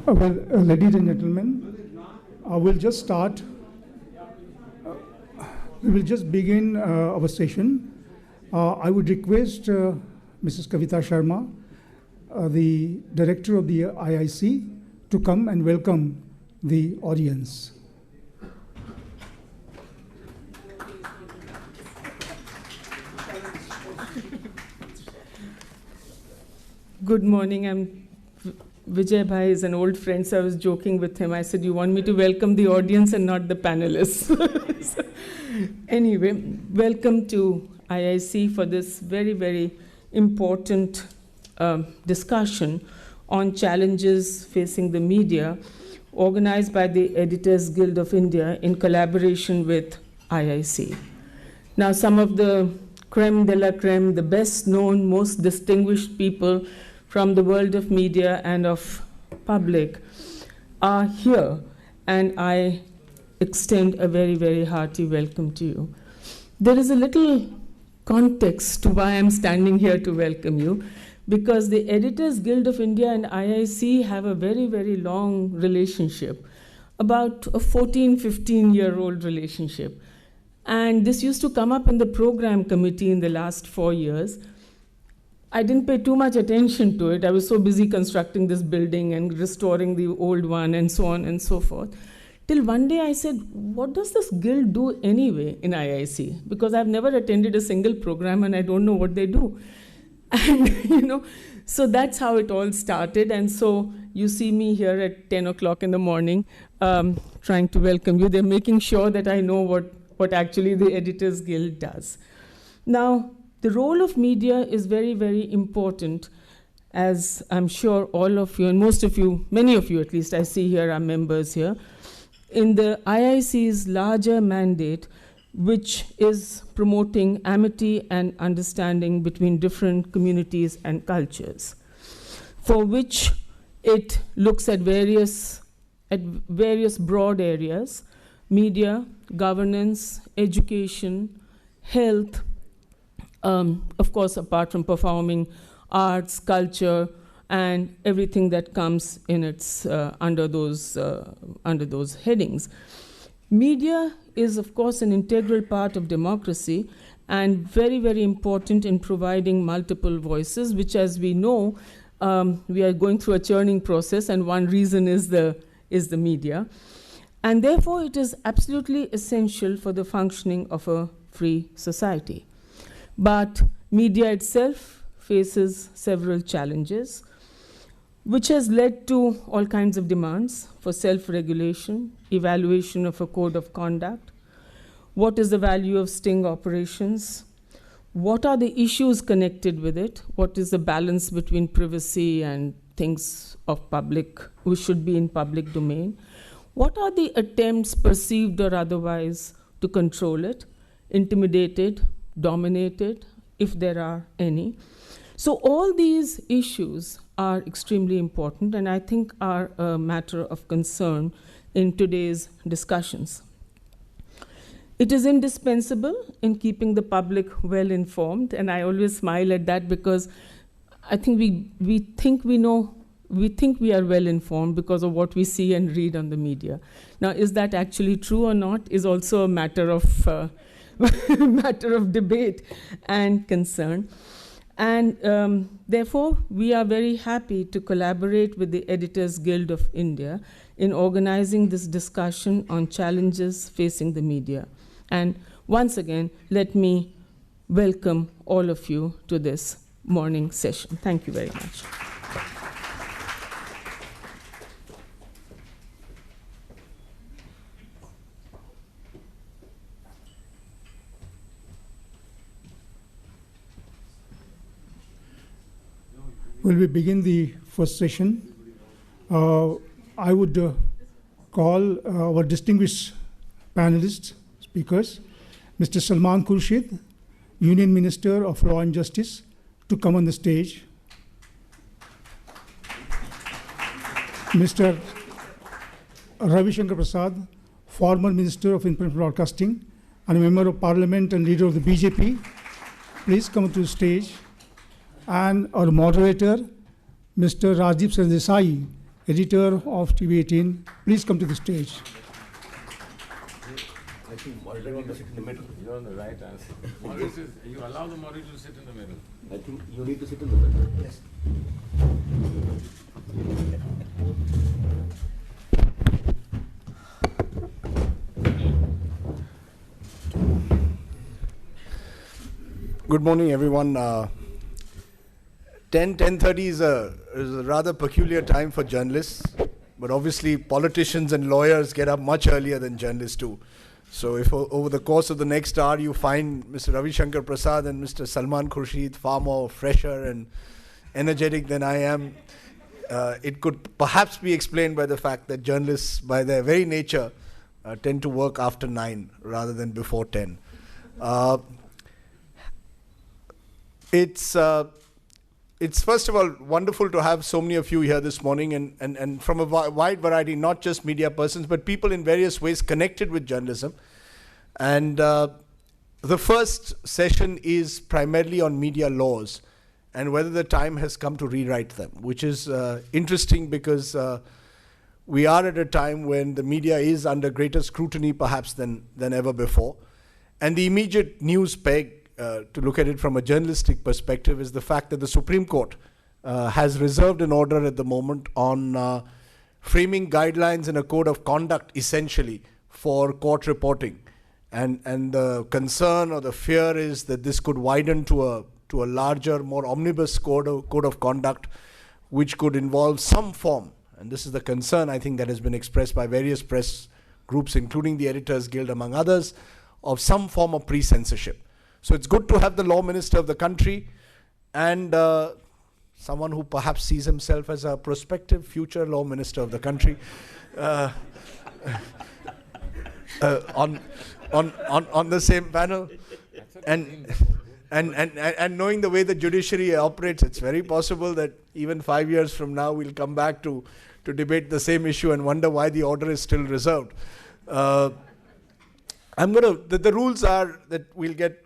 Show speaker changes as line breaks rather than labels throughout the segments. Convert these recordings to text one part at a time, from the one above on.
Ladies and gentlemen, we'll just start. We will just begin our session. I would request Mrs. Kavita Sharma, the director of the IIC, to come and welcome the audience.
Good morning. Vijay Bhai is an old friend, so I was joking with him. I said, you want me to welcome the audience and not the panelists. So, anyway, welcome to IIC for this very, very important discussion on challenges facing the media, organized by the Editors Guild of India in collaboration with IIC. Now, some of the creme de la creme, the best known, most distinguished people from the world of media and of public are here, and I extend a very, very hearty welcome to you. There is a little context to why I'm standing here to welcome you, because the Editors Guild of India and IIC have a very, very long relationship, about a 14, 15-year-old relationship. And this used to come up in the program committee in the last 4 years. I didn't pay too much attention to it. I was so busy constructing this building and restoring the old one and so on and so forth. Till one day I said, what does this guild do anyway in IIC? Because I've never attended a single program and I don't know what they do. And, so that's how it all started. And so you see me here at 10 o'clock in the morning trying to welcome you. They're making sure that I know what actually the Editors Guild does. Now, the role of media is very, very important, as I'm sure all of you, and most of you, many of you at least, I see here are members here, in the IIC's larger mandate, which is promoting amity and understanding between different communities and cultures, for which it looks at various broad areas: media, governance, education, health, of course, apart from performing arts, culture, and everything that comes in its under those headings. Media is, of course, an integral part of democracy and very, very important in providing multiple voices, which, as we know, we are going through a churning process, and one reason is the media. And therefore, it is absolutely essential for the functioning of a free society. But media itself faces several challenges, which has led to all kinds of demands for self-regulation, evaluation of a code of conduct. What is the value of sting operations? What are the issues connected with it? What is the balance between privacy and things of public, which should be in public domain? What are the attempts, perceived or otherwise, to control it, intimidate it, dominated, if there are any? So all these issues are extremely important, and I think are a matter of concern in today's discussions. It is indispensable in keeping the public well informed, and I always smile at that, because I think we think we are well informed because of what we see and read on the media. Now, is that actually true or not is also a matter of matter of debate and concern. And therefore, we are very happy to collaborate with the Editors Guild of India in organizing this discussion on challenges facing the media. And once again, let me welcome all of you to this morning session. Thank you very much.
Well, we begin the first session. I would call our distinguished panelists, speakers, Mr. Salman Khurshid, Union Minister of Law and Justice, to come on the stage. Mr. Ravi Shankar Prasad, former Minister of Information Broadcasting and a Member of Parliament and leader of the BJP, please come to the stage. And our moderator, Mr. Rajiv Sardesai, editor of TV18. Please come to the stage.
I think moderator needs to sit in the middle.
You're on the right answer. Moderator, you allow the moderator to sit in the middle.
I think you need to sit in the middle. Yes.
Good morning, everyone. 10:30 is a rather peculiar time for journalists, but obviously politicians and lawyers get up much earlier than journalists do. So if over the course of the next hour you find Mr. Ravi Shankar Prasad and Mr. Salman Khurshid far more fresher and energetic than I am, it could perhaps be explained by the fact that journalists, by their very nature, tend to work after 9 rather than before 10. It's first of all wonderful to have so many of you here this morning and from a wide variety, not just media persons, but people in various ways connected with journalism. And the first session is primarily on media laws and whether the time has come to rewrite them, which is interesting because we are at a time when the media is under greater scrutiny perhaps than ever before. And the immediate news peg, to look at it from a journalistic perspective, is the fact that the Supreme Court has reserved an order at the moment on framing guidelines and a code of conduct essentially for court reporting. And the concern or the fear is that this could widen to a larger, more omnibus code of conduct, which could involve some form, and this is the concern I think that has been expressed by various press groups, including the Editors Guild among others, of some form of pre-censorship. So it's good to have the law minister of the country and someone who perhaps sees himself as a prospective future law minister of the country on the same panel. And knowing the way the judiciary operates, it's very possible that even 5 years from now we'll come back to debate the same issue and wonder why the order is still reserved. The rules are that we'll get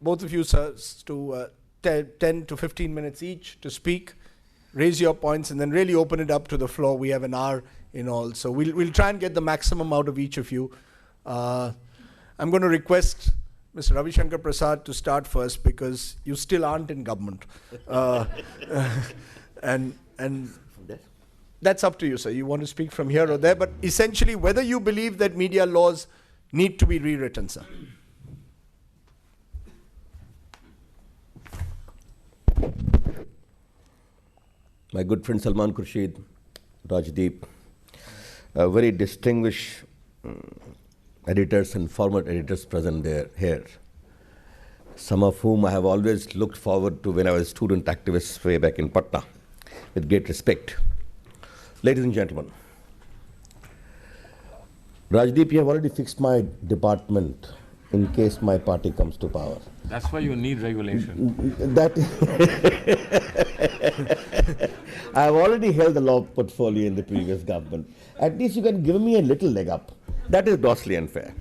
both of you, sirs, to 10 to 15 minutes each to speak, raise your points, and then really open it up to the floor. We have an hour in all, so we'll try and get the maximum out of each of you. I'm going to request Mr. Ravi Shankar Prasad to start first because you still aren't in government. And that's up to you, sir. You want to speak from here or there, but essentially whether you believe that media laws need to be rewritten, sir.
My good friend Salman Khurshid, Rajdeep, very distinguished editors and former editors present here, some of whom I have always looked forward to when I was a student activist way back in Patna, with great respect. Ladies and gentlemen, Rajdeep, you have already fixed my department in case my party comes to power.
That's why you need regulation.
I have already held the law portfolio in the previous government. At least you can give me a little leg up. That is grossly unfair.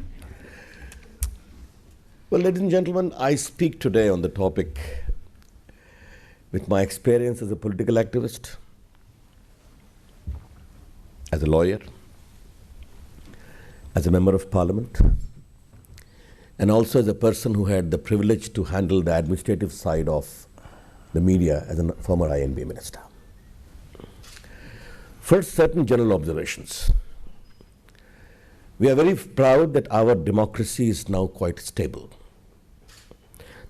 Well, ladies and gentlemen, I speak today on the topic with my experience as a political activist, as a lawyer, as a member of parliament, and also as a person who had the privilege to handle the administrative side of the media as a former INB minister. First, certain general observations. We are very proud that our democracy is now quite stable.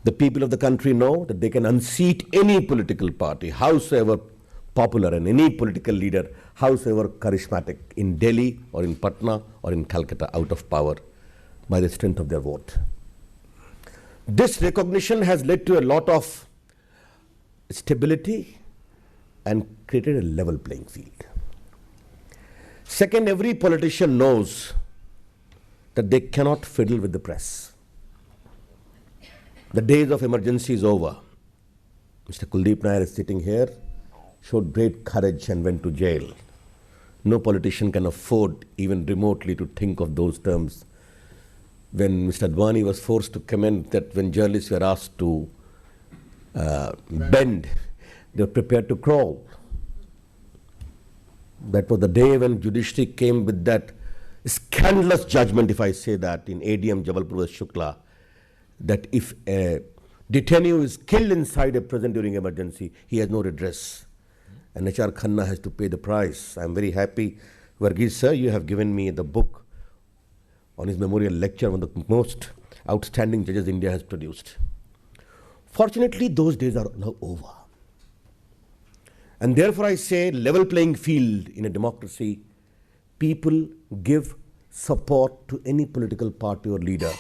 The people of the country know that they can unseat any political party, howsoever popular, and any political leader, howsoever charismatic, in Delhi or in Patna or in Calcutta, out of power by the strength of their vote. This recognition has led to a lot of stability and created a level playing field. Second, every politician knows that they cannot fiddle with the press. The days of emergency is over. Mr. Kuldeep Nair is sitting here, showed great courage and went to jail. No politician can afford even remotely to think of those terms. When Mr. Advani was forced to comment that when journalists were asked to bend, they were prepared to crawl. That was the day when judiciary came with that scandalous judgment, if I say that, in ADM Jabalpur Shukla, that if a detainee is killed inside a prison during emergency, he has no redress. And H.R. Khanna has to pay the price. I am very happy, Varghese sir, you have given me the book on his memorial lecture, one of the most outstanding judges India has produced. Fortunately, those days are now over. And therefore I say, level playing field in a democracy, people give support to any political party or leader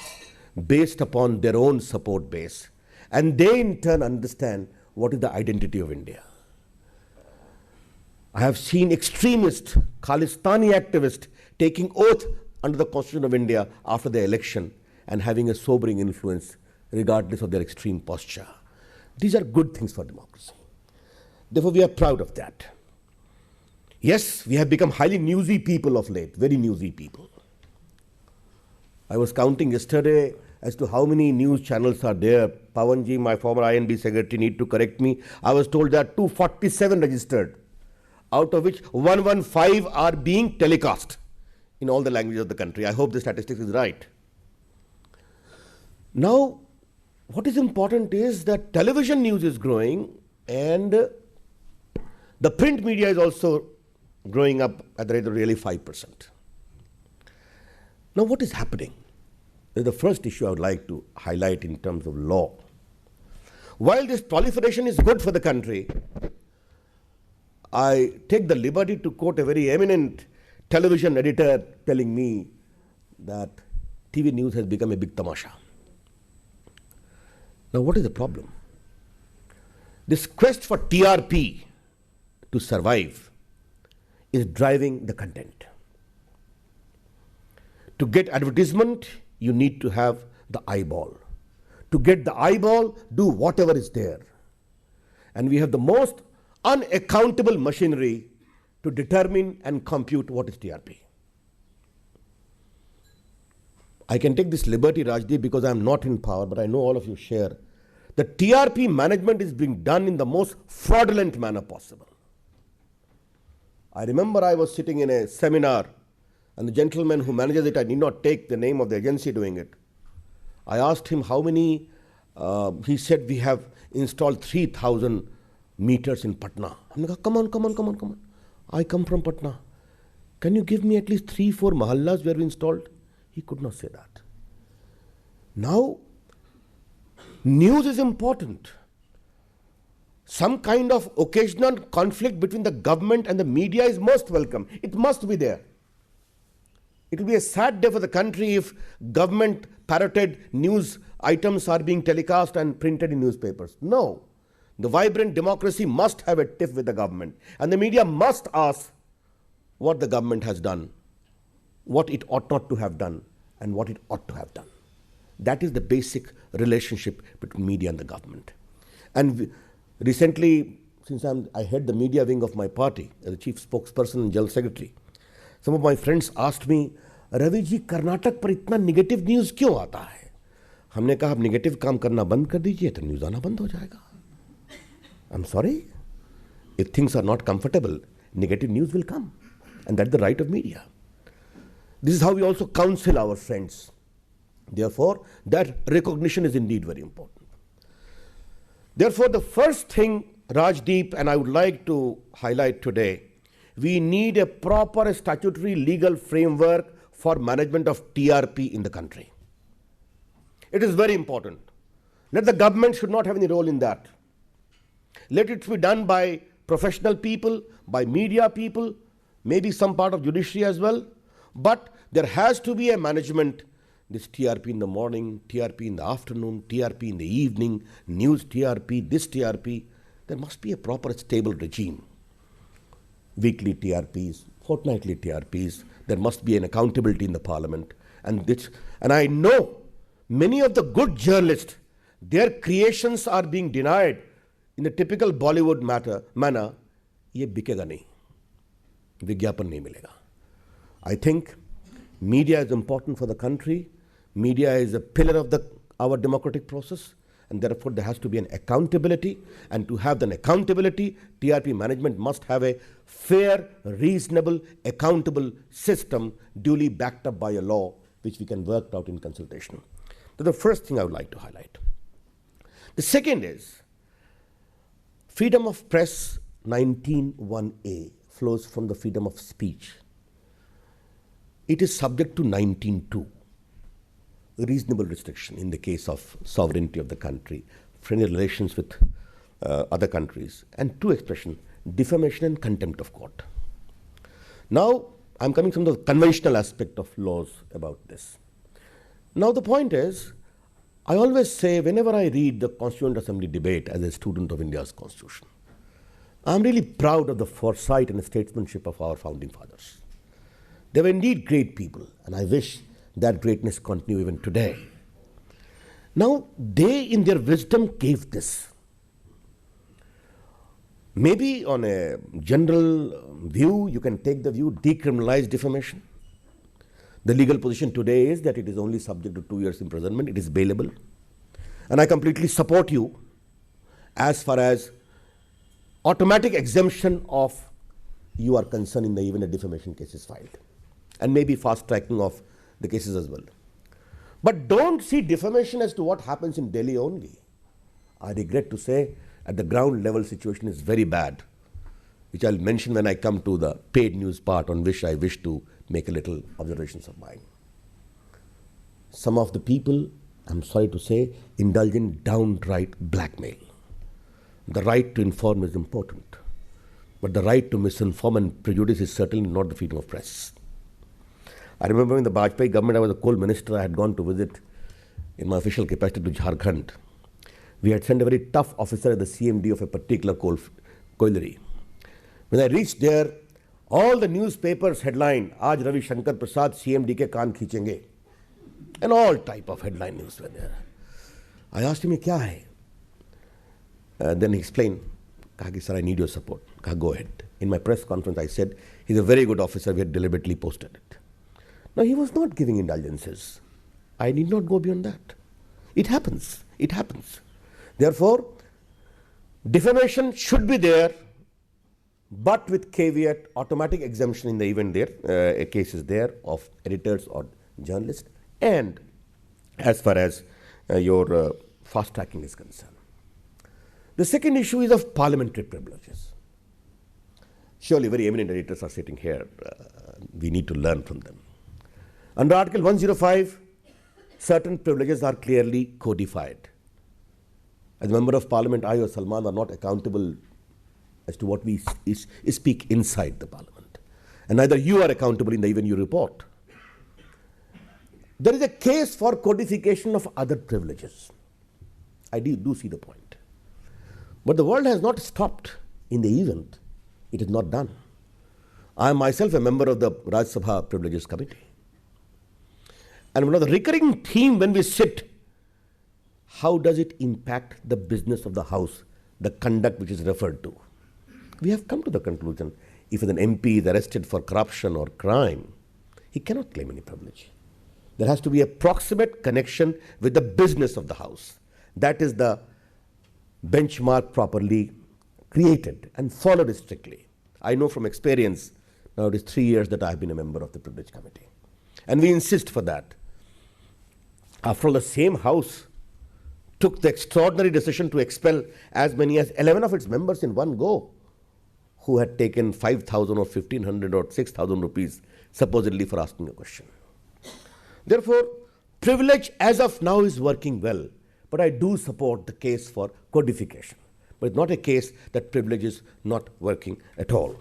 based upon their own support base. And they in turn understand what is the identity of India. I have seen extremist, Khalistani activists taking oath under the Constitution of India after the election and having a sobering influence regardless of their extreme posture. These are good things for democracy. Therefore, we are proud of that. Yes, we have become highly newsy people of late, very newsy people. I was counting yesterday as to how many news channels are there. Pawanji, my former INB secretary, need to correct me. I was told that 247 registered, out of which 115 are being telecast in all the languages of the country. I hope the statistics is right. Now, what is important is that television news is growing and the print media is also growing up at the rate of really 5%. Now, what is happening? This is the first issue I would like to highlight in terms of law. While this proliferation is good for the country, I take the liberty to quote a very eminent television editor telling me that TV news has become a big tamasha. Now, what is the problem? This quest for TRP to survive is driving the content. To get advertisement, you need to have the eyeball. To get the eyeball, do whatever is there. And we have the most unaccountable machinery to determine and compute what is TRP. I can take this liberty, Rajdeep, because I am not in power, but I know all of you share. The TRP management is being done in the most fraudulent manner possible. I remember I was sitting in a seminar and the gentleman who manages it, I need not take the name of the agency doing it. I asked him how many, he said we have installed 3,000 meters in Patna. I'm like, come on. I come from Patna. Can you give me at least 3-4 mahallas where we installed? He could not say that. Now, news is important. Some kind of occasional conflict between the government and the media is most welcome. It must be there. It will be a sad day for the country if government parroted news items are being telecast and printed in newspapers. No. The vibrant democracy must have a tiff with the government. And the media must ask what the government has done, what it ought not to have done, and what it ought to have done. That is the basic relationship between media and the government. And recently, since I head the media wing of my party as the chief spokesperson and general secretary, some of my friends asked me, Ravi ji, Karnataka पर इतना negative news क्यों आता है? हमने कहा, आप negative काम करना बंद कर दीजिए, तो news आना बंद हो जाएगा. I'm sorry. If things are not comfortable, negative news will come. And that's the right of media. This is how we also counsel our friends. Therefore, that recognition is indeed very important. Therefore, the first thing, Rajdeep, and I would like to highlight today, we need a proper statutory legal framework for management of TRP in the country. It is very important. Let the government should not have any role in that. Let it be done by professional people, by media people, maybe some part of judiciary as well. But there has to be a management, this TRP in the morning, TRP in the afternoon, TRP in the evening, news TRP, this TRP. There must be a proper stable regime. Weekly TRPs, fortnightly TRPs. There must be an accountability in the parliament. And I know many of the good journalists, their creations are being denied in the typical Bollywood manner. ये बिकेगा नहीं, विज्ञापन नहीं मिलेगा. I think media is important for the country. Media is a pillar of our democratic process. and therefore there has to be an accountability, and to have an accountability, TRP management must have a fair, reasonable, accountable system duly backed up by a law which we can work out in consultation. That's the first thing I would like to highlight. The second is freedom of press 19(1)(a) flows from the freedom of speech. It is subject to 19(2), reasonable restriction in the case of sovereignty of the country, friendly relations with other countries, and 2 expression, defamation and contempt of court. Now, I'm coming from the conventional aspect of laws about this. Now, the point is, I always say whenever I read the Constituent Assembly debate as a student of India's Constitution, I'm really proud of the foresight and statesmanship of our founding fathers. They were indeed great people, and I wish that greatness continue even today. Now, they in their wisdom gave this. Maybe on a general view, you can take the view, decriminalize defamation. The legal position today is that it is only subject to 2 years imprisonment, it is bailable. And I completely support you as far as automatic exemption of you are concerned in the event a defamation case is filed. And maybe fast tracking of the cases as well. But don't see defamation as to what happens in Delhi only. I regret to say at the ground level situation is very bad, which I'll mention when I come to the paid news part, on which I wish to make a little observations of mine. Some of the people, I'm sorry to say, indulge in downright blackmail. The right to inform is important, but the right to misinform and prejudice is certainly not the freedom of press. I remember in the Bajpayee government, I was a coal minister. I had gone to visit in my official capacity to Jharkhand. We had sent a very tough officer at the CMD of a particular colliery. When I reached there, all the newspapers headline, "Aaj Ravi Shankar Prasad CMD ke kaan khichenge," and all type of headline news were there. I asked him, "Ye kya hai?" Then he explained, "Kaha ki, sir, I need your support." Kaha, "Go ahead." In my press conference, I said, "He's a very good officer. We had deliberately posted it." Now, he was not giving indulgences. I need not go beyond that. It happens. It happens. Therefore, defamation should be there, but with caveat, automatic exemption in the event there, a case is there of editors or journalists, and as far as your fast tracking is concerned. The second issue is of parliamentary privileges. Surely very eminent editors are sitting here. We need to learn from them. Under Article 105, certain privileges are clearly codified. As a member of Parliament, I or Salman are not accountable as to what we speak inside the Parliament. And neither you are accountable in the event you report. There is a case for codification of other privileges. I do see the point. But the world has not stopped in the event. It is not done. I am myself a member of the Rajya Sabha Privileges Committee. And one of the recurring theme when we sit, how does it impact the business of the House, the conduct which is referred to? We have come to the conclusion, if an MP is arrested for corruption or crime, he cannot claim any privilege. There has to be a proximate connection with the business of the House. That is the benchmark properly created and followed strictly. I know from experience, now it is 3 years that I have been a member of the Privilege Committee. And we insist for that. After all, the same House took the extraordinary decision to expel as many as 11 of its members in one go, who had taken 5,000 or 1,500 or 6,000 rupees supposedly for asking a question. Therefore, privilege as of now is working well, but I do support the case for codification. But it's not a case that privilege is not working at all.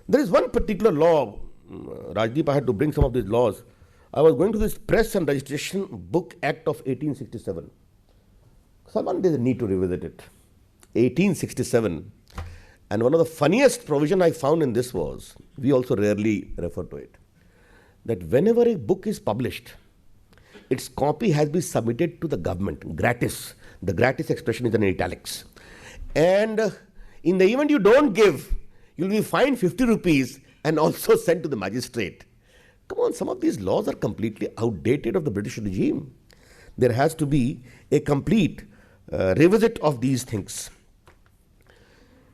There is one particular law, Rajdeep, I had to bring some of these laws. I was going to this Press and Registration Book Act of 1867. Someone there's a need to revisit it. 1867. And one of the funniest provision I found in this was, we also rarely refer to it, that whenever a book is published, its copy has been submitted to the government, gratis. The gratis expression is in italics. And in the event you don't give, you'll be fined 50 rupees and also sent to the magistrate. Come on, some of these laws are completely outdated of the British regime. There has to be a complete revisit of these things.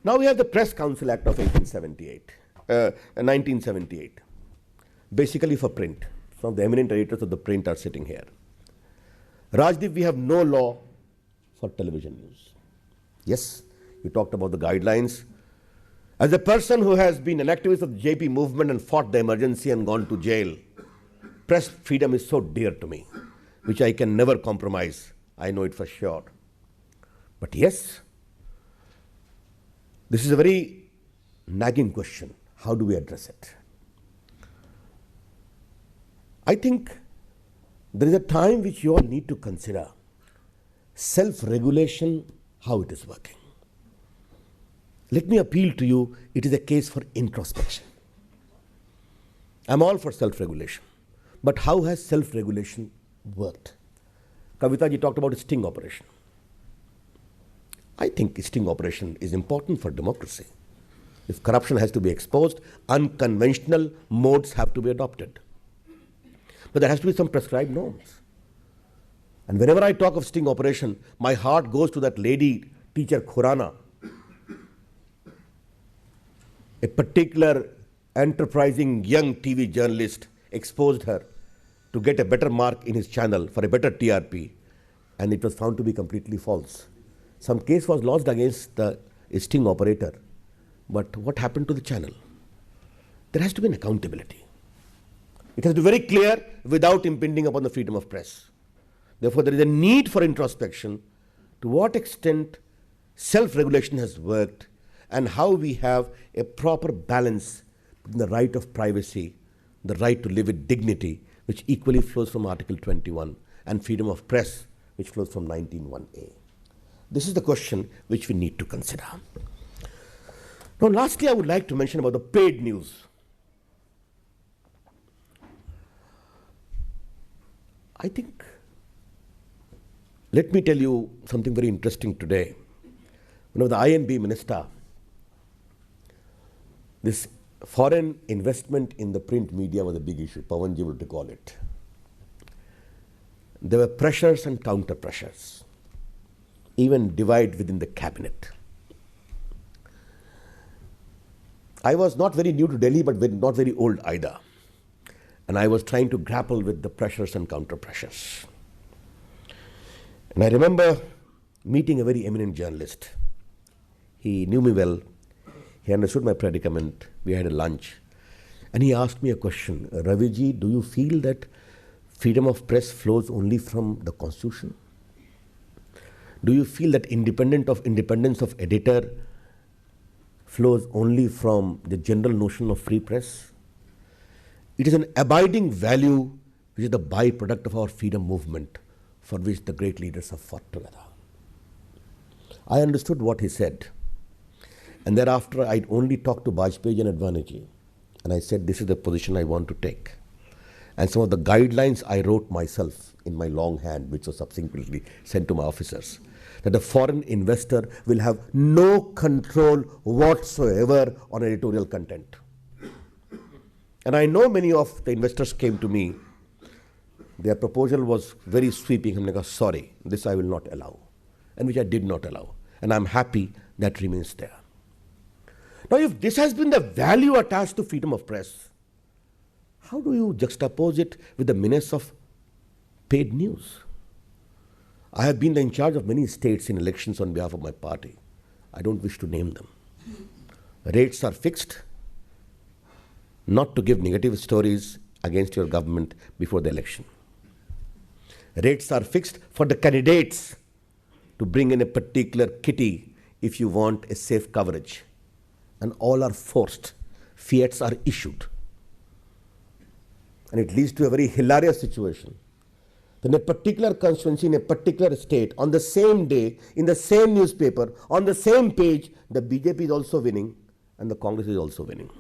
Now we have the Press Council Act of 1978, basically for print. Some of the eminent editors of the print are sitting here. Rajdeep, we have no law for television news. Yes, you talked about the guidelines. As a person who has been an activist of the JP movement and fought the emergency and gone to jail, press freedom is so dear to me, which I can never compromise. I know it for sure. But yes, this is a very nagging question. How do we address it? I think there is a time which you all need to consider self-regulation, how it is working. Let me appeal to you, it is a case for introspection. I'm all for self-regulation. But how has self-regulation worked? Kavita ji talked about a sting operation. I think a sting operation is important for democracy. If corruption has to be exposed, unconventional modes have to be adopted. But there has to be some prescribed norms. And whenever I talk of sting operation, my heart goes to that lady teacher Khurana, a particular enterprising young TV journalist exposed her to get a better mark in his channel for a better TRP, and it was found to be completely false. Some case was lodged against the sting operator, but what happened to the channel? There has to be an accountability. It has to be very clear without impinging upon the freedom of press. Therefore, there is a need for introspection to what extent self-regulation has worked and how we have a proper balance between the right of privacy, the right to live with dignity, which equally flows from Article 21, and freedom of press, which flows from 19(1)(a). This is the question which we need to consider. Now, lastly, I would like to mention about the paid news. I think, let me tell you something very interesting today. When I was the INB minister, this foreign investment in the print media was a big issue. Pawanji would recall it. There were pressures and counter pressures, even divide within the cabinet. I was not very new to Delhi, but not very old either. And I was trying to grapple with the pressures and counter pressures. And I remember meeting a very eminent journalist. He knew me well. He understood my predicament. We had a lunch. And he asked me a question. Ravi ji, do you feel that freedom of press flows only from the Constitution? Do you feel that independence of editor flows only from the general notion of free press? It is an abiding value which is the byproduct of our freedom movement for which the great leaders have fought together. I understood what he said. And thereafter, I'd only talked to Bajpayee and Advaniji. And I said, this is the position I want to take. And some of the guidelines I wrote myself in my long hand, which was subsequently sent to my officers, that a foreign investor will have no control whatsoever on editorial content. And I know many of the investors came to me. Their proposal was very sweeping. I'm like, sorry, this I will not allow. And which I did not allow. And I'm happy that remains there. Now, if this has been the value attached to freedom of press, how do you juxtapose it with the menace of paid news? I have been in charge of many states in elections on behalf of my party. I don't wish to name them. Rates are fixed, not to give negative stories against your government before the election. Rates are fixed for the candidates to bring in a particular kitty if you want a safe coverage. And all are forced. Fiats are issued. And it leads to a very hilarious situation. Then a particular constituency in a particular state, on the same day, in the same newspaper, on the same page, the BJP is also winning and the Congress is also winning.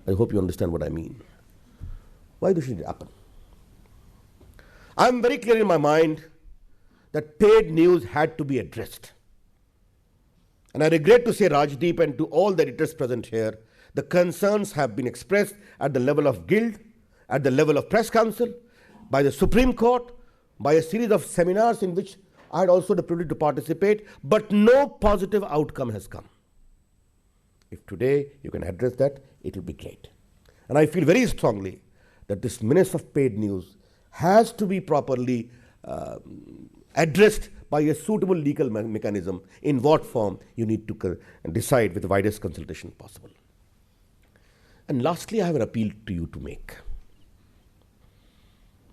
I hope you understand what I mean. Why does it happen? I'm very clear in my mind that paid news had to be addressed. And I regret to say, Rajdeep, and to all the editors present here, the concerns have been expressed at the level of guild, at the level of press council, by the Supreme Court, by a series of seminars in which I had also the privilege to participate, but no positive outcome has come. If today you can address that, it will be great. And I feel very strongly that this menace of paid news has to be properly addressed by a suitable legal mechanism. In what form you need to decide with the widest consultation possible. And lastly, I have an appeal to you to make.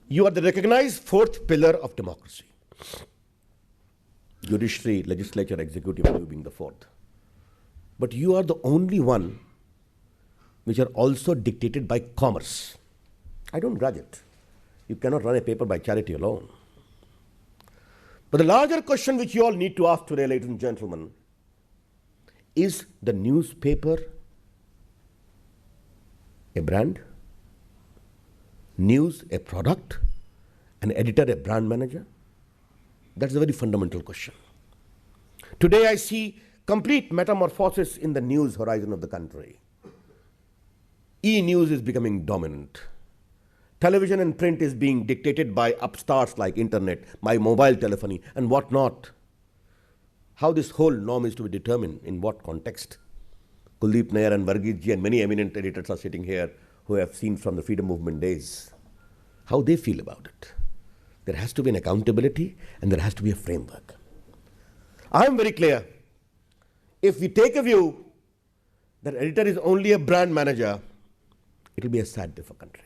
You are the recognized fourth pillar of democracy. Judiciary, legislature, executive, you being the fourth. But you are the only one which are also dictated by commerce. I don't grudge it. You cannot run a paper by charity alone. But the larger question which you all need to ask today, ladies and gentlemen, is the newspaper a brand? News a product? An editor a brand manager? That's a very fundamental question. Today I see complete metamorphosis in the news horizon of the country. E-news is becoming dominant. Television and print is being dictated by upstarts like internet, by mobile telephony and whatnot. How this whole norm is to be determined, in what context? Kuldeep Nair and Varghese ji and many eminent editors are sitting here who have seen from the freedom movement days how they feel about it. There has to be an accountability and there has to be a framework. I am very clear. If we take a view that editor is only a brand manager, it will be a sad day for country.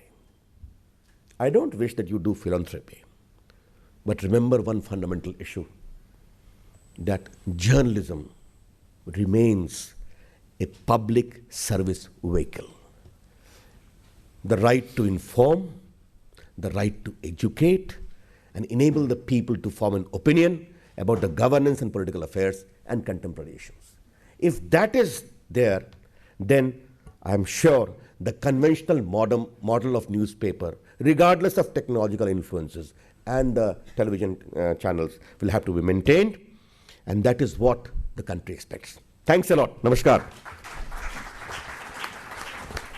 I don't wish that you do philanthropy, but remember one fundamental issue, that journalism remains a public service vehicle. The right to inform, the right to educate, and enable the people to form an opinion about the governance and political affairs and contemporary issues. If that is there, then I am sure the conventional model of newspaper, regardless of technological influences and the television channels, will have to be maintained, and that is what the country expects. Thanks a lot. Namaskar.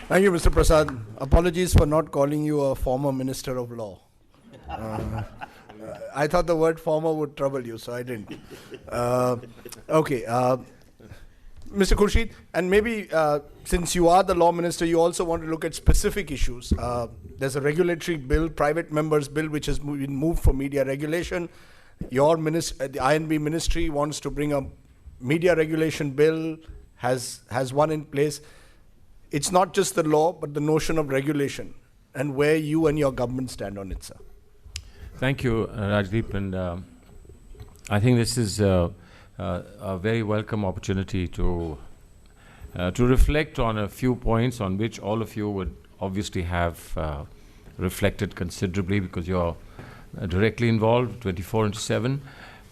Thank you, Mr. Prasad. Apologies for not calling you a former Minister of Law. I thought the word former would trouble you, so I didn't. Mr. Khurshid, and maybe since you are the law minister, you also want to look at specific issues. There's a regulatory bill, private members bill, which has been moved for media regulation. Your the INB ministry wants to bring a media regulation bill, has one in place. It's not just the law, but the notion of regulation and where you and your government stand on it, sir.
Thank you, Rajdeep, and I think this is a very welcome opportunity to reflect on a few points on which all of you would obviously have reflected considerably because you're directly involved 24/7.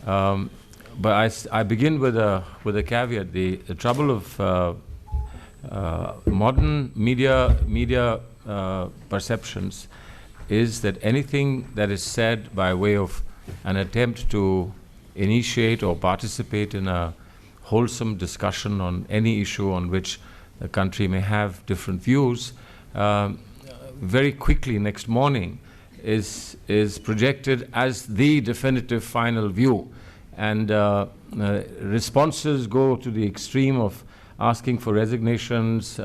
But I begin with a caveat. The trouble of modern media perceptions is that anything that is said by way of an attempt to initiate or participate in a wholesome discussion on any issue on which the country may have different views, very quickly next morning is projected as the definitive final view. And responses go to the extreme of asking for resignations,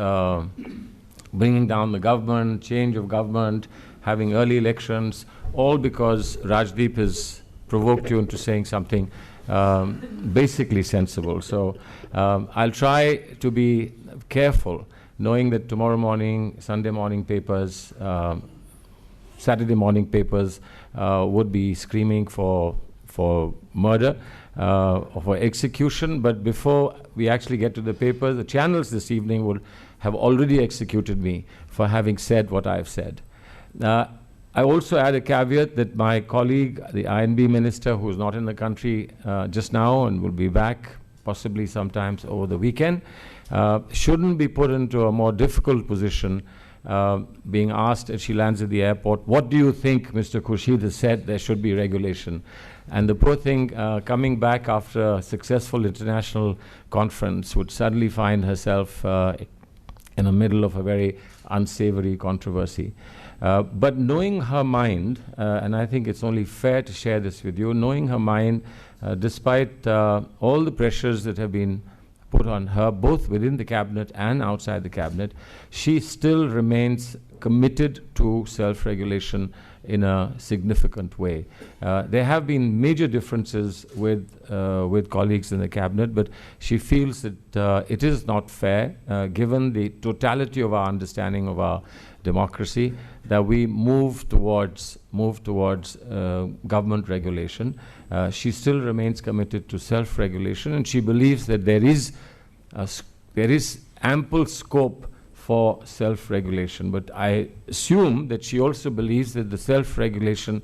bringing down the government, change of government, having early elections, all because Rajdeep has provoked you into saying something basically sensible. So I'll try to be careful, knowing that tomorrow morning, Sunday morning papers, Saturday morning papers would be screaming for murder or for execution. But before we actually get to the papers, the channels this evening would have already executed me for having said what I've said. I also add a caveat that my colleague, the INB minister, who is not in the country just now and will be back possibly sometimes over the weekend, shouldn't be put into a more difficult position being asked as she lands at the airport, what do you think Mr. Khurshid has said there should be regulation? And the poor thing, coming back after a successful international conference, would suddenly find herself in the middle of a very unsavory controversy. But knowing her mind, and I think it's only fair to share this with you, knowing her mind, despite all the pressures that have been put on her, both within the cabinet and outside the cabinet, she still remains committed to self-regulation in a significant way. There have been major differences with colleagues in the cabinet, but she feels that it is not fair, given the totality of our understanding of our democracy, that we move towards government regulation. She still remains committed to self-regulation, and she believes that there is ample scope for self-regulation. But I assume that she also believes that the self-regulation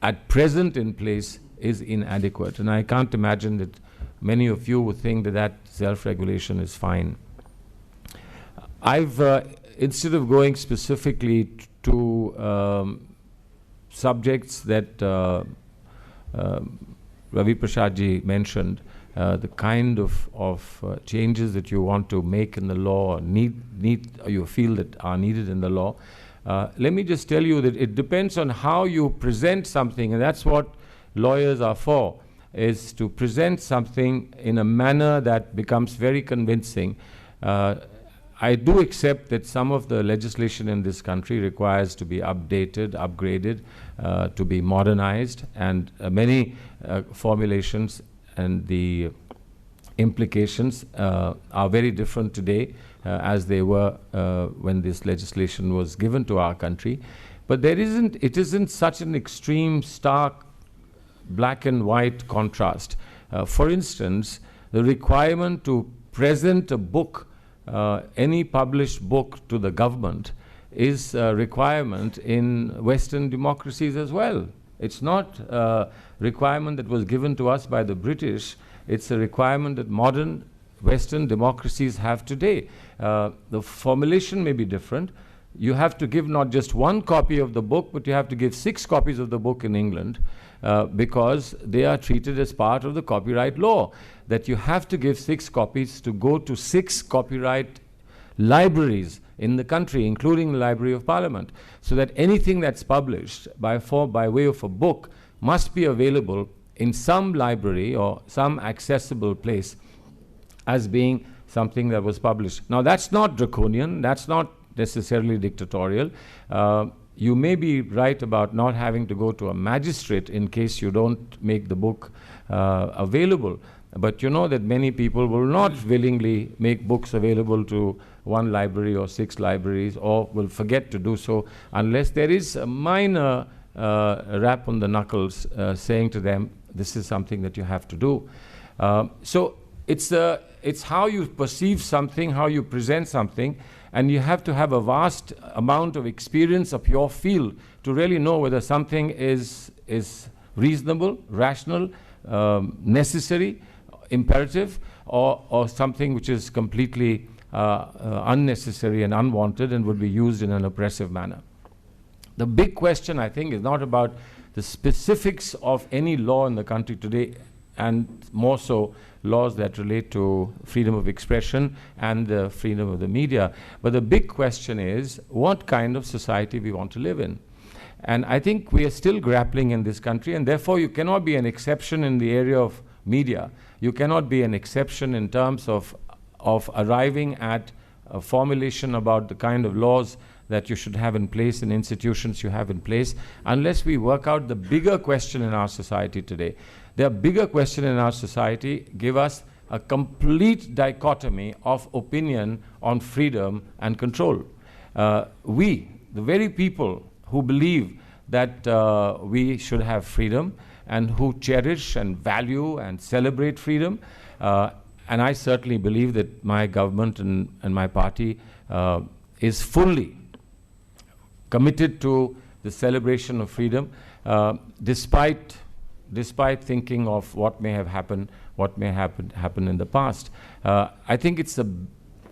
at present in place is inadequate. And I can't imagine that many of you would think that that self-regulation is fine. I've, instead of going specifically to subjects that Ravi Prasad ji mentioned, the kind of changes that you want to make in the law, or you feel that are needed in the law. Let me just tell you that it depends on how you present something, and that's what lawyers are for, is to present something in a manner that becomes very convincing. I do accept that some of the legislation in this country requires to be updated, upgraded, to be modernized, and many formulations and the implications are very different today as they were when this legislation was given to our country. But it isn't such an extreme, stark, black and white contrast. For instance, the requirement to present a book, any published book, to the government is a requirement in Western democracies as well. It's not a requirement that was given to us by the British. It's a requirement that modern Western democracies have today. The formulation may be different. You have to give not just one copy of the book, but you have to give 6 copies of the book in England, because they are treated as part of the copyright law, that you have to give 6 copies to go to 6 copyright libraries in the country, including the Library of Parliament, so that anything that's published by way of a book must be available in some library or some accessible place as being something that was published. Now, that's not draconian, that's not necessarily dictatorial. You may be right about not having to go to a magistrate in case you don't make the book available. But you know that many people will not willingly make books available to 1 library or 6 libraries, or will forget to do so unless there is a minor rap on the knuckles saying to them, this is something that you have to do. So it's how you perceive something, how you present something, and you have to have a vast amount of experience of your field to really know whether something is reasonable, rational, necessary, imperative, or something which is completely unnecessary and unwanted and would be used in an oppressive manner. The big question, I think, is not about the specifics of any law in the country today, and more so laws that relate to freedom of expression and the freedom of the media. But the big question is what kind of society we want to live in. And I think we are still grappling in this country, and therefore you cannot be an exception in the area of media. You cannot be an exception in terms of arriving at a formulation about the kind of laws that you should have in place and institutions you have in place, unless we work out the bigger question in our society today. The bigger question in our society give us a complete dichotomy of opinion on freedom and control. We, the very people who believe that we should have freedom and who cherish and value and celebrate freedom, and I certainly believe that my government and my party is fully committed to the celebration of freedom, despite thinking of what may have happened, what may happen in the past. I think it's a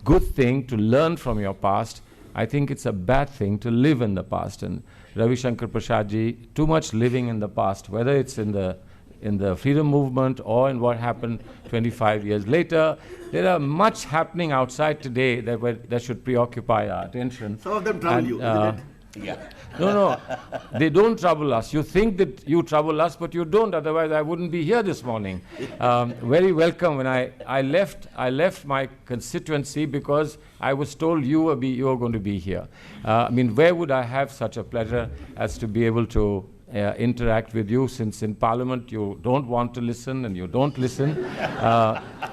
good thing to learn from your past. I think it's a bad thing to live in the past. And Ravi Shankar Prasad ji, too much living in the past, whether it's in the in the freedom movement or in what happened 25 years later. There are much happening outside today that should preoccupy our attention.
Some of them trouble you, isn't it? Yeah.
No, they don't trouble us. You think that you trouble us, but you don't. Otherwise, I wouldn't be here this morning. Very welcome. When I left my constituency because I was told you were going to be here. I mean, where would I have such a pleasure as to be able to interact with you, since in Parliament you don't want to listen and you don't listen.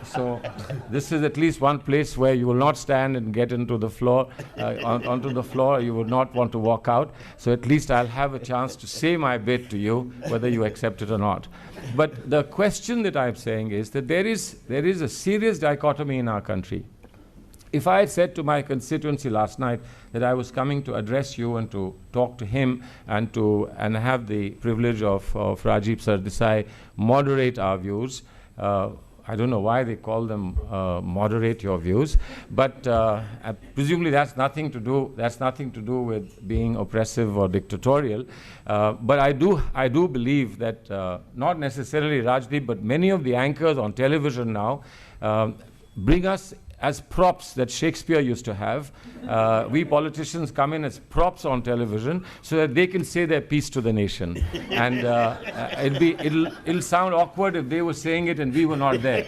So this is at least one place where you will not stand and get into the floor, onto the floor. You would not want to walk out. So at least I'll have a chance to say my bit to you, whether you accept it or not. But the question that I'm saying is that there is a serious dichotomy in our country. If I had said to my constituency last night that I was coming to address you and to talk to him and have the privilege of Rajiv Sardesai moderate our views, I don't know why they call them moderate your views, but presumably that's nothing to do with being oppressive or dictatorial. But I do believe that not necessarily Rajdeep, but many of the anchors on television now bring us as props that Shakespeare used to have. We politicians come in as props on television so that they can say their piece to the nation. And it'll sound awkward if they were saying it and we were not there,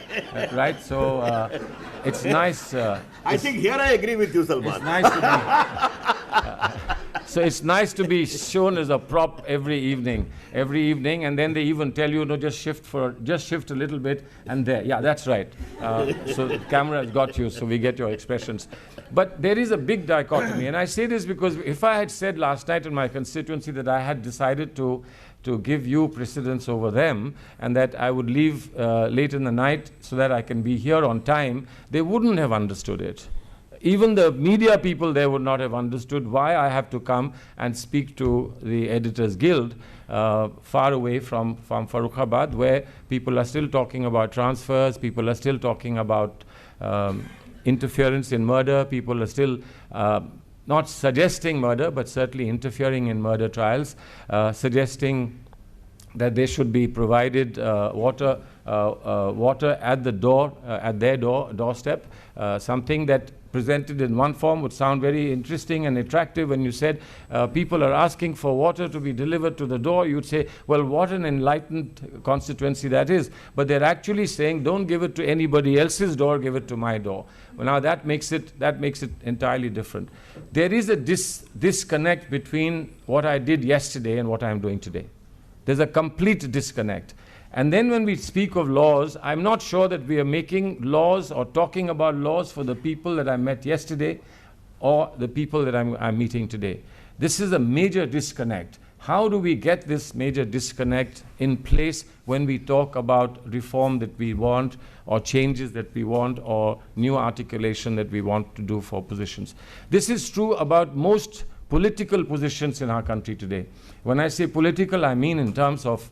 right? So it's nice.
I think here I agree with you, Salman.
It's nice to be. So it's nice to be shown as a prop every evening, and then they even tell you, no, just shift a little bit, and there, yeah, that's right. So the camera has got you, so we get your expressions. But there is a big dichotomy, and I say this because if I had said last night in my constituency that I had decided to give you precedence over them, and that I would leave late in the night so that I can be here on time, they wouldn't have understood it. Even the media people there would not have understood why I have to come and speak to the Editors Guild far away from Farrukhabad, where people are still talking about transfers, people are still talking about interference in murder, people are still not suggesting murder, but certainly interfering in murder trials, suggesting that they should be provided water at the door, at their doorstep, something that presented in one form would sound very interesting and attractive. When you said people are asking for water to be delivered to the door, you'd say, well, what an enlightened constituency that is. But they're actually saying, don't give it to anybody else's door, give it to my door. Well, now that makes it entirely different. There is a disconnect between what I did yesterday and what I'm doing today. There's a complete disconnect. And then when we speak of laws, I'm not sure that we are making laws or talking about laws for the people that I met yesterday or the people that I'm meeting today. This is a major disconnect. How do we get this major disconnect in place when we talk about reform that we want, or changes that we want, or new articulation that we want to do for positions? This is true about most political positions in our country today. When I say political, I mean in terms of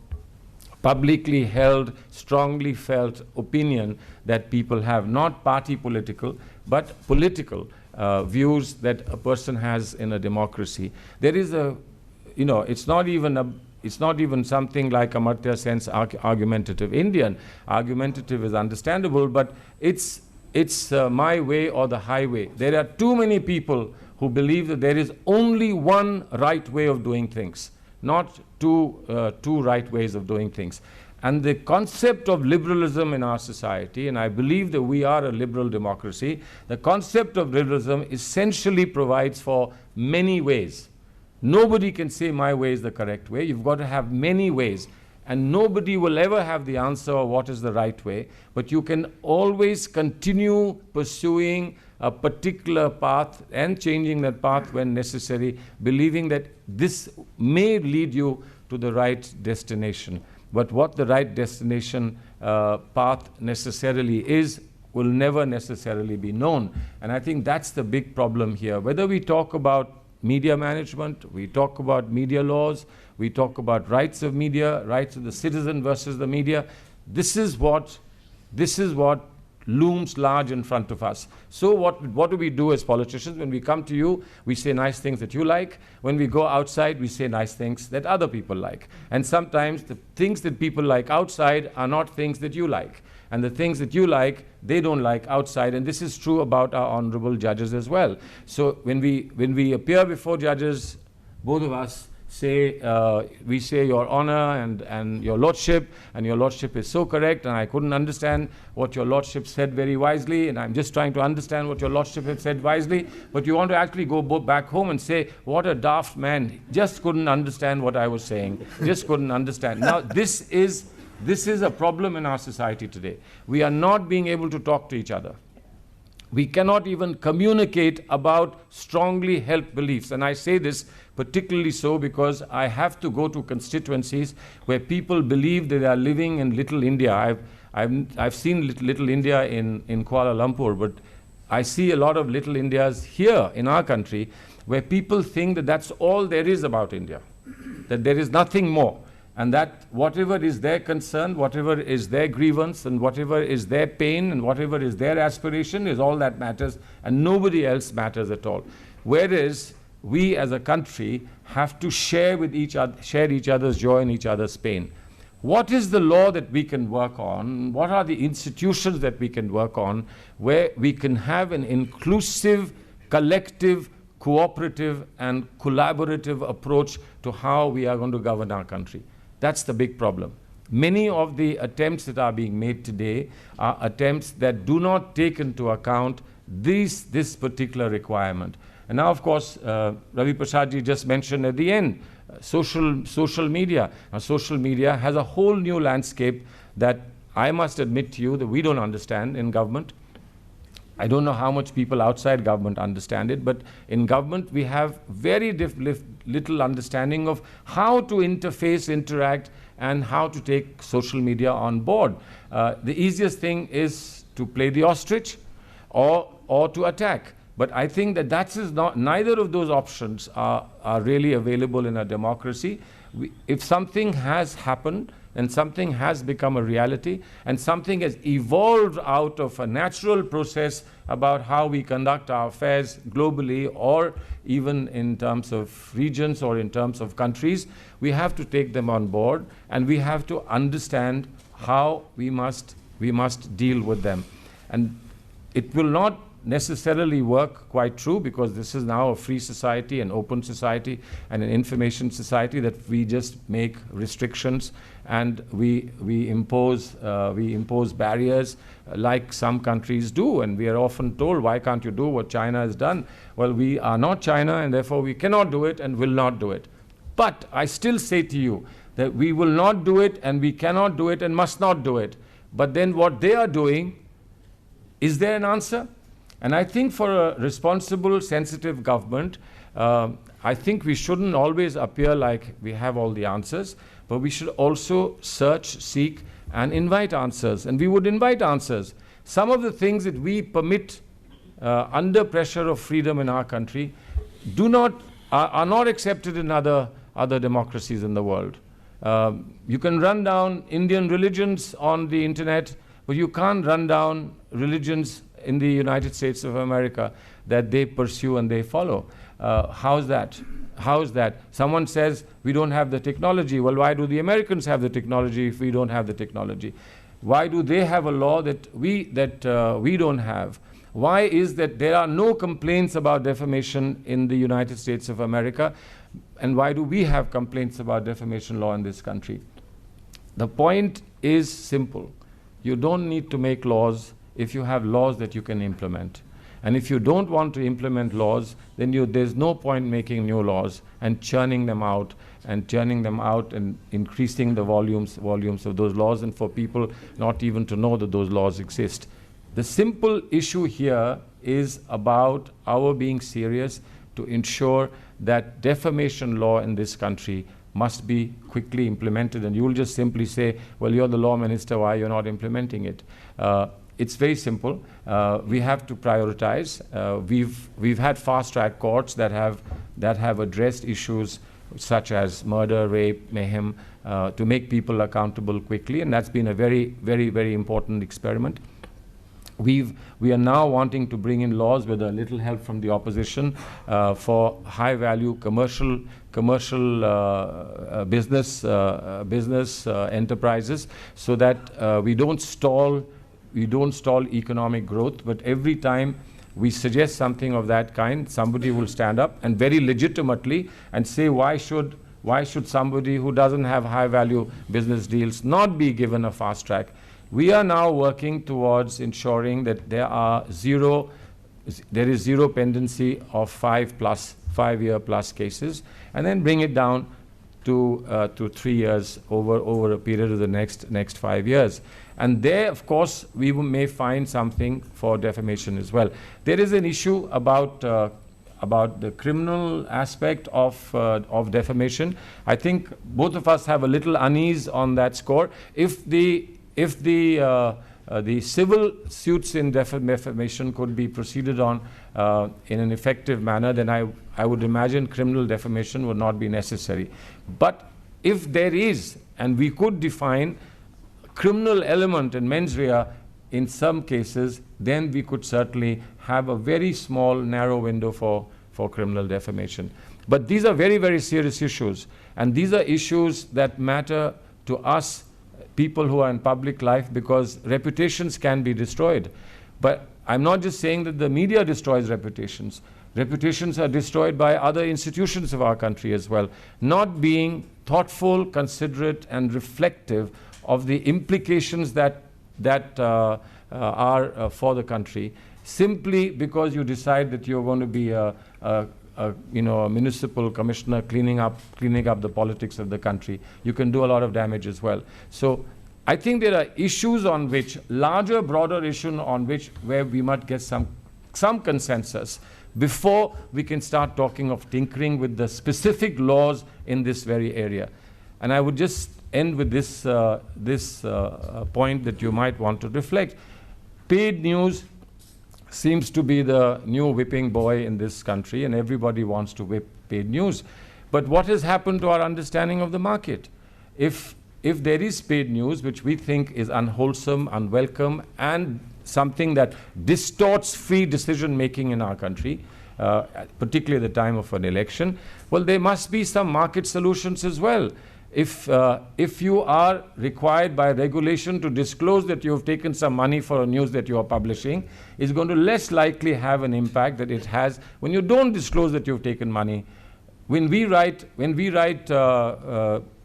publicly held, strongly felt opinion that people have, not party political, but political views that a person has in a democracy. There is it's not even something like Amartya Sen's argumentative Indian. Argumentative is understandable, but it's my way or the highway. There are too many people who believe that there is only one right way of doing things, not two right ways of doing things. And the concept of liberalism in our society, and I believe that we are a liberal democracy, the concept of liberalism essentially provides for many ways. Nobody can say my way is the correct way. You've got to have many ways. And nobody will ever have the answer of what is the right way. But you can always continue pursuing a particular path and changing that path when necessary, believing that this may lead you to the right destination. But what the right destination path necessarily is will never necessarily be known. And I think that's the big problem here. Whether we talk about media management, we talk about media laws, we talk about rights of media, rights of the citizen versus the media, this is what looms large in front of us. So what do we do as politicians? When we come to you, we say nice things that you like. When we go outside, we say nice things that other people like. And sometimes the things that people like outside are not things that you like. And the things that you like, they don't like outside. And this is true about our honorable judges as well. So when we appear before judges, both of us say, we say your honor and your lordship is so correct, and I couldn't understand what your lordship said very wisely, and I'm just trying to understand what your lordship has said wisely. But you want to actually go back home and say, what a daft man, just couldn't understand what I was saying, just couldn't understand. Now this is a problem in our society today. We are not being able to talk to each other. We cannot even communicate about strongly held beliefs. And I say this particularly so because I have to go to constituencies where people believe that they are living in Little India. I've seen Little India in Kuala Lumpur, but I see a lot of Little Indias here in our country where people think that that's all there is about India, that there is nothing more. And that whatever is their concern, whatever is their grievance, and whatever is their pain, and whatever is their aspiration is all that matters, and nobody else matters at all. Whereas we as a country have to share each other's joy and each other's pain. What is the law that we can work on? What are the institutions that we can work on where we can have an inclusive, collective, cooperative, and collaborative approach to how we are going to govern our country? That's the big problem. Many of the attempts that are being made today are attempts that do not take into account this particular requirement. And now, of course, Ravi Prasadji just mentioned at the end, social media. Now, social media has a whole new landscape that I must admit to you that we don't understand in government. I don't know how much people outside government understand it, but in government we have very little understanding of how to interface, interact, and how to take social media on board. The easiest thing is to play the ostrich or to attack. But I think that neither of those options are really available in a democracy. If something has happened, and something has become a reality, and something has evolved out of a natural process about how we conduct our affairs globally, or even in terms of regions or in terms of countries, we have to take them on board, and we have to understand how we must deal with them. And it will not necessarily work quite true, because this is now a free society, an open society, and an information society, that we just make restrictions and we impose barriers like some countries do. And we are often told, why can't you do what China has done? Well, we are not China, and therefore we cannot do it and will not do it. But I still say to you that we will not do it, and we cannot do it, and must not do it. But then what they are doing, is there an answer? And I think for a responsible, sensitive government, I think we shouldn't always appear like we have all the answers, but we should also search, seek, and invite answers. And we would invite answers. Some of the things that we permit under pressure of freedom in our country are not accepted in other democracies in the world. You can run down Indian religions on the internet, but you can't run down religions in the United States of America that they pursue and they follow. How's that? How's that? Someone says, we don't have the technology. Well, why do the Americans have the technology if we don't have the technology? Why do they have a law that we don't have? Why is that there are no complaints about defamation in the United States of America? And why do we have complaints about defamation law in this country? The point is simple. You don't need to make laws if you have laws that you can implement. And if you don't want to implement laws, then there's no point making new laws and churning them out and increasing the volumes of those laws, and for people not even to know that those laws exist. The simple issue here is about our being serious to ensure that defamation law in this country must be quickly implemented. And you will just simply say, well, you're the law minister, why you're not implementing it? It's very simple. We have to prioritize. We've had fast-track courts that have addressed issues such as murder, rape, mayhem, to make people accountable quickly, and that's been a very, very, very important experiment. We are now wanting to bring in laws with a little help from the opposition for high-value commercial business enterprises, so that we don't stall economic growth. But every time we suggest something of that kind, somebody will stand up and very legitimately and say, why should somebody who doesn't have high-value business deals not be given a fast track? We are now working towards ensuring that there is zero pendency of 5 year plus cases, and then bring it down to 3 years over a period of the next 5 years. And there, of course, we may find something for defamation as well. There is an issue about the criminal aspect of defamation. I think both of us have a little unease on that score. If the civil suits in defamation could be proceeded on in an effective manner, then I would imagine criminal defamation would not be necessary. But if there is, and we could define criminal element in mens rea in some cases, then we could certainly have a very small, narrow window for criminal defamation. But these are very, very serious issues, and these are issues that matter to us, people who are in public life, because reputations can be destroyed. But I'm not just saying that the media destroys reputations. Reputations are destroyed by other institutions of our country as well, not being thoughtful, considerate, and reflective of the implications that are for the country, simply because you decide that you're going to be a municipal commissioner cleaning up the politics of the country. You can do a lot of damage as well. So I think there are issues on which, larger, broader issue on which, where we might get some consensus before we can start talking of tinkering with the specific laws in this very area. And I would just end with this point that you might want to reflect. Paid news seems to be the new whipping boy in this country, and everybody wants to whip paid news. But what has happened to our understanding of the market? If there is paid news, which we think is unwholesome, unwelcome, and something that distorts free decision-making in our country, particularly at the time of an election, well, there must be some market solutions as well. If you are required by regulation to disclose that you have taken some money for a news that you are publishing, it's going to less likely have an impact that it has when you don't disclose that you've taken money. When we write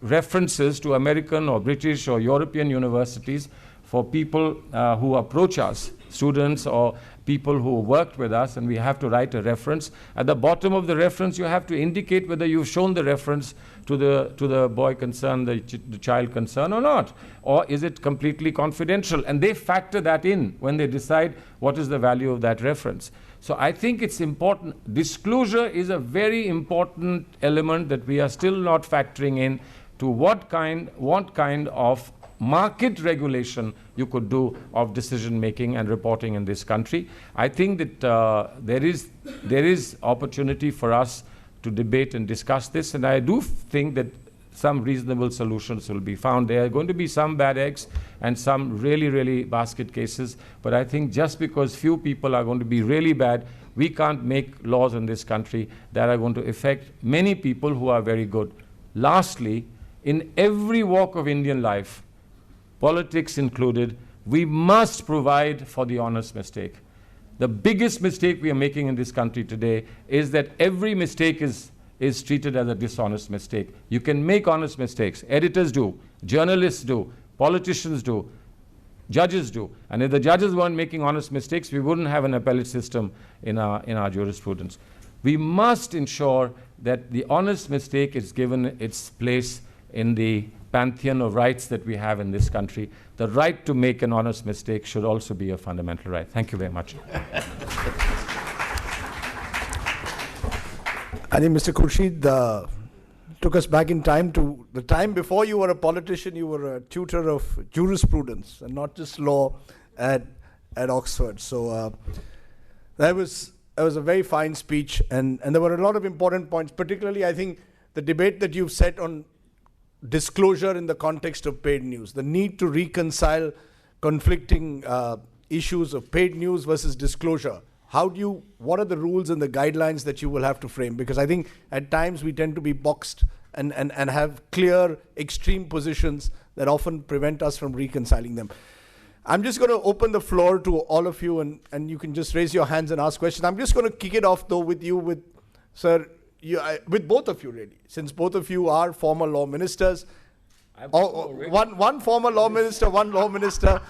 references to American or British or European universities for people who approach us, students or people who worked with us, and we have to write a reference, at the bottom of the reference you have to indicate whether you've shown the reference to the boy concerned, the child concerned, or not, or is it completely confidential, and they factor that in when they decide what is the value of that reference. So I think it's important. Disclosure is a very important element that we are still not factoring in to what kind of market regulation you could do of decision making and reporting in this country. I think that there is opportunity for us to debate and discuss this, and I do think that some reasonable solutions will be found. There are going to be some bad eggs and some really, really basket cases, but I think just because few people are going to be really bad, we can't make laws in this country that are going to affect many people who are very good. Lastly, in every walk of Indian life, politics included, we must provide for the honest mistake. The biggest mistake we are making in this country today is that every mistake is treated as a dishonest mistake. You can make honest mistakes. Editors do, journalists do, politicians do, judges do. And if the judges weren't making honest mistakes, we wouldn't have an appellate system in our jurisprudence. We must ensure that the honest mistake is given its place in the pantheon of rights that we have in this country. The right to make an honest mistake should also be a fundamental right. Thank you very much.
I think Mr. Khurshid took us back in time to the time before you were a politician. You were a tutor of jurisprudence and not just law at Oxford. So that was a very fine speech, and there were a lot of important points, particularly I think the debate that you've set on disclosure in the context of paid news, the need to reconcile conflicting issues of paid news versus disclosure, what are the rules and the guidelines that you will have to frame? Because I think at times we tend to be boxed and have clear extreme positions that often prevent us from reconciling them. I'm just going to open the floor to all of you, and you can just raise your hands and ask questions. I'm just going to kick it off, though, with you, with with both of you, really, since both of you are former law ministers. One former law minister, one law minister,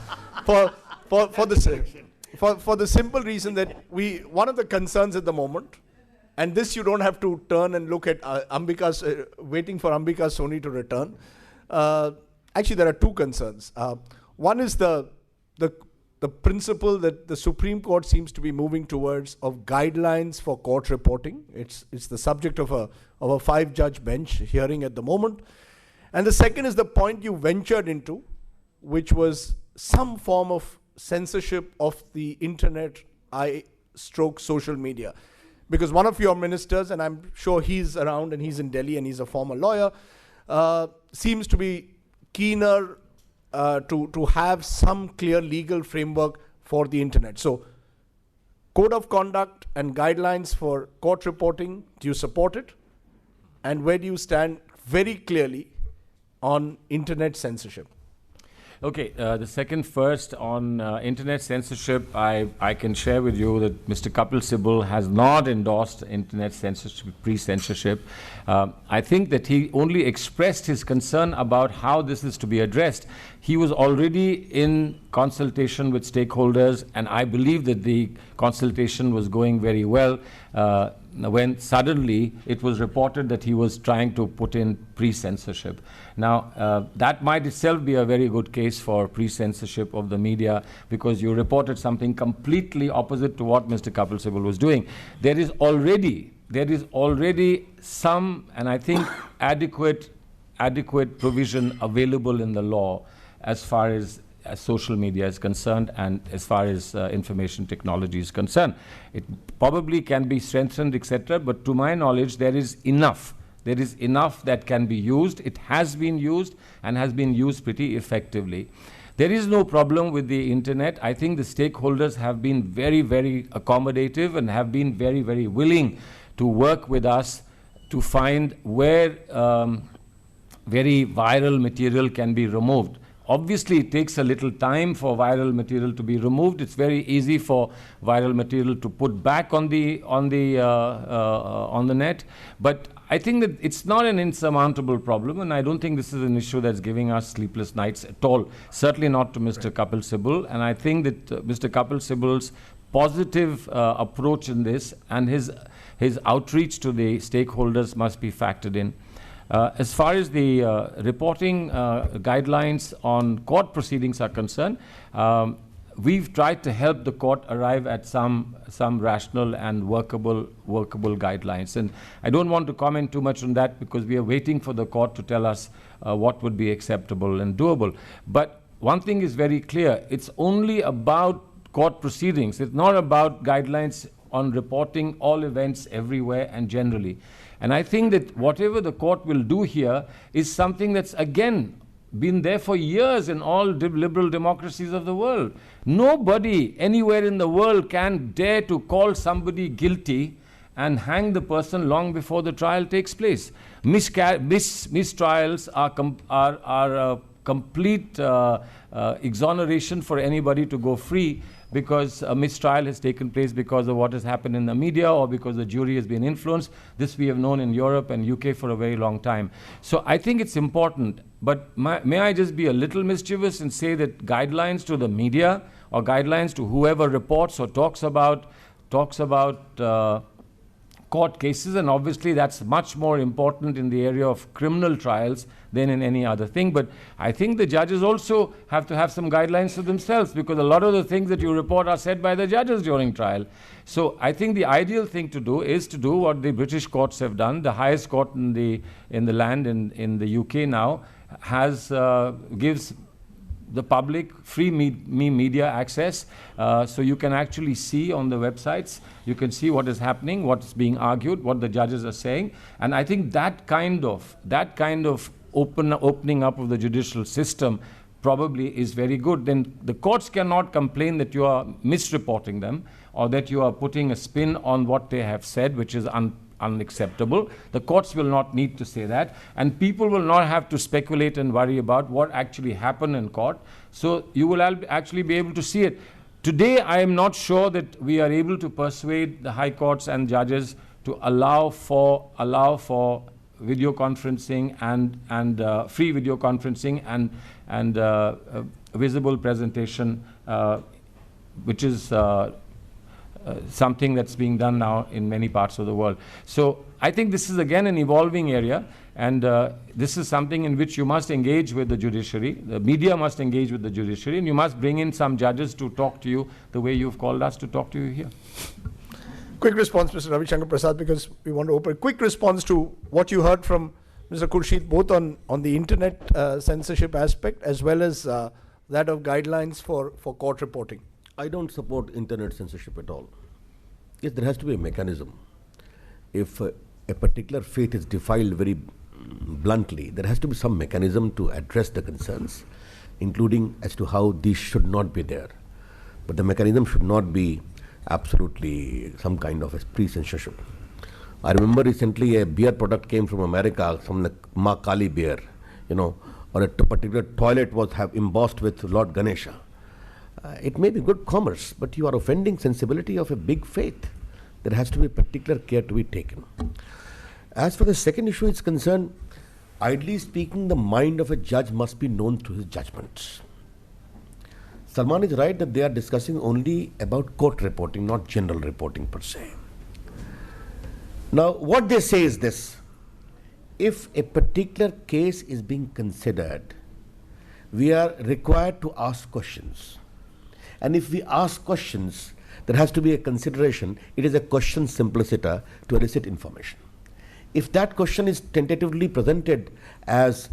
for the simple reason that one of the concerns at the moment, and this you don't have to turn and look at waiting for Ambika Soni to return. Actually, there are two concerns. One is the principle that the Supreme Court seems to be moving towards of guidelines for court reporting. It's the subject of a 5-judge bench hearing at the moment. And the second is the point you ventured into, which was some form of censorship of the internet, social media. Because one of your ministers, and I'm sure he's around and he's in Delhi and he's a former lawyer, seems to be keener to have some clear legal framework for the internet. So, code of conduct and guidelines for court reporting, do you support it? And where do you stand very clearly on internet censorship?
Okay, the second first on internet censorship, I can share with you that Mr. Kapil Sibal has not endorsed internet censorship, pre-censorship. I think that he only expressed his concern about how this is to be addressed. He was already in consultation with stakeholders, and I believe that the consultation was going very well. When suddenly it was reported that he was trying to put in pre-censorship. Now, that might itself be a very good case for pre-censorship of the media, because you reported something completely opposite to what Mr. Kapil Sibal was doing. There is already some, and I think adequate provision available in the law as far as social media is concerned and as far as information technology is concerned. It probably can be strengthened, etc., but to my knowledge, there is enough. There is enough that can be used. It has been used and has been used pretty effectively. There is no problem with the internet. I think the stakeholders have been very, very accommodative and have been very, very willing to work with us to find where very viral material can be removed. Obviously, it takes a little time for viral material to be removed. It's very easy for viral material to put back on the net. But I think that it's not an insurmountable problem, and I don't think this is an issue that's giving us sleepless nights at all. Certainly not to Mr. Kapil Sibal. And I think that Mr. Kapil Sibal's positive approach in this and his outreach to the stakeholders must be factored in. As far as the reporting guidelines on court proceedings are concerned, we've tried to help the court arrive at some rational and workable guidelines. And I don't want to comment too much on that because we are waiting for the court to tell us what would be acceptable and doable. But one thing is very clear, it's only about court proceedings. It's not about guidelines on reporting all events everywhere and generally. And I think that whatever the court will do here is something that's, again, been there for years in all liberal democracies of the world. Nobody anywhere in the world can dare to call somebody guilty and hang the person long before the trial takes place. Mistrials are complete exoneration for anybody to go free because a mistrial has taken place because of what has happened in the media or because the jury has been influenced. This we have known in Europe and UK for a very long time. So I think it's important, but may I just be a little mischievous and say that guidelines to the media or guidelines to whoever reports or talks about court cases, and obviously that's much more important in the area of criminal trials than in any other thing. But I think the judges also have to have some guidelines to themselves, because a lot of the things that you report are said by the judges during trial. So I think the ideal thing to do is to do what the British courts have done. The highest court in the land in the UK now gives the public free media access, so you can actually see on the websites, you can see what is happening, what's being argued, what the judges are saying. And I think that kind of opening up of the judicial system probably is very good, then the courts cannot complain that you are misreporting them or that you are putting a spin on what they have said, which is unacceptable. The courts will not need to say that, and people will not have to speculate and worry about what actually happened in court. So you will actually be able to see it. Today, I am not sure that we are able to persuade the high courts and judges to allow for video conferencing and free video conferencing and visible presentation, which is something that's being done now in many parts of the world. So I think this is again an evolving area, and this is something in which you must engage with the judiciary. The media must engage with the judiciary, and you must bring in some judges to talk to you the way you've called us to talk to you here.
Quick response, Mr. Ravi Shankar Prasad, because we want to open. Quick response to what you heard from Mr. Khurshid, both on the internet censorship aspect as well as that of guidelines for court reporting.
I don't support internet censorship at all. Yes, there has to be a mechanism. If a particular faith is defiled very bluntly, there has to be some mechanism to address the concerns, including as to how these should not be there. But the mechanism should not be absolutely some kind of a pre-censorship. I remember recently a beer product came from America, some like Ma Kali beer, or a particular toilet was embossed with Lord Ganesha. It may be good commerce, but you are offending sensibility of a big faith. There has to be particular care to be taken. As for the second issue is concerned, ideally speaking, the mind of a judge must be known through his judgments. Salman is right that they are discussing only about court reporting, not general reporting per se. Now, what they say is this: if a particular case is being considered, we are required to ask questions. And if we ask questions, there has to be a consideration. It is a question simpliciter to elicit information. If that question is tentatively presented as,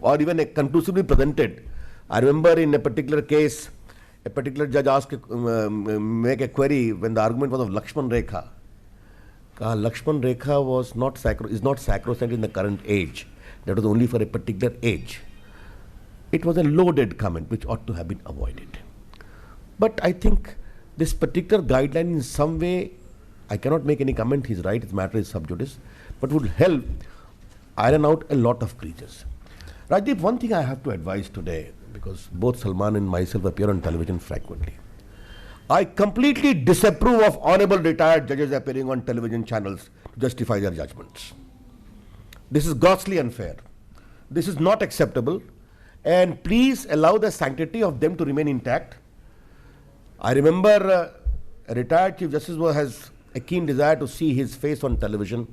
or even conclusively presented, I remember in a particular case, a particular judge asked, make a query when the argument was of Lakshman Rekha. Lakshman Rekha is not sacrosanct in the current age. That was only for a particular age. It was a loaded comment which ought to have been avoided. But I think this particular guideline in some way, I cannot make any comment, he's right, his matter is sub judice, but would help iron out a lot of creases. Rajdeep, one thing I have to advise today, because both Salman and myself appear on television frequently. I completely disapprove of honorable retired judges appearing on television channels to justify their judgments. This is grossly unfair. This is not acceptable, and please allow the sanctity of them to remain intact. I remember a retired Chief Justice has a keen desire to see his face on television.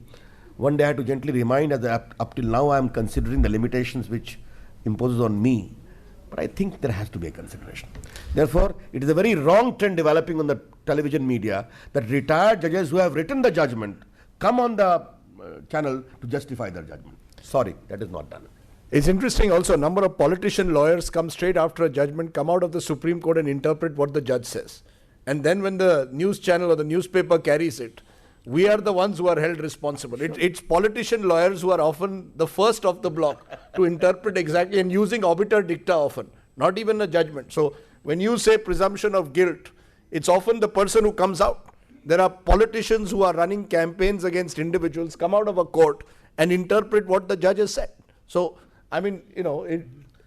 One day I had to gently remind us that up till now I am considering the limitations which imposes on me. But I think there has to be a consideration. Therefore, it is a very wrong trend developing on the television media that retired judges who have written the judgment come on the channel to justify their judgment. Sorry, that is not done.
It's interesting also, a number of politician lawyers come straight after a judgment, come out of the Supreme Court and interpret what the judge says. And then when the news channel or the newspaper carries it, we are the ones who are held responsible. It's politician lawyers who are often the first of the block to interpret exactly, and using obiter dicta often, not even a judgment. So when you say presumption of guilt, it's often the person who comes out. There are politicians who are running campaigns against individuals, come out of a court and interpret what the judge has said. So, I mean,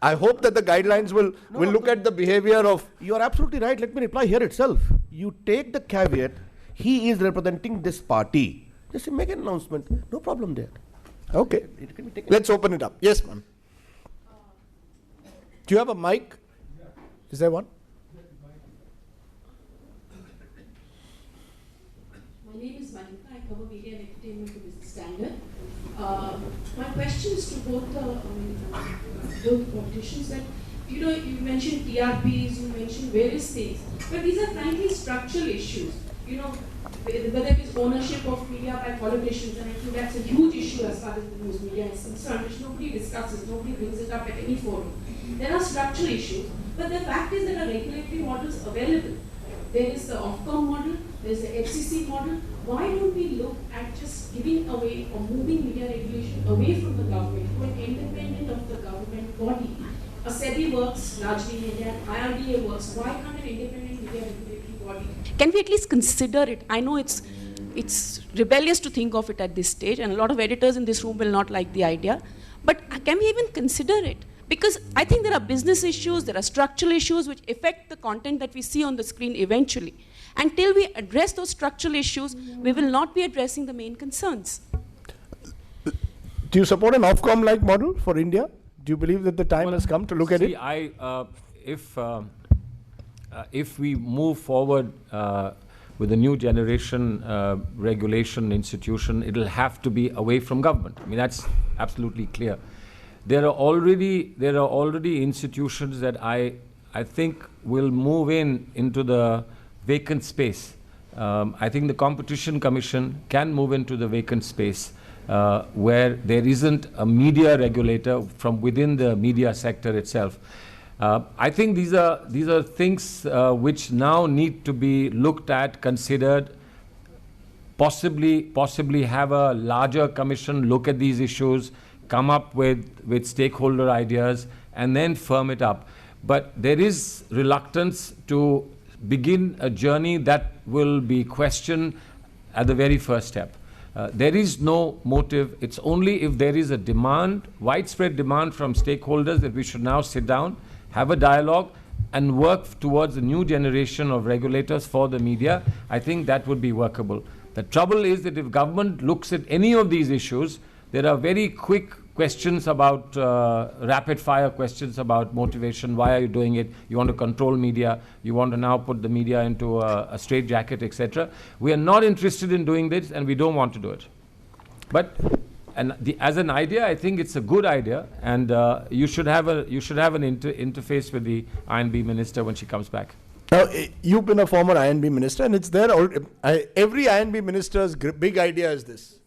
I hope that the guidelines will look at the behavior of...
You are absolutely right. Let me reply here itself. You take the caveat, he is representing this party. Just make an announcement. No problem there.
Okay. Let's open it up. Yes, ma'am. Do you have a mic? Is there one?
My name is Manika. I cover media and entertainment for Business Standard. My question is to both the politicians that, you mentioned TRPs, you mentioned various things, but these are frankly structural issues. Whether it is ownership of media by politicians, and I think that's a huge issue as far as the news media is concerned, which nobody discusses, nobody brings it up at any forum. There are structural issues, but the fact is there are regulatory models available. There is the Ofcom model, there is the FCC model. Why don't we look at just giving away or moving media regulation away from the government to an independent of the government body, a SEBI works largely in India, and IRDA works. Why can't an independent media regulatory body?
Can we at least consider it? I know it's rebellious to think of it at this stage, and a lot of editors in this room will not like the idea. But can we even consider it? Because I think there are business issues, there are structural issues which affect the content that we see on the screen eventually. Until we address those structural issues, we will not be addressing the main concerns.
Do you support an Ofcom-like model for India? Do you believe that the time has come to look at it?
If we move forward with a new generation regulation institution, it'll have to be away from government. I mean, that's absolutely clear. There are already institutions that I think will move into the vacant space. I think the Competition Commission can move into the vacant space where there isn't a media regulator from within the media sector itself. I think these are things which now need to be looked at, considered, possibly have a larger commission look at these issues, come up with stakeholder ideas, and then firm it up. But there is reluctance to begin a journey that will be questioned at the very first step. There is no motive. It's only if there is a demand, widespread demand from stakeholders, that we should now sit down, have a dialogue, and work towards a new generation of regulators for the media. I think that would be workable. The trouble is that if government looks at any of these issues, there are very quick questions about, rapid fire questions about motivation. Why are you doing it? You want to control media. You want to now put the media into a straitjacket, etc. We are not interested in doing this, and we don't want to do it. But as an idea, I think it's a good idea, and you should have an interface with the I&B minister when she comes back.
Now, you've been a former I&B minister, and it's there. Every I&B minister's big idea is this: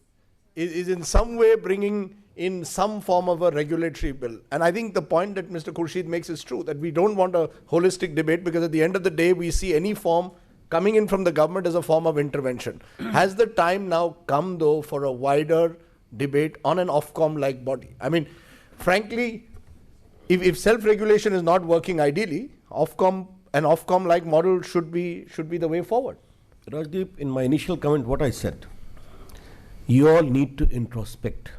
is in some way bringing in some form of a regulatory bill. And I think the point that Mr. Khurshid makes is true, that we don't want a holistic debate, because at the end of the day, we see any form coming in from the government as a form of intervention. Has the time now come, though, for a wider debate on an Ofcom-like body? I mean, frankly, if self-regulation is not working ideally, an Ofcom-like model should be the way forward.
Rajdeep, in my initial comment, what I said, you all need to introspect.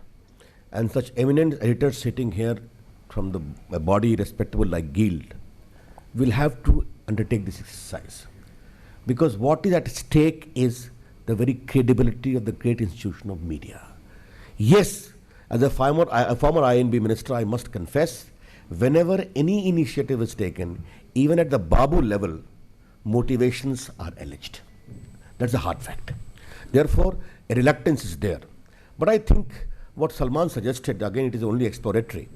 And such eminent editors sitting here from a body respectable like Guild will have to undertake this exercise. Because what is at stake is the very credibility of the great institution of media. Yes, as a former I&B minister, I must confess, whenever any initiative is taken, even at the Babu level, motivations are alleged. That's a hard fact. Therefore, a reluctance is there. But I think what Salman suggested, again, it is only exploratory.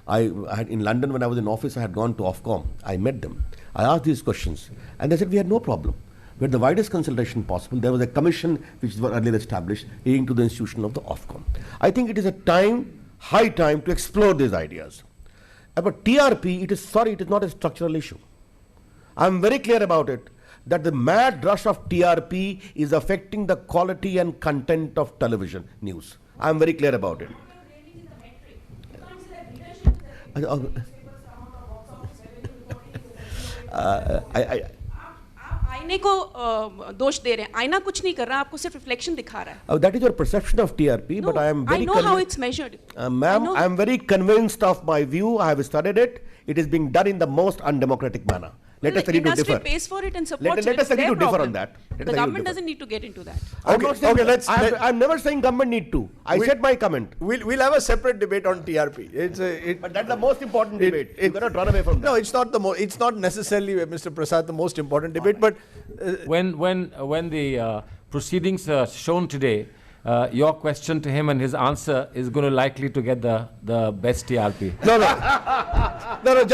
I had in London, when I was in office, I had gone to Ofcom. I met them. I asked these questions, and they said we had no problem. We had the widest consultation possible. There was a commission which was earlier established, leading to the institution of the Ofcom. I think it is high time to explore these ideas. About TRP, it is not a structural issue. I am very clear about it, that the mad rush of TRP is affecting the quality and content of television news. I am very clear about it.
आईने को दोष दे रहे हैं. आईना कुछ नहीं कर रहा, आपको सिर्फ रिफ्लेक्शन दिखा रहा है.
That is your perception of TRP, but I am very
I know how it's measured.
Ma'am, I am very convinced of my view. I have studied it. It is being done in the most undemocratic manner. Let us agree to differ.
The industry pays for it and supports it.
Let us agree to differ on that.
The government doesn't need to get into that.
I'm never saying government need to. I said my comment.
We'll have a separate debate on TRP.
But that's the most important debate. You cannot run away from that.
No, it's not necessarily, Mr. Prasad, the most important debate. But
when the proceedings are shown today, your question to him and his answer is going to likely to get the best TRP.
No,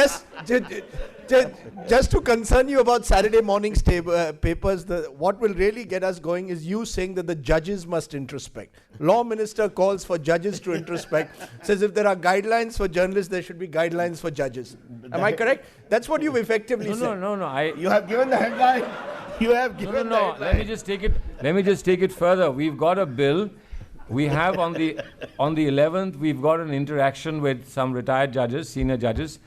just to concern you about Saturday morning's papers, what will really get us going is you saying that the judges must introspect. Law Minister calls for judges to introspect, says if there are guidelines for journalists, there should be guidelines for judges. Am I correct? That's what you've effectively said.
No.
You have given the headline. You have given the headline.
Let me just take it further. We've got a bill. We have on the 11th, we've got an interaction with some retired judges, senior judges.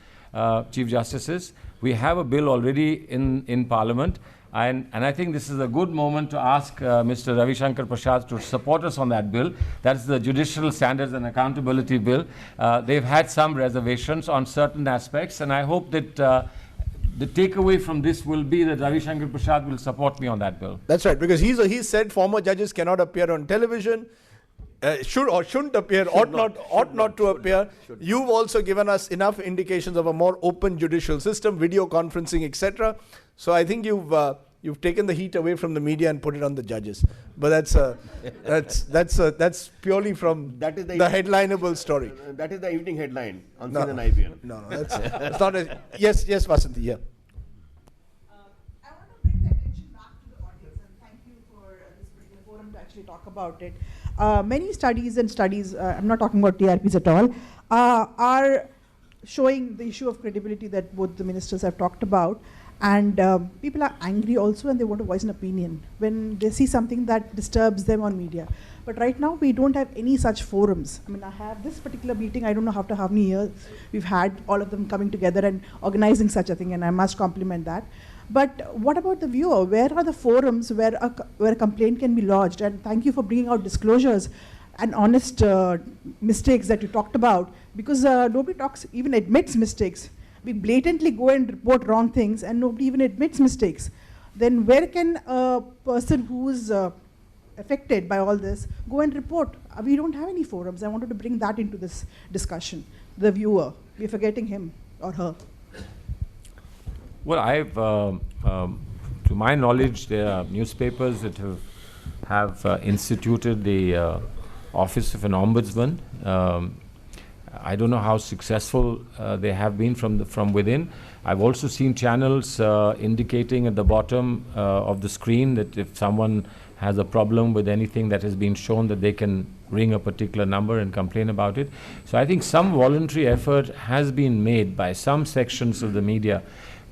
Chief Justices. We have a bill already in Parliament. And I think this is a good moment to ask Mr. Ravi Shankar Prasad to support us on that bill. That's the Judicial Standards and Accountability Bill. They've had some reservations on certain aspects, and I hope that the takeaway from this will be that Ravi Shankar Prasad will support me on that bill.
That's right, because he said former judges cannot appear on television, should or shouldn't appear, ought not to appear. You've also given us enough indications of a more open judicial system, video conferencing, etc. So I think you've taken the heat away from the media and put it on the judges. But that's purely from the headlineable story.
That is the evening headline on
No,
CNN IPL.
No, that's not a... Yes, Vasanthi, yeah.
I want to bring the attention back to the audience, and thank you for this particular forum to actually talk about it. Many studies, I'm not talking about TRPs at all, are showing the issue of credibility that both the ministers have talked about. And people are angry also, and they want to voice an opinion when they see something that disturbs them on media. But right now, we don't have any such forums. I mean, I have this particular meeting, I don't know after how many years we've had all of them coming together and organizing such a thing, and I must compliment that. But what about the viewer? Where are the forums where a complaint can be lodged? And thank you for bringing out disclosures and honest mistakes that you talked about, because nobody even admits mistakes. We blatantly go and report wrong things, and nobody even admits mistakes. Then where can a person who is affected by all this go and report? We don't have any forums. I wanted to bring that into this discussion. The viewer, we're forgetting him or her.
Well, to my knowledge, there are newspapers that have instituted the office of an ombudsman. I don't know how successful they have been from within. I've also seen channels indicating at the bottom of the screen that if someone has a problem with anything that has been shown, that they can ring a particular number and complain about it. So I think some voluntary effort has been made by some sections of the media,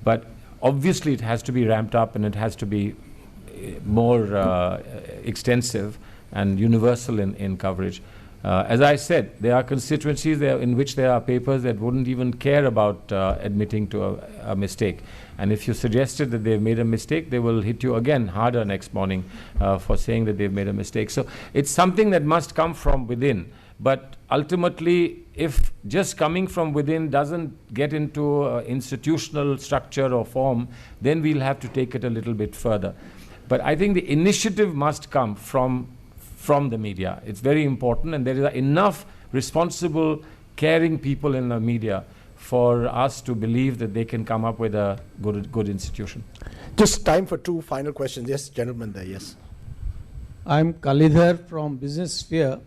but obviously it has to be ramped up, and it has to be more extensive and universal in coverage. As I said, there are constituencies in which there are papers that wouldn't even care about admitting to a mistake. And if you suggested that they've made a mistake, they will hit you again harder next morning for saying that they've made a mistake. So it's something that must come from within. But ultimately, if just coming from within doesn't get into institutional structure or form, then we'll have to take it a little bit further. But I think the initiative must come from the media. It's very important, and there is enough responsible, caring people in the media for us to believe that they can come up with a good institution.
Just time for two final questions. Yes, gentleman there, yes.
I'm Kalidhar from Business Sphere.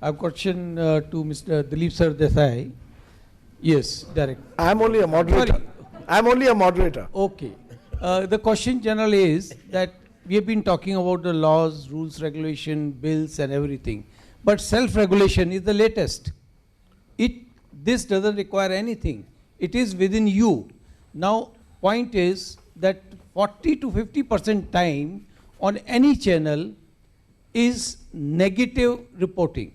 I have a question to Mr. Dilip Sir Desai. Yes, direct.
I'm only a moderator.
Sorry.
I'm only a moderator.
Okay. The question generally is that we have been talking about the laws, rules, regulation, bills and everything. But self-regulation is the latest. This doesn't require anything. It is within you. Now, point is that 40 to 50% time on any channel is negative reporting.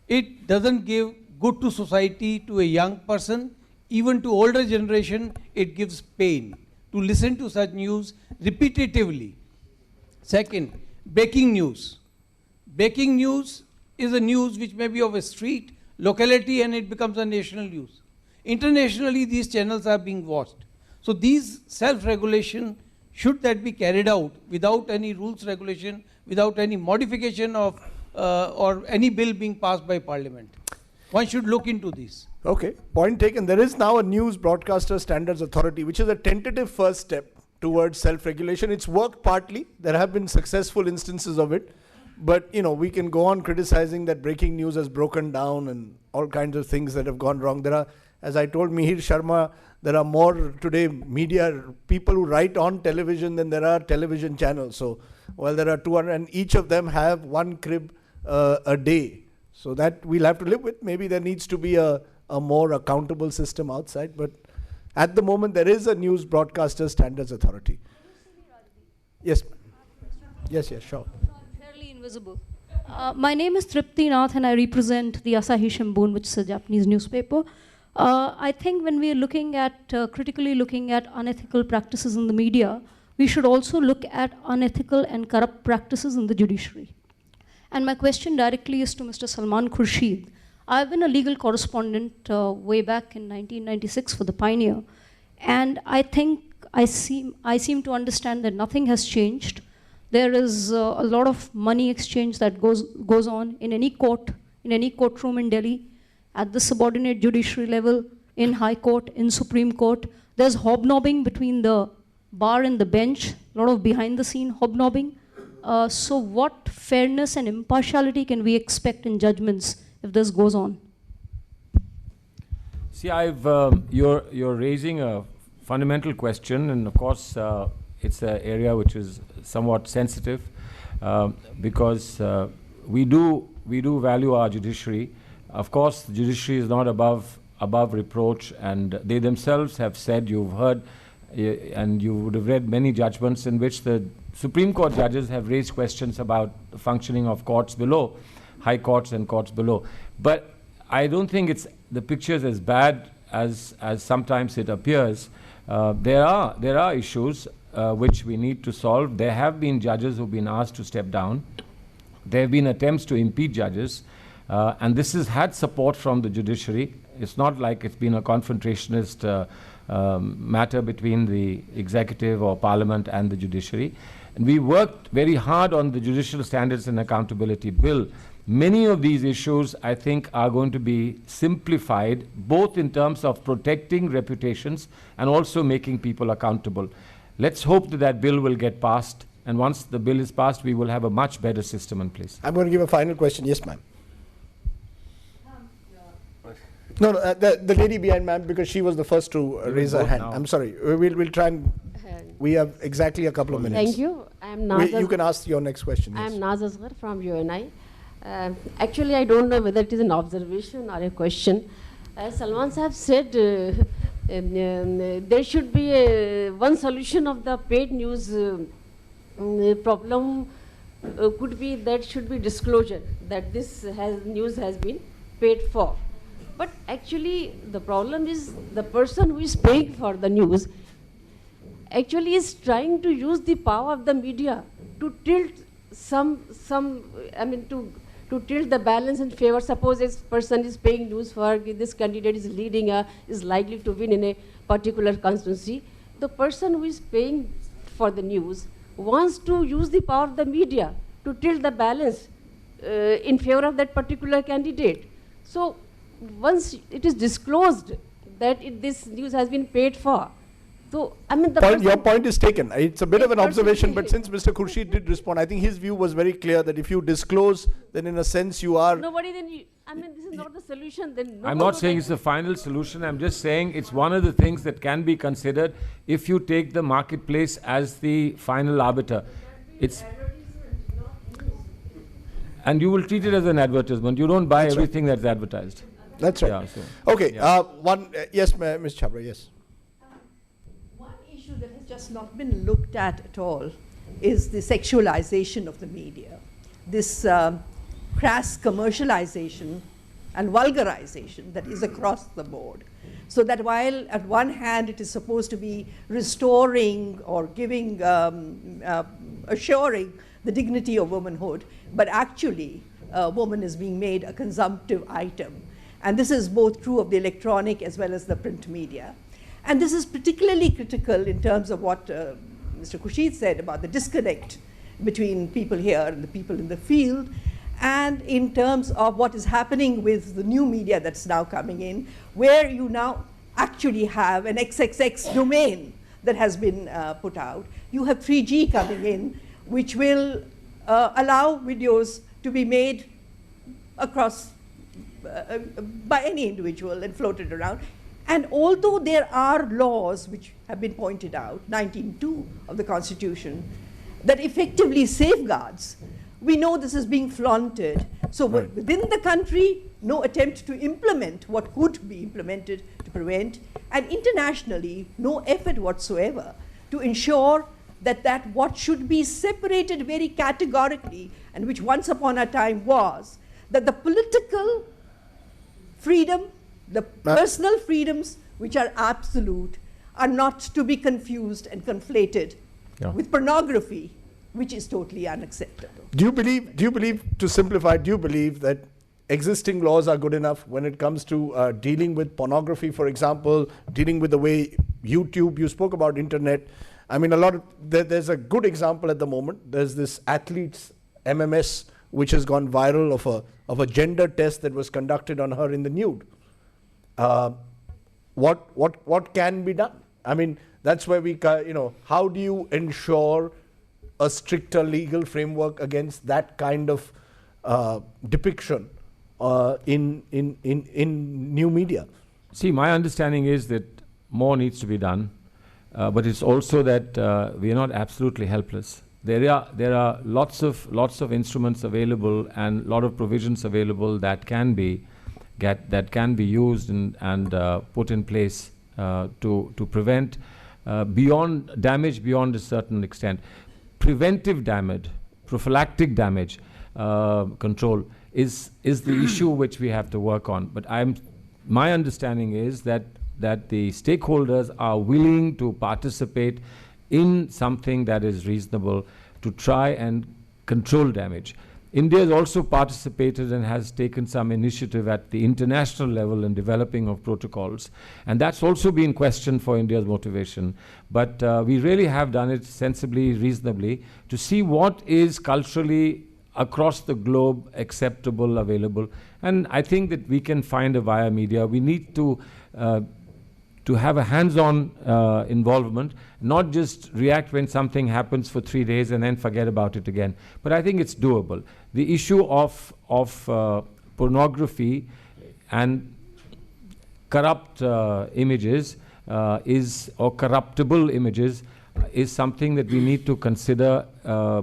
It doesn't give good to society, to a young person, even to older generation, it gives pain to listen to such news repetitively. Second, breaking news. Breaking news is a news which may be of a street, locality, and it becomes a national news. Internationally, these channels are being watched. So these self-regulation, should that be carried out without any rules regulation, without any modification of or any bill being passed by Parliament? One should look into this.
Okay, point taken. There is now a News Broadcaster Standards Authority, which is a tentative first step towards self-regulation. It's worked partly. There have been successful instances of it. But, you know, we can go on criticizing that breaking news has broken down and all kinds of things that have gone wrong. There are, as I told Mihir Sharma, there are more today media people who write on television than there are television channels. So, well, there are 200, and each of them have one crib a day. So that we'll have to live with. Maybe there needs to be a more accountable system outside. But at the moment, there is a News Broadcaster Standards Authority. Yes. Yes, sure.
Fairly invisible. My name is Tripti Nath, and I represent the Asahi Shimbun, which is a Japanese newspaper. I think when we are looking at, critically looking at unethical practices in the media, we should also look at unethical and corrupt practices in the judiciary. And my question directly is to Mr. Salman Khurshid. I've been a legal correspondent way back in 1996 for the Pioneer, and I think I seem to understand that nothing has changed. There is a lot of money exchange that goes on in any court, in any courtroom in Delhi, at the subordinate judiciary level, in High Court, in Supreme Court. There's hobnobbing between the bar and the bench, a lot of behind-the-scene hobnobbing. So what fairness and impartiality can we expect in judgments if this goes on?
See, you're raising a fundamental question, and of course, it's an area which is somewhat sensitive because we do value our judiciary. Of course, the judiciary is not above reproach, and they themselves have said, you've heard, and you would have read many judgments in which the Supreme Court judges have raised questions about the functioning of courts below, high courts and courts below. But I don't think the picture is as bad as sometimes it appears. There are issues which we need to solve. There have been judges who've been asked to step down. There have been attempts to impeach judges. And this has had support from the judiciary. It's not like it's been a confrontationist matter between the executive or parliament and the judiciary. And we worked very hard on the Judicial Standards and Accountability Bill. Many of these issues, I think, are going to be simplified, both in terms of protecting reputations and also making people accountable. Let's hope that bill will get passed. And once the bill is passed, we will have a much better system in place.
I'm going to give a final question. Yes, ma'am. No, the lady behind, ma'am, because she was the first to raise her hand. I'm sorry. We'll try and... We have exactly a couple of minutes.
Thank you. I'm Naz.
You can ask your next question.
I'm Naz Asghar from UNI. Actually, I don't know whether it is an observation or a question. As Salman Sahab said, there should be one solution of the paid news problem could be that should be disclosure, that this news has been paid for. But actually, the problem is the person who is paying for the news actually is trying to use the power of the media to tilt to tilt the balance in favor. Suppose this person is paying news for this candidate is leading is likely to win in a particular constituency. The person who is paying for the news wants to use the power of the media to tilt the balance in favor of that particular candidate. So once it is disclosed that this news has been paid for, so your
point is taken. It's a bit of an observation, but since Mr. Khurshid did respond, I think his view was very clear that if you disclose, then in a sense you are...
Nobody then, this is not the solution. Then
I'm not saying it's the final solution. I'm just saying it's one of the things that can be considered if you take the marketplace as the final arbiter. And you will treat it as an advertisement. You don't buy everything that's advertised.
That's right.
Yeah,
okay. Yes, Ms. Chabra, yes.
That has just not been looked at all is the sexualization of the media. This crass commercialization and vulgarization that is across the board. So that while at one hand it is supposed to be restoring or giving, assuring the dignity of womanhood, but actually woman is being made a consumptive item. And this is both true of the electronic as well as the print media. And this is particularly critical in terms of what Mr. Khurshid said about the disconnect between people here and the people in the field, and in terms of what is happening with the new media that's now coming in, where you now actually have an XXX domain that has been put out. You have 3G coming in, which will allow videos to be made across by any individual and floated around. And although there are laws which have been pointed out, 19(2) of the Constitution, that effectively safeguards, we know this is being flaunted. So within the country, no attempt to implement what could be implemented to prevent, and internationally, no effort whatsoever to ensure that what should be separated very categorically, and which once upon a time was, that the political freedom
The personal freedoms, which are absolute, are not to be confused and conflated with pornography, which is totally unacceptable.
Do you believe, to simplify, do you believe that existing laws are good enough when it comes to dealing with pornography, for example, dealing with the way YouTube, you spoke about internet. I mean, there's a good example at the moment. There's this athlete's MMS, which has gone viral of a gender test that was conducted on her in the nude. What can be done? I mean, that's where we, how do you ensure a stricter legal framework against that kind of depiction in new media?
See, my understanding is that more needs to be done, but it's also that we are not absolutely helpless. There are lots of instruments available and a lot of provisions available that can be used and put in place to prevent damage beyond a certain extent. Preventive damage, prophylactic damage control is the issue which we have to work on. But my understanding is that the stakeholders are willing to participate in something that is reasonable to try and control damage. India has also participated and has taken some initiative at the international level in developing of protocols, and that's also been questioned for India's motivation. But we really have done it sensibly, reasonably, to see what is culturally across the globe acceptable, available, and I think that we can find via media. We need to have a hands-on involvement, not just react when something happens for 3 days and then forget about it again. But I think it's doable. The issue of pornography and corrupt images or corruptible images is something that we need to consider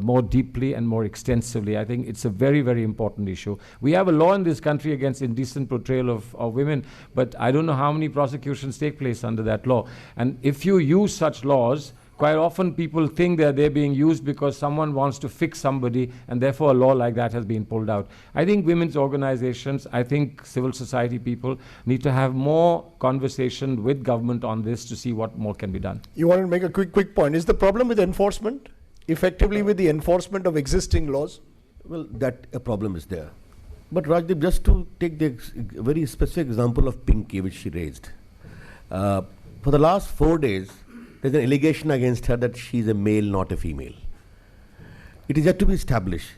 more deeply and more extensively. I think it's a very, very important issue. We have a law in this country against indecent portrayal of women, but I don't know how many prosecutions take place under that law. And if you use such laws, quite often people think that they're being used because someone wants to fix somebody, and therefore a law like that has been pulled out. I think women's organizations, I think civil society people need to have more conversation with government on this to see what more can be done.
You want to make a quick point. Is the problem with enforcement? Effectively with the enforcement of existing laws?
Well, that a problem is there. But Rajdeep, just to take the very specific example of Pinky, which she raised. For the last 4 days, there's an allegation against her that she's a male, not a female. It is yet to be established.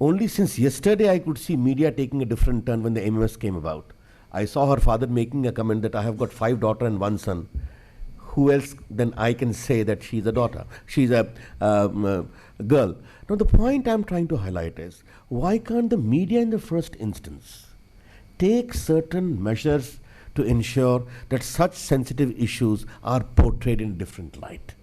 Only since yesterday I could see media taking a different turn when the MMS came about. I saw her father making a comment that I have got 5 daughters and 1 son. Who else then I can say that she's a daughter? She's a girl. Now the point I'm trying to highlight is, why can't the media in the first instance take certain measures to ensure that such sensitive issues are portrayed in a different light?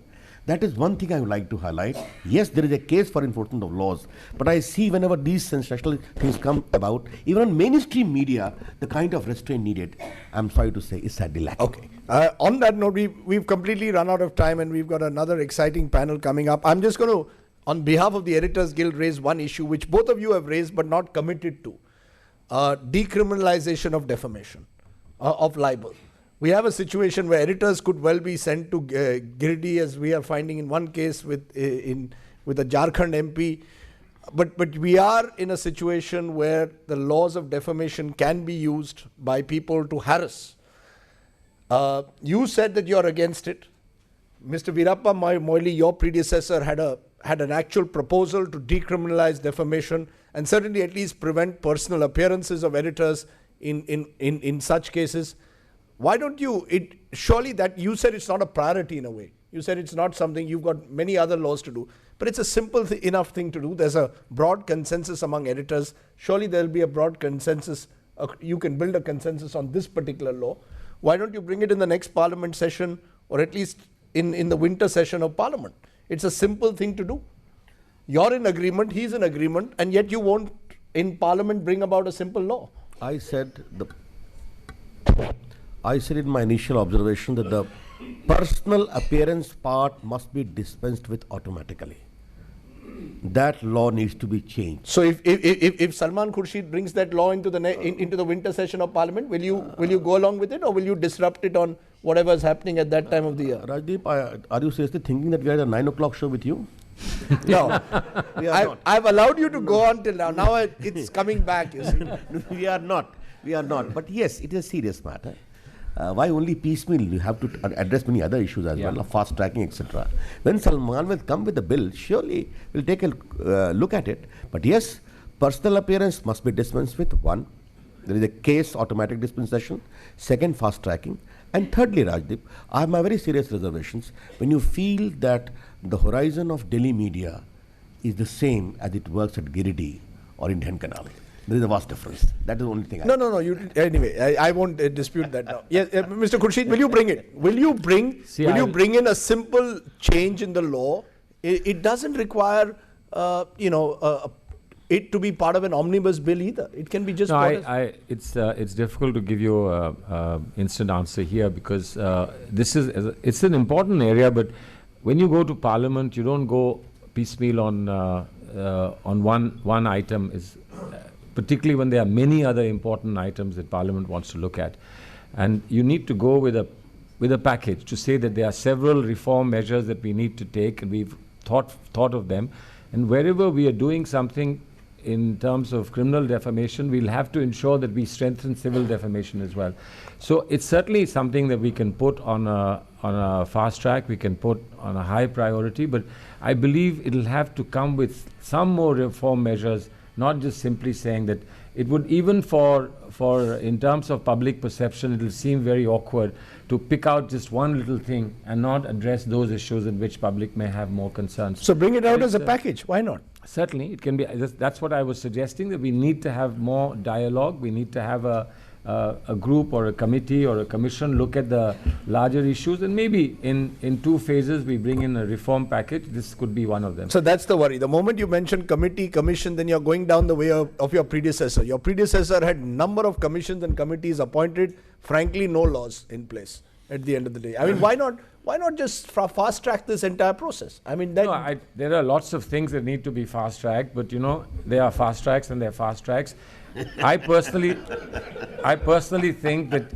That is one thing I would like to highlight. Yes, there is a case for enforcement of laws, but I see whenever these sensational things come about, even on mainstream media, the kind of restraint needed, I'm sorry to say, is sadly lacking.
Okay. On that note, we've completely run out of time and we've got another exciting panel coming up. I'm just going to, on behalf of the Editors Guild, raise one issue which both of you have raised but not committed to. Decriminalization of defamation. Of libel. We have a situation where editors could well be sent to Girdi, as we are finding in one case with a Jharkhand MP. But we are in a situation where the laws of defamation can be used by people to harass. You said that you're against it. Mr. Veerappa Moily, your predecessor, had an actual proposal to decriminalize defamation and certainly at least prevent personal appearances of editors in such cases. Why don't you, surely that you said it's not a priority in a way. You said it's not something, you've got many other laws to do, but it's a simple enough thing to do. There's a broad consensus among editors. Surely there'll be a broad consensus. You can build a consensus on this particular law. Why don't you bring it in the next parliament session, or at least in the winter session of parliament? It's a simple thing to do. You're in agreement, he's in agreement, and yet you won't in parliament bring about a simple law.
I said in my initial observation that the personal appearance part must be dispensed with automatically. that law needs to be changed.
So if Salman Khurshid brings that law into the into the winter session of Parliament, will you go along with it, or will you disrupt it on whatever is happening at that time of the year?
Rajdeep, are you seriously thinking that we are at a 9 o'clock show with you?
No, I've allowed you to go on till now. Now it's coming back. You see.
We are not. We are not. But yes, it is a serious matter. Why only piecemeal? You have to address many other issues as well, fast tracking, etc. When Salman will come with the bill, surely we'll take a look at it. But yes, personal appearance must be dispensed with. One, there is a case automatic dispensation. Second, fast tracking. And thirdly, Rajdeep, I have my very serious reservations when you feel that the horizon of Delhi media is the same as it works at Giridih or Indian Canal. There is a vast difference. That is the only thing.
No. Anyway, I won't dispute that now. Yes, Mr. Khurshid, will you bring it? Will you bring in a simple change in the law? It doesn't require, it to be part of an omnibus bill either. It can be just.
No, it's difficult to give you an instant answer here because it's an important area. But when you go to Parliament, you don't go piecemeal on one item. Particularly when there are many other important items that Parliament wants to look at. And you need to go with a package to say that there are several reform measures that we need to take, and we've thought of them. And wherever we are doing something in terms of criminal defamation, we'll have to ensure that we strengthen civil defamation as well. So it's certainly something that we can put on a fast track, we can put on a high priority, but I believe it'll have to come with some more reform measures, not just simply saying that. It would, even for in terms of public perception, it will seem very awkward to pick out just one little thing and not address those issues in which public may have more concerns.
So bring it out as a package. Why not?
Certainly, it can be. That's what I was suggesting, that we need to have more dialogue. We need to have a group or a committee or a commission look at the larger issues, and maybe in 2 phases we bring in a reform package. This could be one of them.
So that's the worry. The moment you mention committee, commission, then you're going down the way of your predecessor. Your predecessor had number of commissions and committees appointed, frankly no laws in place at the end of the day. I mean, why not just fast track this entire process? I mean,
there are lots of things that need to be fast tracked, but there are fast tracks and there are fast tracks. I personally think that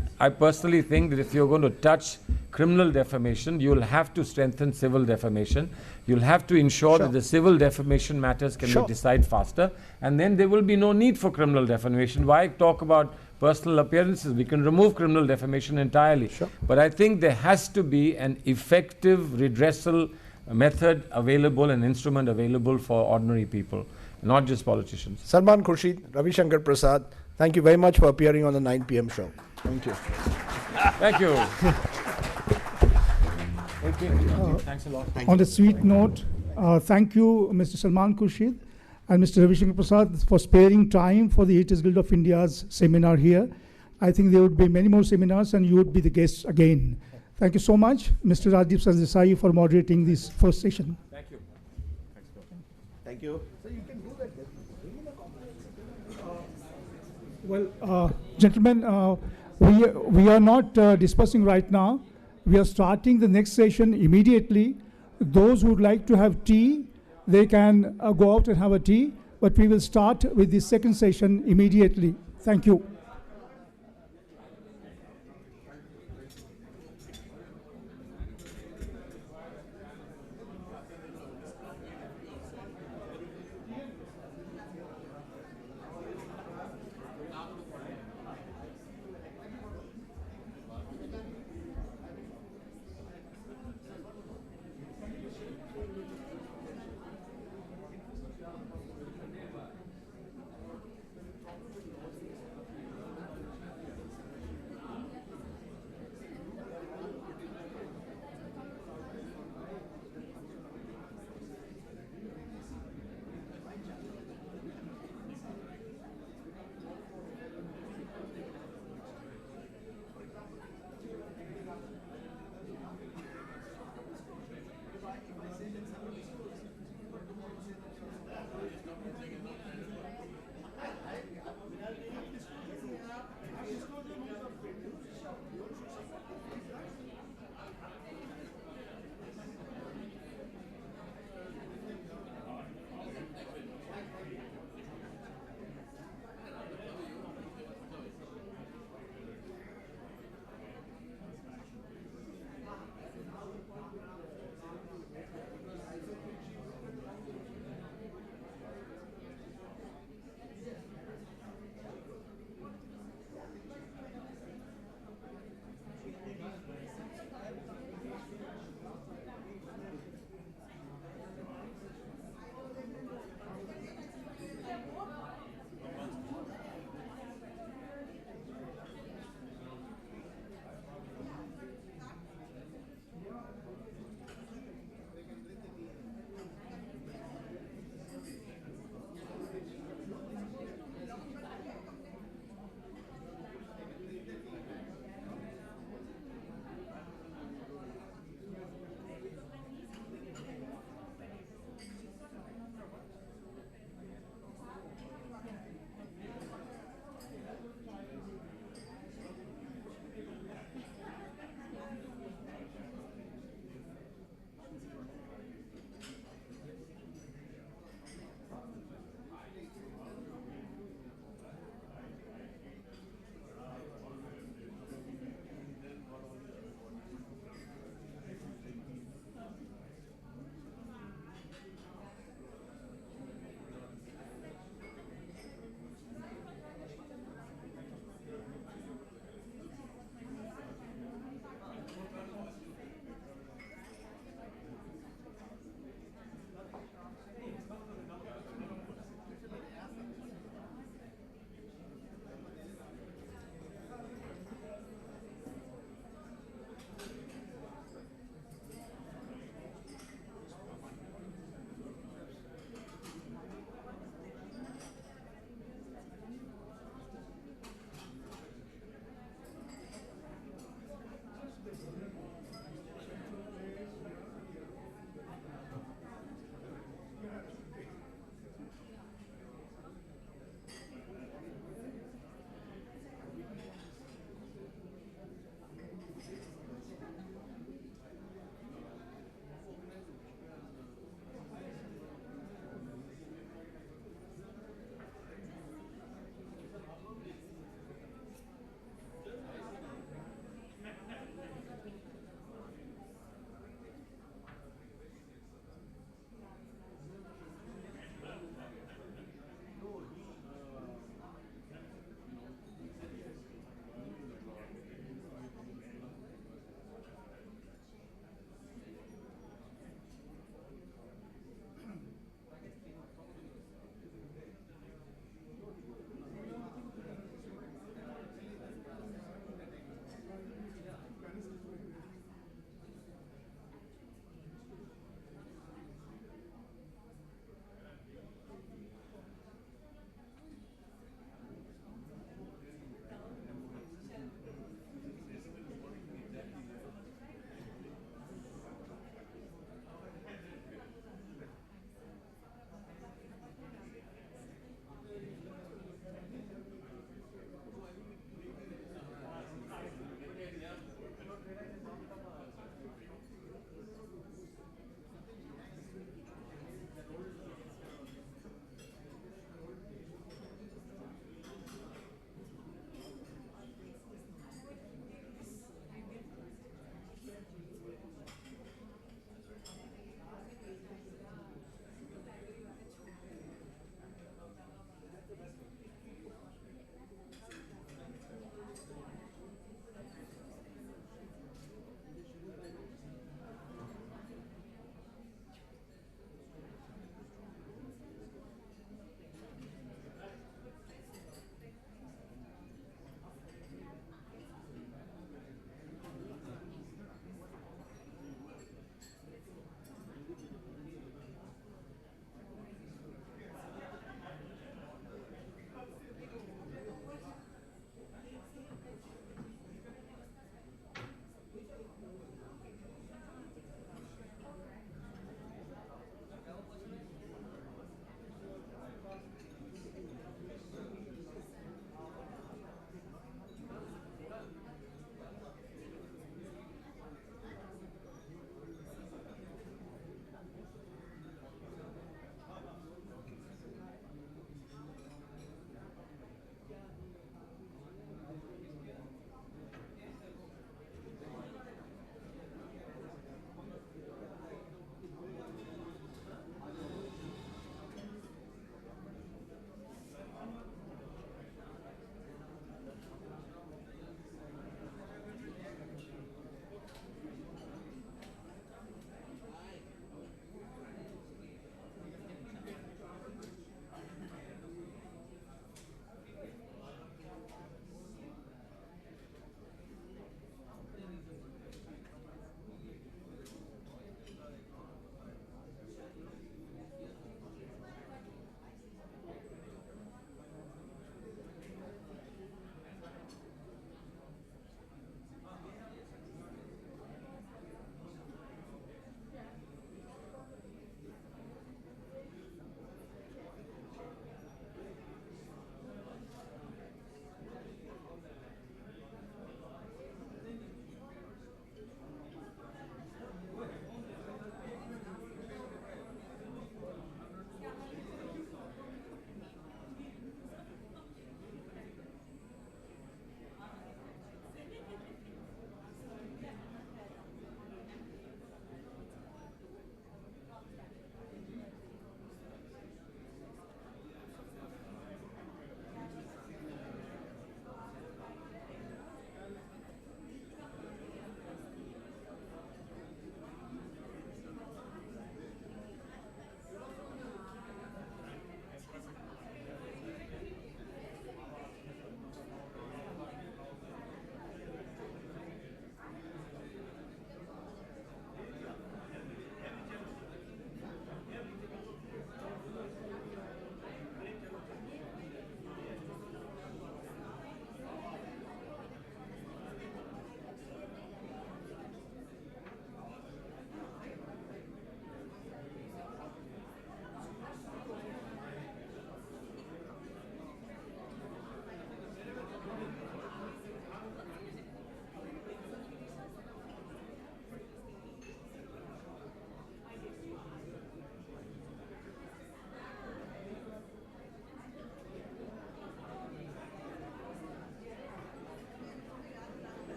if you're going to touch criminal defamation, you'll have to strengthen civil defamation. You'll have to ensure that the civil defamation matters can be decided faster, and then there will be no need for criminal defamation. Why talk about personal appearances? We can remove criminal defamation entirely. But I think there has to be an effective redressal method available, an instrument available for ordinary people, not just politicians.
Salman Khurshid, Ravi Shankar Prasad, thank you very much for appearing on the 9 p.m. show. Thank you.
Thank you. Thanks a lot.
On a sweet note, thank you, Mr. Salman Khurshid and Mr. Ravi Shankar Prasad, for sparing time for the Editors Guild of India's seminar here. I think there would be many more seminars and you would be the guests again. Thank you so much, Mr. Rajiv Sardesai, for moderating this first session.
Thank you.
Thank you.
So you can do that.
Well, gentlemen, we are not discussing right now. We are starting the next session immediately. Those who would like to have tea, they can go out and have a tea, but we will start with the second session immediately. Thank you.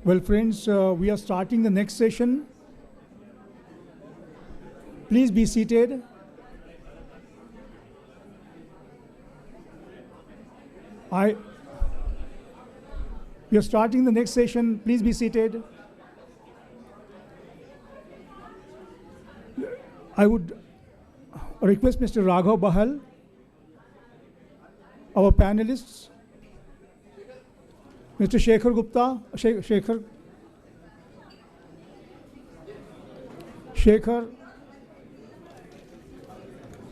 Well, friends, we are starting the next session. Please be seated. We are starting the next session. Please be seated. I would request Mr. Raghav Bahl, our panelists, Mr. Shekhar Gupta, Shekhar,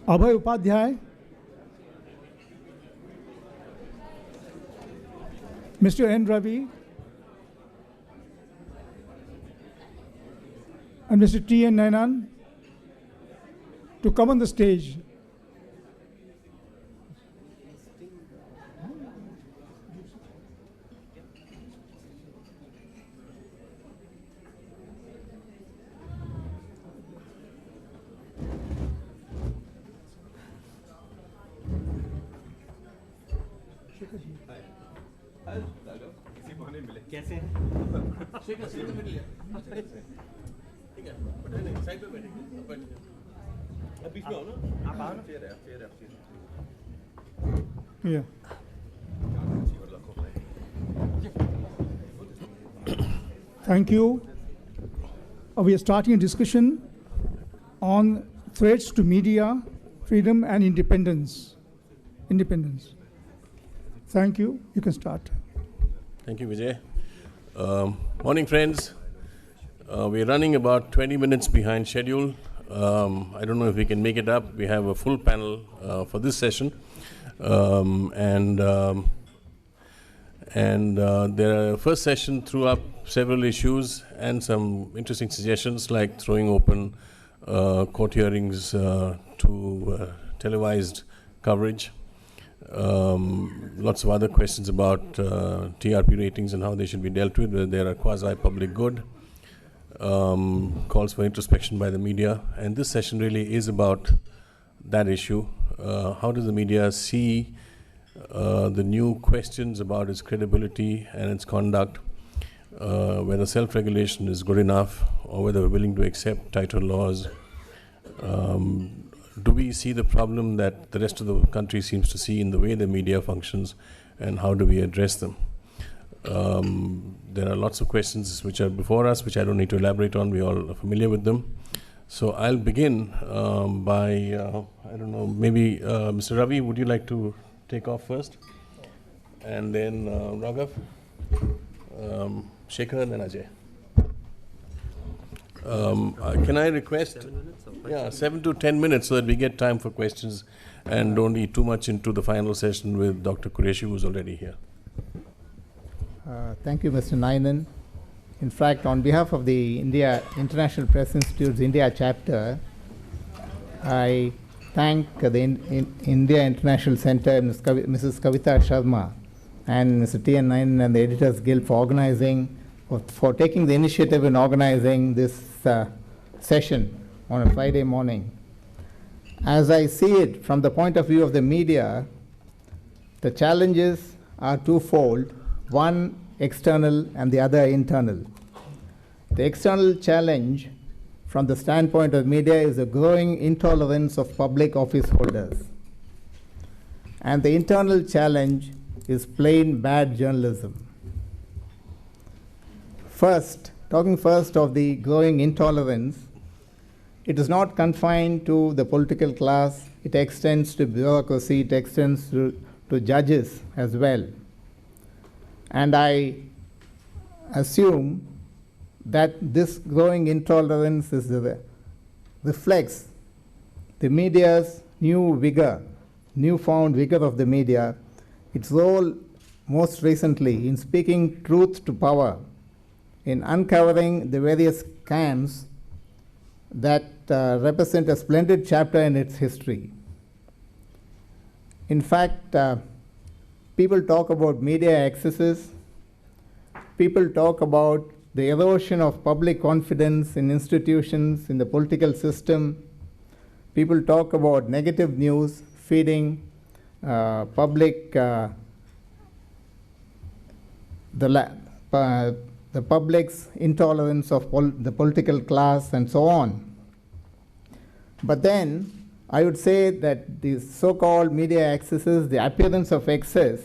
Abhay Upadhyay, Mr. N. Ravi, and Mr. T. N. Ninan to come on the stage.
कैसे हैं? Shekhar seat पे बैठिए। ठीक है, side पे बैठिए। अब बीच में आओ ना। आप आओ ना। फेयर है।
Yeah. Thank you. We are starting a discussion on threats to media, freedom and independence. Thank you. You can start.
Thank you, Vijay. Morning, friends. We're running about 20 minutes behind schedule. I don't know if we can make it up. We have a full panel for this session. Their first session threw up several issues and some interesting suggestions, like throwing open court hearings to televised coverage. Lots of other questions about TRP ratings and how they should be dealt with, whether they are a quasi-public good. Calls for introspection by the media. And this session really is about that issue. How does the media see the new questions about its credibility and its conduct, whether self-regulation is good enough or whether we're willing to accept tighter laws? Do we see the problem that the rest of the country seems to see in the way the media functions, and how do we address them? There are lots of questions which are before us, which I don't need to elaborate on. We all are familiar with them. So I'll begin by, I don't know, maybe Mr. Ravi, would you like to take off first? And then Raghav, Shekhar, and then Ajay. Can I request 7 to 10 minutes so that we get time for questions and don't eat too much into the final session with Dr. Quraishi, who's already here.
Thank you, Mr. Ninan. In fact, on behalf of the India International Press Institute's India chapter, I thank the India International Center, Mrs. Kavita Sharma, and Mr. T. N. Ninan and the Editors Guild for taking the initiative in organizing this session on a Friday morning. As I see it from the point of view of the media, the challenges are twofold, one external and the other internal. The external challenge from the standpoint of media is the growing intolerance of public office holders. And the internal challenge is plain bad journalism. Talking first of the growing intolerance, it is not confined to the political class, it extends to bureaucracy, it extends to judges as well. And I assume that this growing intolerance reflects the media's newfound vigor of the media, its role most recently in speaking truth to power, in uncovering the various scams that represent a splendid chapter in its history. In fact, people talk about media excesses, people talk about the erosion of public confidence in institutions, in the political system. People talk about negative news feeding the public's intolerance of the political class and so on. But then I would say that the so-called media excesses, the appearance of excess,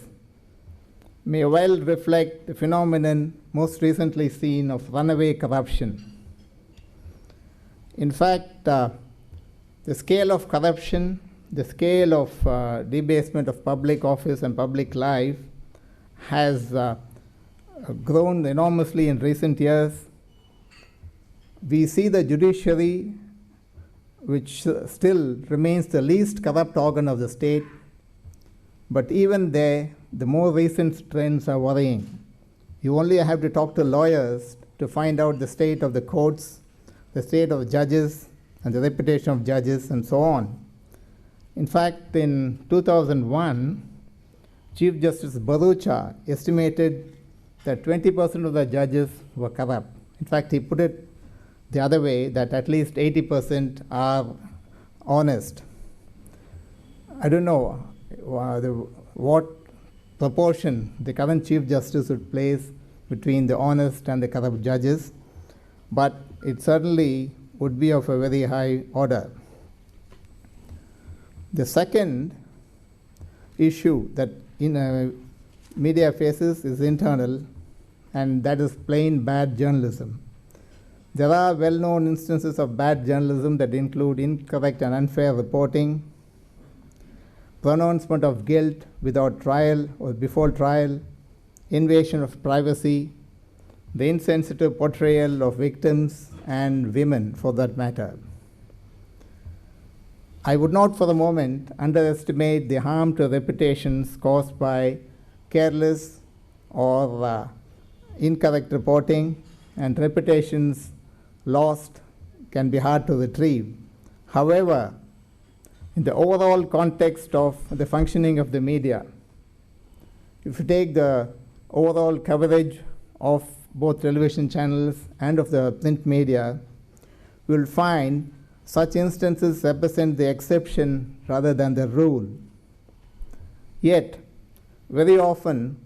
may well reflect the phenomenon most recently seen of runaway corruption. In fact, the scale of corruption, the scale of debasement of public office and public life has grown enormously in recent years. We see the judiciary, which still remains the least corrupt organ of the state, but even there, the more recent trends are worrying. You only have to talk to lawyers to find out the state of the courts, the state of judges, and the reputation of judges, and so on. In fact, in 2001, Chief Justice Bharucha estimated that 20% of the judges were corrupt. In fact, he put it the other way, that at least 80% are honest. I don't know what proportion the current Chief Justice would place between the honest and the corrupt judges, but it certainly would be of a very high order. The second issue that media faces is internal, and that is plain bad journalism. There are well-known instances of bad journalism that include incorrect and unfair reporting, pronouncement of guilt without trial or before trial, invasion of privacy, the insensitive portrayal of victims and women for that matter. I would not for a moment underestimate the harm to reputations caused by careless or incorrect reporting, and reputations lost can be hard to retrieve. However, in the overall context of the functioning of the media, if you take the overall coverage of both television channels and of the print media, you will find such instances represent the exception rather than the rule. Yet, very often,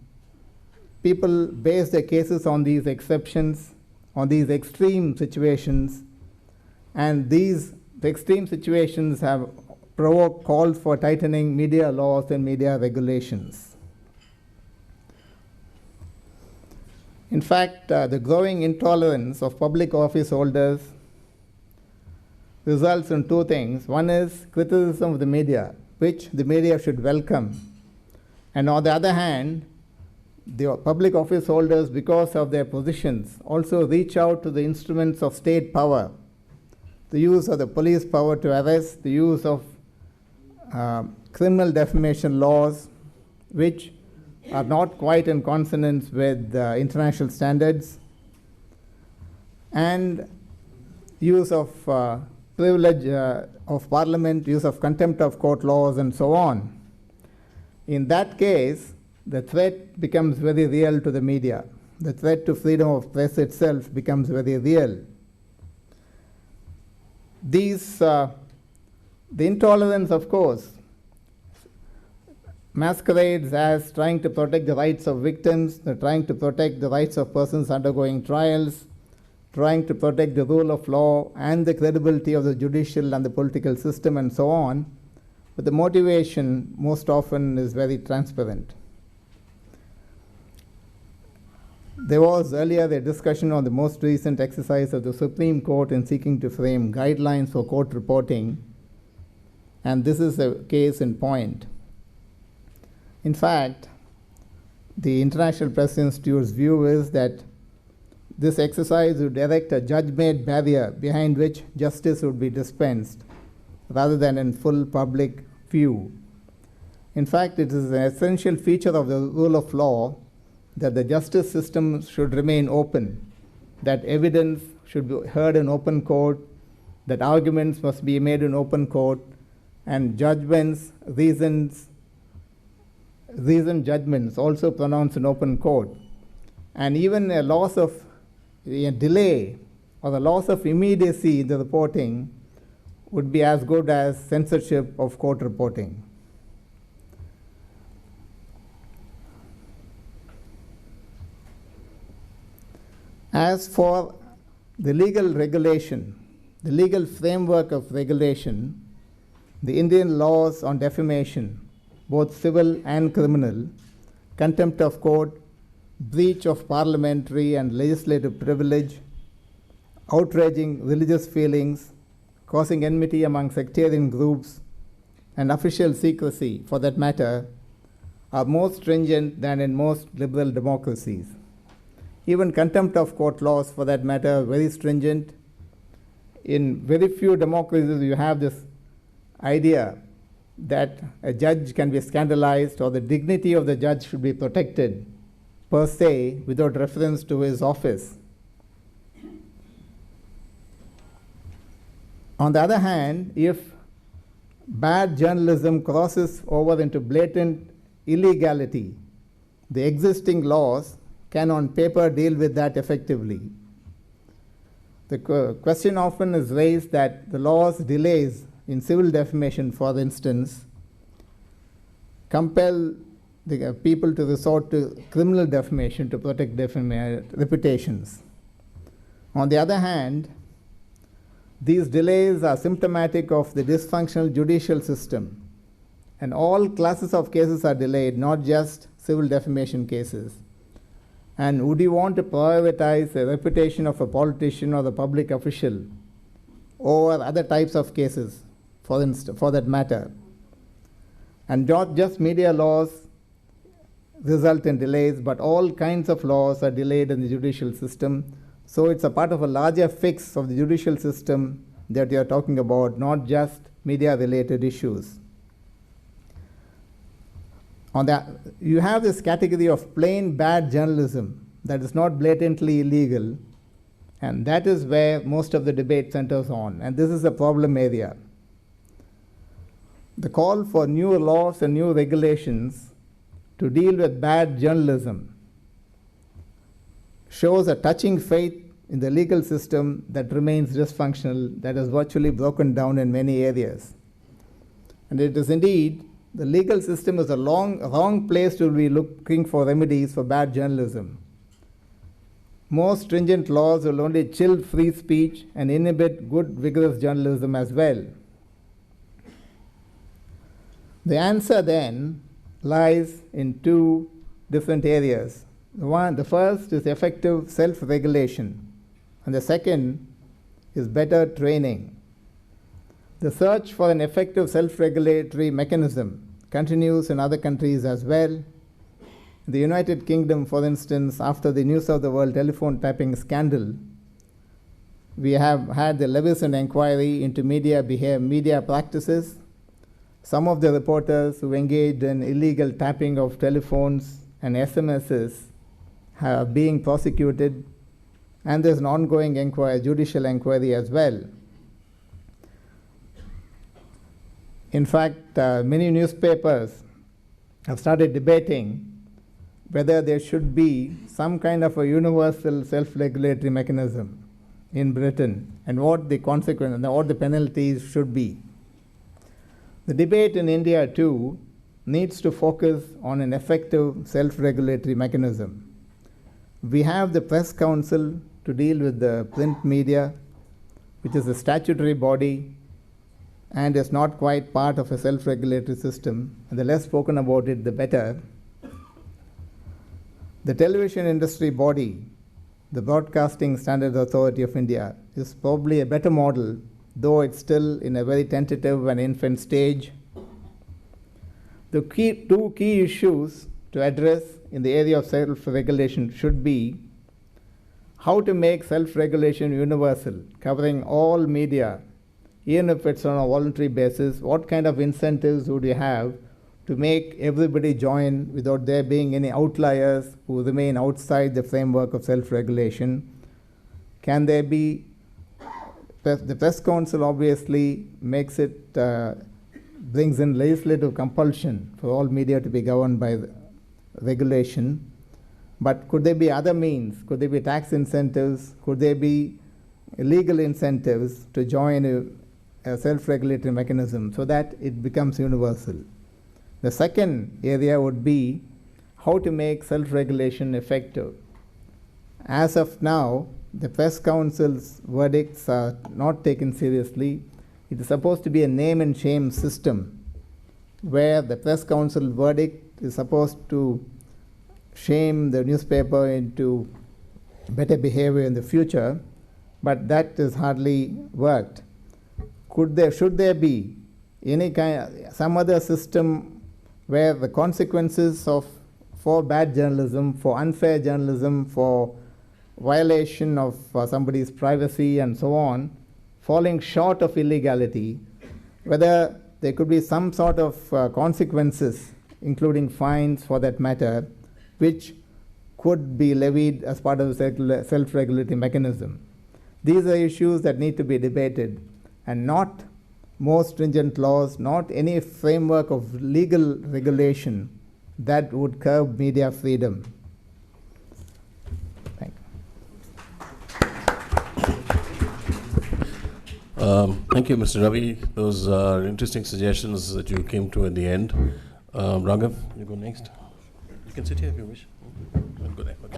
people base their cases on these exceptions, on these extreme situations, and these extreme situations have provoked calls for tightening media laws and media regulations. In fact, the growing intolerance of public office holders results in two things. One is criticism of the media, which the media should welcome. And on the other hand, the public office holders, because of their positions, also reach out to the instruments of state power, the use of the police power to arrest, the use of criminal defamation laws, which are not quite in consonance with international standards, and use of privilege of parliament, use of contempt of court laws, and so on. In that case, the threat becomes very real to the media. The threat to freedom of press itself becomes very real. The intolerance, of course, masquerades as trying to protect the rights of victims, they're trying to protect the rights of persons undergoing trials, trying to protect the rule of law and the credibility of the judicial and the political system, and so on. But the motivation most often is very transparent. There was earlier a discussion on the most recent exercise of the Supreme Court in seeking to frame guidelines for court reporting, and this is a case in point. In fact, the International Press Institute's view is that this exercise would erect a judge-made barrier behind which justice would be dispensed, rather than in full public view. In fact, it is an essential feature of the rule of law that the justice system should remain open, that evidence should be heard in open court, that arguments must be made in open court, and judgments, reasoned judgments also pronounced in open court. And even a loss of a delay or the loss of immediacy in the reporting would be as good as censorship of court reporting. As for the legal regulation, the legal framework of regulation, the Indian laws on defamation, both civil and criminal, contempt of court, breach of parliamentary and legislative privilege, outraging religious feelings, causing enmity among sectarian groups, and official secrecy, for that matter, are more stringent than in most liberal democracies. Even contempt of court laws, for that matter, are very stringent. In very few democracies, you have this idea that a judge can be scandalized or the dignity of the judge should be protected per se without reference to his office. On the other hand, if bad journalism crosses over into blatant illegality, the existing laws can on paper deal with that effectively. The question often is raised that the law's delays in civil defamation, for instance, compel the people to resort to criminal defamation to protect reputations. On the other hand, these delays are symptomatic of the dysfunctional judicial system, and all classes of cases are delayed, not just civil defamation cases. And would you want to prioritize the reputation of a politician or the public official over other types of cases, for that matter? And not just media laws result in delays, but all kinds of laws are delayed in the judicial system. So it's a part of a larger fix of the judicial system that you are talking about, not just media-related issues. On that, you have this category of plain bad journalism that is not blatantly illegal, and that is where most of the debate centers on, and this is a problem area. The call for new laws and new regulations to deal with bad journalism shows a touching faith in the legal system that remains dysfunctional, that is virtually broken down in many areas. And it is indeed, the legal system is a wrong place to be looking for remedies for bad journalism. More stringent laws will only chill free speech and inhibit good, vigorous journalism as well. The answer then lies in two different areas. The first is effective self-regulation, and the second is better training. The search for an effective self-regulatory mechanism continues in other countries as well. In the United Kingdom, for instance, after the News of the World telephone tapping scandal, we have had the Levison inquiry into media practices. Some of the reporters who engaged in illegal tapping of telephones and SMSs are being prosecuted, and there's an ongoing judicial inquiry as well. In fact, many newspapers have started debating whether there should be some kind of a universal self-regulatory mechanism in Britain, and what the consequences and what the penalties should be. The debate in India, too, needs to focus on an effective self-regulatory mechanism. We have the Press Council to deal with the print media, which is a statutory body and is not quite part of a self-regulatory system, and the less spoken about it, the better. The television industry body, the Broadcasting Standards Authority of India, is probably a better model, though it's still in a very tentative and infant stage. The two key issues to address in the area of self-regulation should be how to make self-regulation universal, covering all media, even if it's on a voluntary basis. What kind of incentives would you have to make everybody join without there being any outliers who remain outside the framework of self-regulation? Can there be, the Press Council obviously makes it, brings in legislative compulsion for all media to be governed by regulation. But could there be other means? Could there be tax incentives? Could there be legal incentives to join a self-regulatory mechanism so that it becomes universal? The second area would be how to make self-regulation effective. As of now, the Press Council's verdicts are not taken seriously. It is supposed to be a name and shame system where the Press Council verdict is supposed to shame the newspaper into better behavior in the future, but that has hardly worked. Should there be some other system where the consequences for bad journalism, for unfair journalism, for violation of somebody's privacy and so on, falling short of illegality, whether there could be some sort of consequences, including fines for that matter, which could be levied as part of the self-regulatory mechanism. These are issues that need to be debated, and not more stringent laws, not any framework of legal regulation that would curb media freedom. Thank
you. Thank you, Mr. Ravi. Those are interesting suggestions that you came to at the end. Raghav, you go next. You can sit here if you wish. I'll go there. Okay.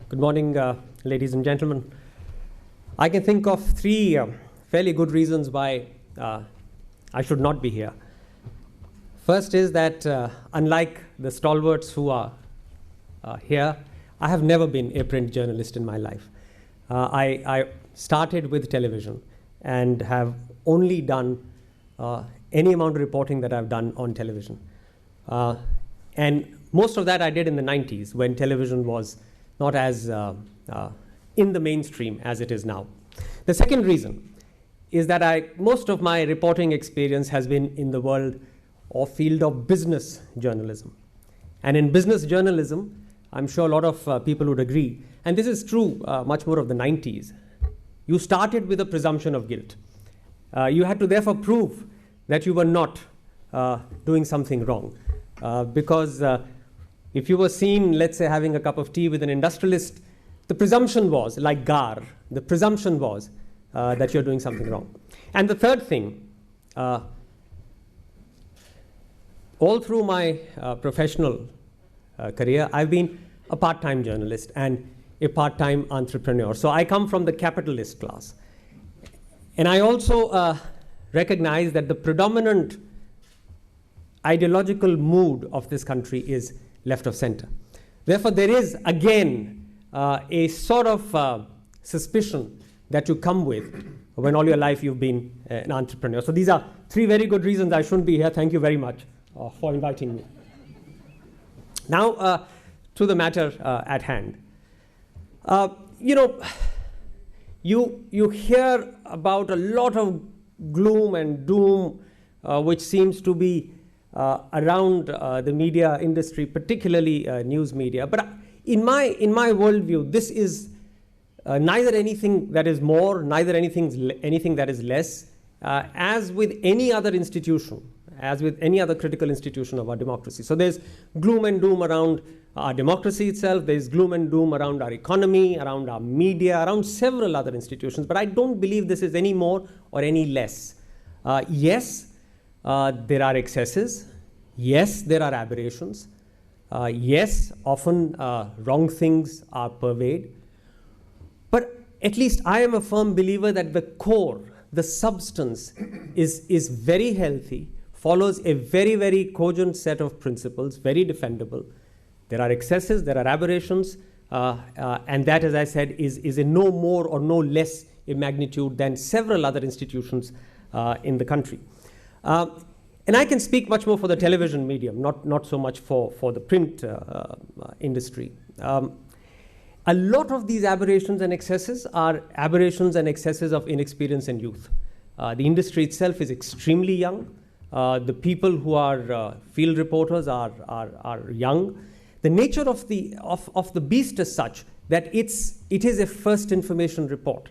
Good morning, ladies and gentlemen. I can think of three fairly good reasons why I should not be here. First is that unlike the stalwarts who are here, I have never been a print journalist in my life. I started with television and have only done any amount of reporting that I've done on television. And most of that I did in the 90s when television was not as in the mainstream as it is now. The second reason is that most of my reporting experience has been in the world or field of business journalism. And in business journalism, I'm sure a lot of people would agree, and this is true much more of the 90s, you started with a presumption of guilt. You had to therefore prove that you were not doing something wrong. Because if you were seen, let's say, having a cup of tea with an industrialist, the presumption was, like Gar, the presumption was that you're doing something wrong. And the third thing, all through my professional career, I've been a part-time journalist and a part-time entrepreneur. So I come from the capitalist class. And I also recognize that the predominant ideological mood of this country is left of center. Therefore, there is, again, a sort of suspicion that you come with when all your life you've been an entrepreneur. So these are three very good reasons I shouldn't be here. Thank you very much for inviting me. Now, to the matter at hand. You hear about a lot of gloom and doom which seems to be around the media industry, particularly news media. But in my worldview, this is neither anything that is more, neither anything that is less. As with any other institution, as with any other critical institution of our democracy. So there's gloom and doom around our democracy itself. There's gloom and doom around our economy, around our media, around several other institutions. But I don't believe this is any more or any less. Yes, there are excesses. Yes, there are aberrations. Yes, often wrong things are pervaded. But at least I am a firm believer that the core, the substance is very healthy, follows a very, very cogent set of principles, very defendable. There are excesses, there are aberrations, and that, as I said, is in no more or no less a magnitude than several other institutions in the country. And I can speak much more for the television medium, not so much for the print industry. A lot of these aberrations and excesses are aberrations and excesses of inexperience and youth. The industry itself is extremely young. The people who are field reporters are young. The nature of the beast is such that it is a first information report.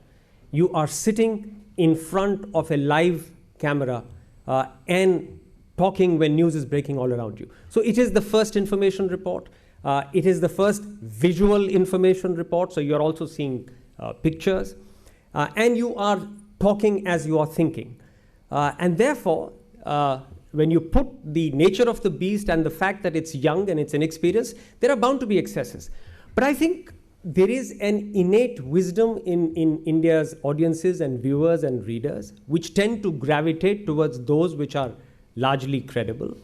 You are sitting in front of a live camera and talking when news is breaking all around you. So it is the first information report. It is the first visual information report. So you're also seeing pictures. And you are talking as you are thinking. And therefore, when you put the nature of the beast and the fact that it's young and it's inexperienced, there are bound to be excesses. But I think there is an innate wisdom in India's audiences and viewers and readers, which tend to gravitate towards those which are largely credible.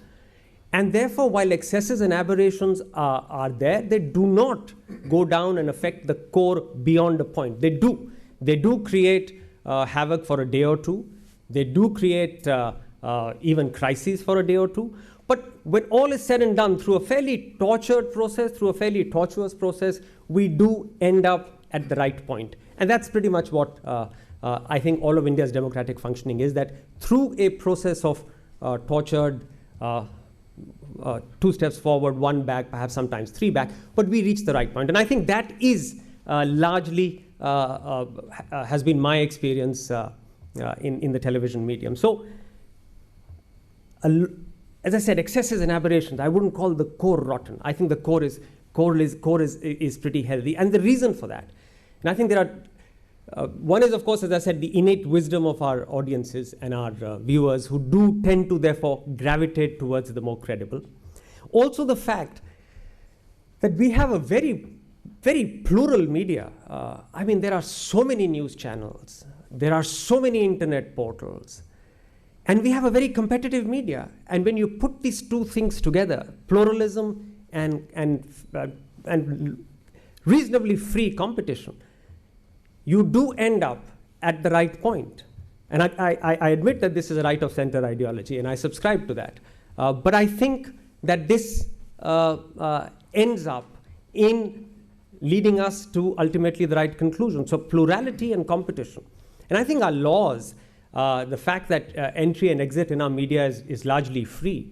And therefore, while excesses and aberrations are there, they do not go down and affect the core beyond a point. They do. They do create havoc for a day or two. They do create even crises for a day or two. But when all is said and done, through a fairly tortured process, through a fairly tortuous process, we do end up at the right point. And that's pretty much what I think all of India's democratic functioning is, that through a process of tortured, 2 steps forward, 1 back, perhaps sometimes 3 back, but we reach the right point. And I think that is largely has been my experience in the television medium. So, as I said, excesses and aberrations, I wouldn't call the core rotten. I think the core is pretty healthy. And the reason for that, and I think there are, one is, of course, as I said, the innate wisdom of our audiences and our viewers, who do tend to therefore gravitate towards the more credible. Also the fact that we have a very, very plural media. I mean, there are so many news channels. There are so many internet portals. And we have a very competitive media. And when you put these two things together, pluralism and reasonably free competition, you do end up at the right point. And I admit that this is a right of center ideology, and I subscribe to that. But I think that this ends up in leading us to ultimately the right conclusion. So plurality and competition. And I think our laws, the fact that entry and exit in our media is largely free,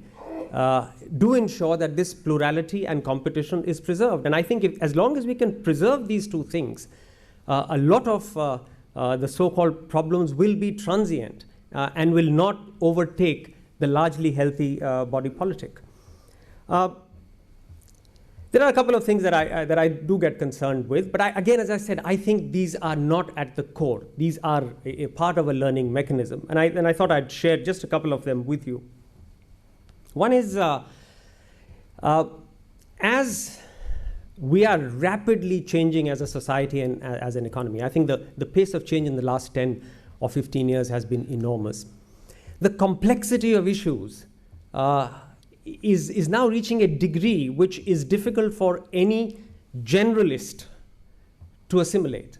do ensure that this plurality and competition is preserved. And I think as long as we can preserve these two things, a lot of the so-called problems will be transient and will not overtake the largely healthy body politic. There are a couple of things that I do get concerned with, but again, as I said, I think these are not at the core. These are a part of a learning mechanism, and I thought I'd share just a couple of them with you. One is, as we are rapidly changing as a society and as an economy, I think the pace of change in the last 10 or 15 years has been enormous. The complexity of issues is now reaching a degree which is difficult for any generalist to assimilate.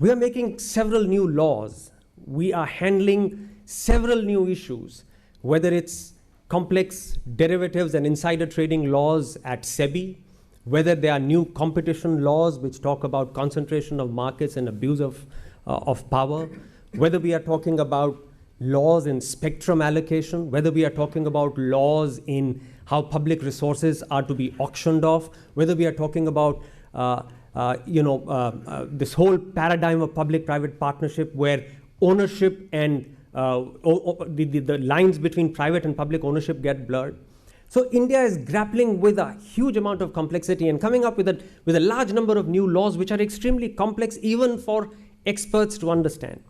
We are making several new laws. We are handling several new issues, whether it's complex derivatives and insider trading laws at SEBI, whether there are new competition laws which talk about concentration of markets and abuse of power, whether we are talking about laws in spectrum allocation, whether we are talking about laws in how public resources are to be auctioned off, whether we are talking about this whole paradigm of public-private partnership where ownership and the lines between private and public ownership get blurred. So India is grappling with a huge amount of complexity and coming up with a large number of new laws which are extremely complex even for experts to understand.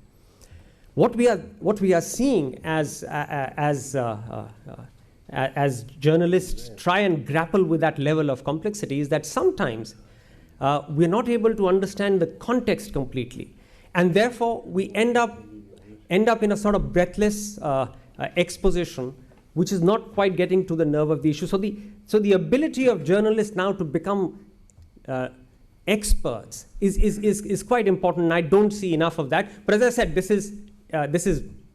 What we are seeing as journalists try and grapple with that level of complexity is that sometimes we're not able to understand the context completely, and therefore we end up in a sort of breathless exposition which is not quite getting to the nerve of the issue. So the ability of journalists now to become experts is quite important, and I don't see enough of that. But as I said, this is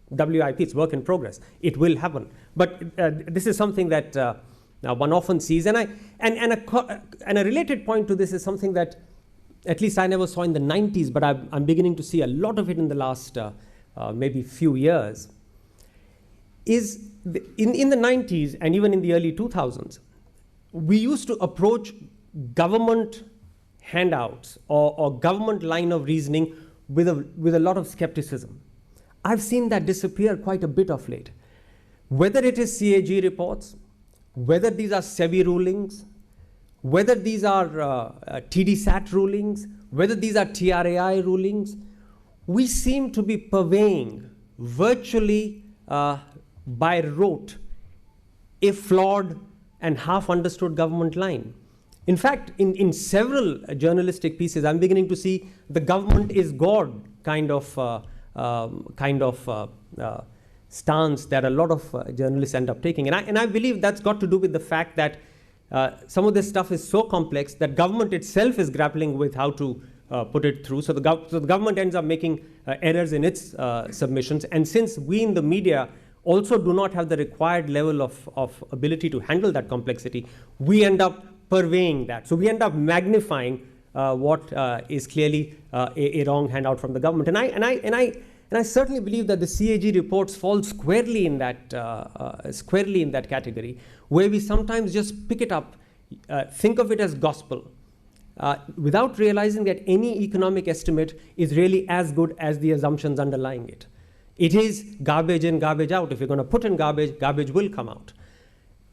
WIP, it's work in progress. It will happen. But this is something that one often sees. And a related point to this is something that at least I never saw in the 90s, but I'm beginning to see a lot of it in the last maybe few years, is in the 90s and even in the early 2000s, we used to approach government handouts or government line of reasoning with a lot of skepticism. I've seen that disappear quite a bit of late. Whether it is CAG reports, whether these are SEBI rulings, whether these are TDSAT rulings, whether these are TRAI rulings, we seem to be purveying virtually by rote a flawed and half understood government line. In fact, in several journalistic pieces, I'm beginning to see the government is God kind of stance that a lot of journalists end up taking. And I believe that's got to do with the fact that some of this stuff is so complex that government itself is grappling with how to put it through. So the government ends up making errors in its submissions. And since we in the media also do not have the required level of ability to handle that complexity, we end up purveying that. So we end up magnifying what is clearly a wrong handout from the government. And I certainly believe that the CAG reports fall squarely in that category, where we sometimes just pick it up, think of it as gospel, without realizing that any economic estimate is really as good as the assumptions underlying it. It is garbage in, garbage out. If you're going to put in garbage, garbage will come out.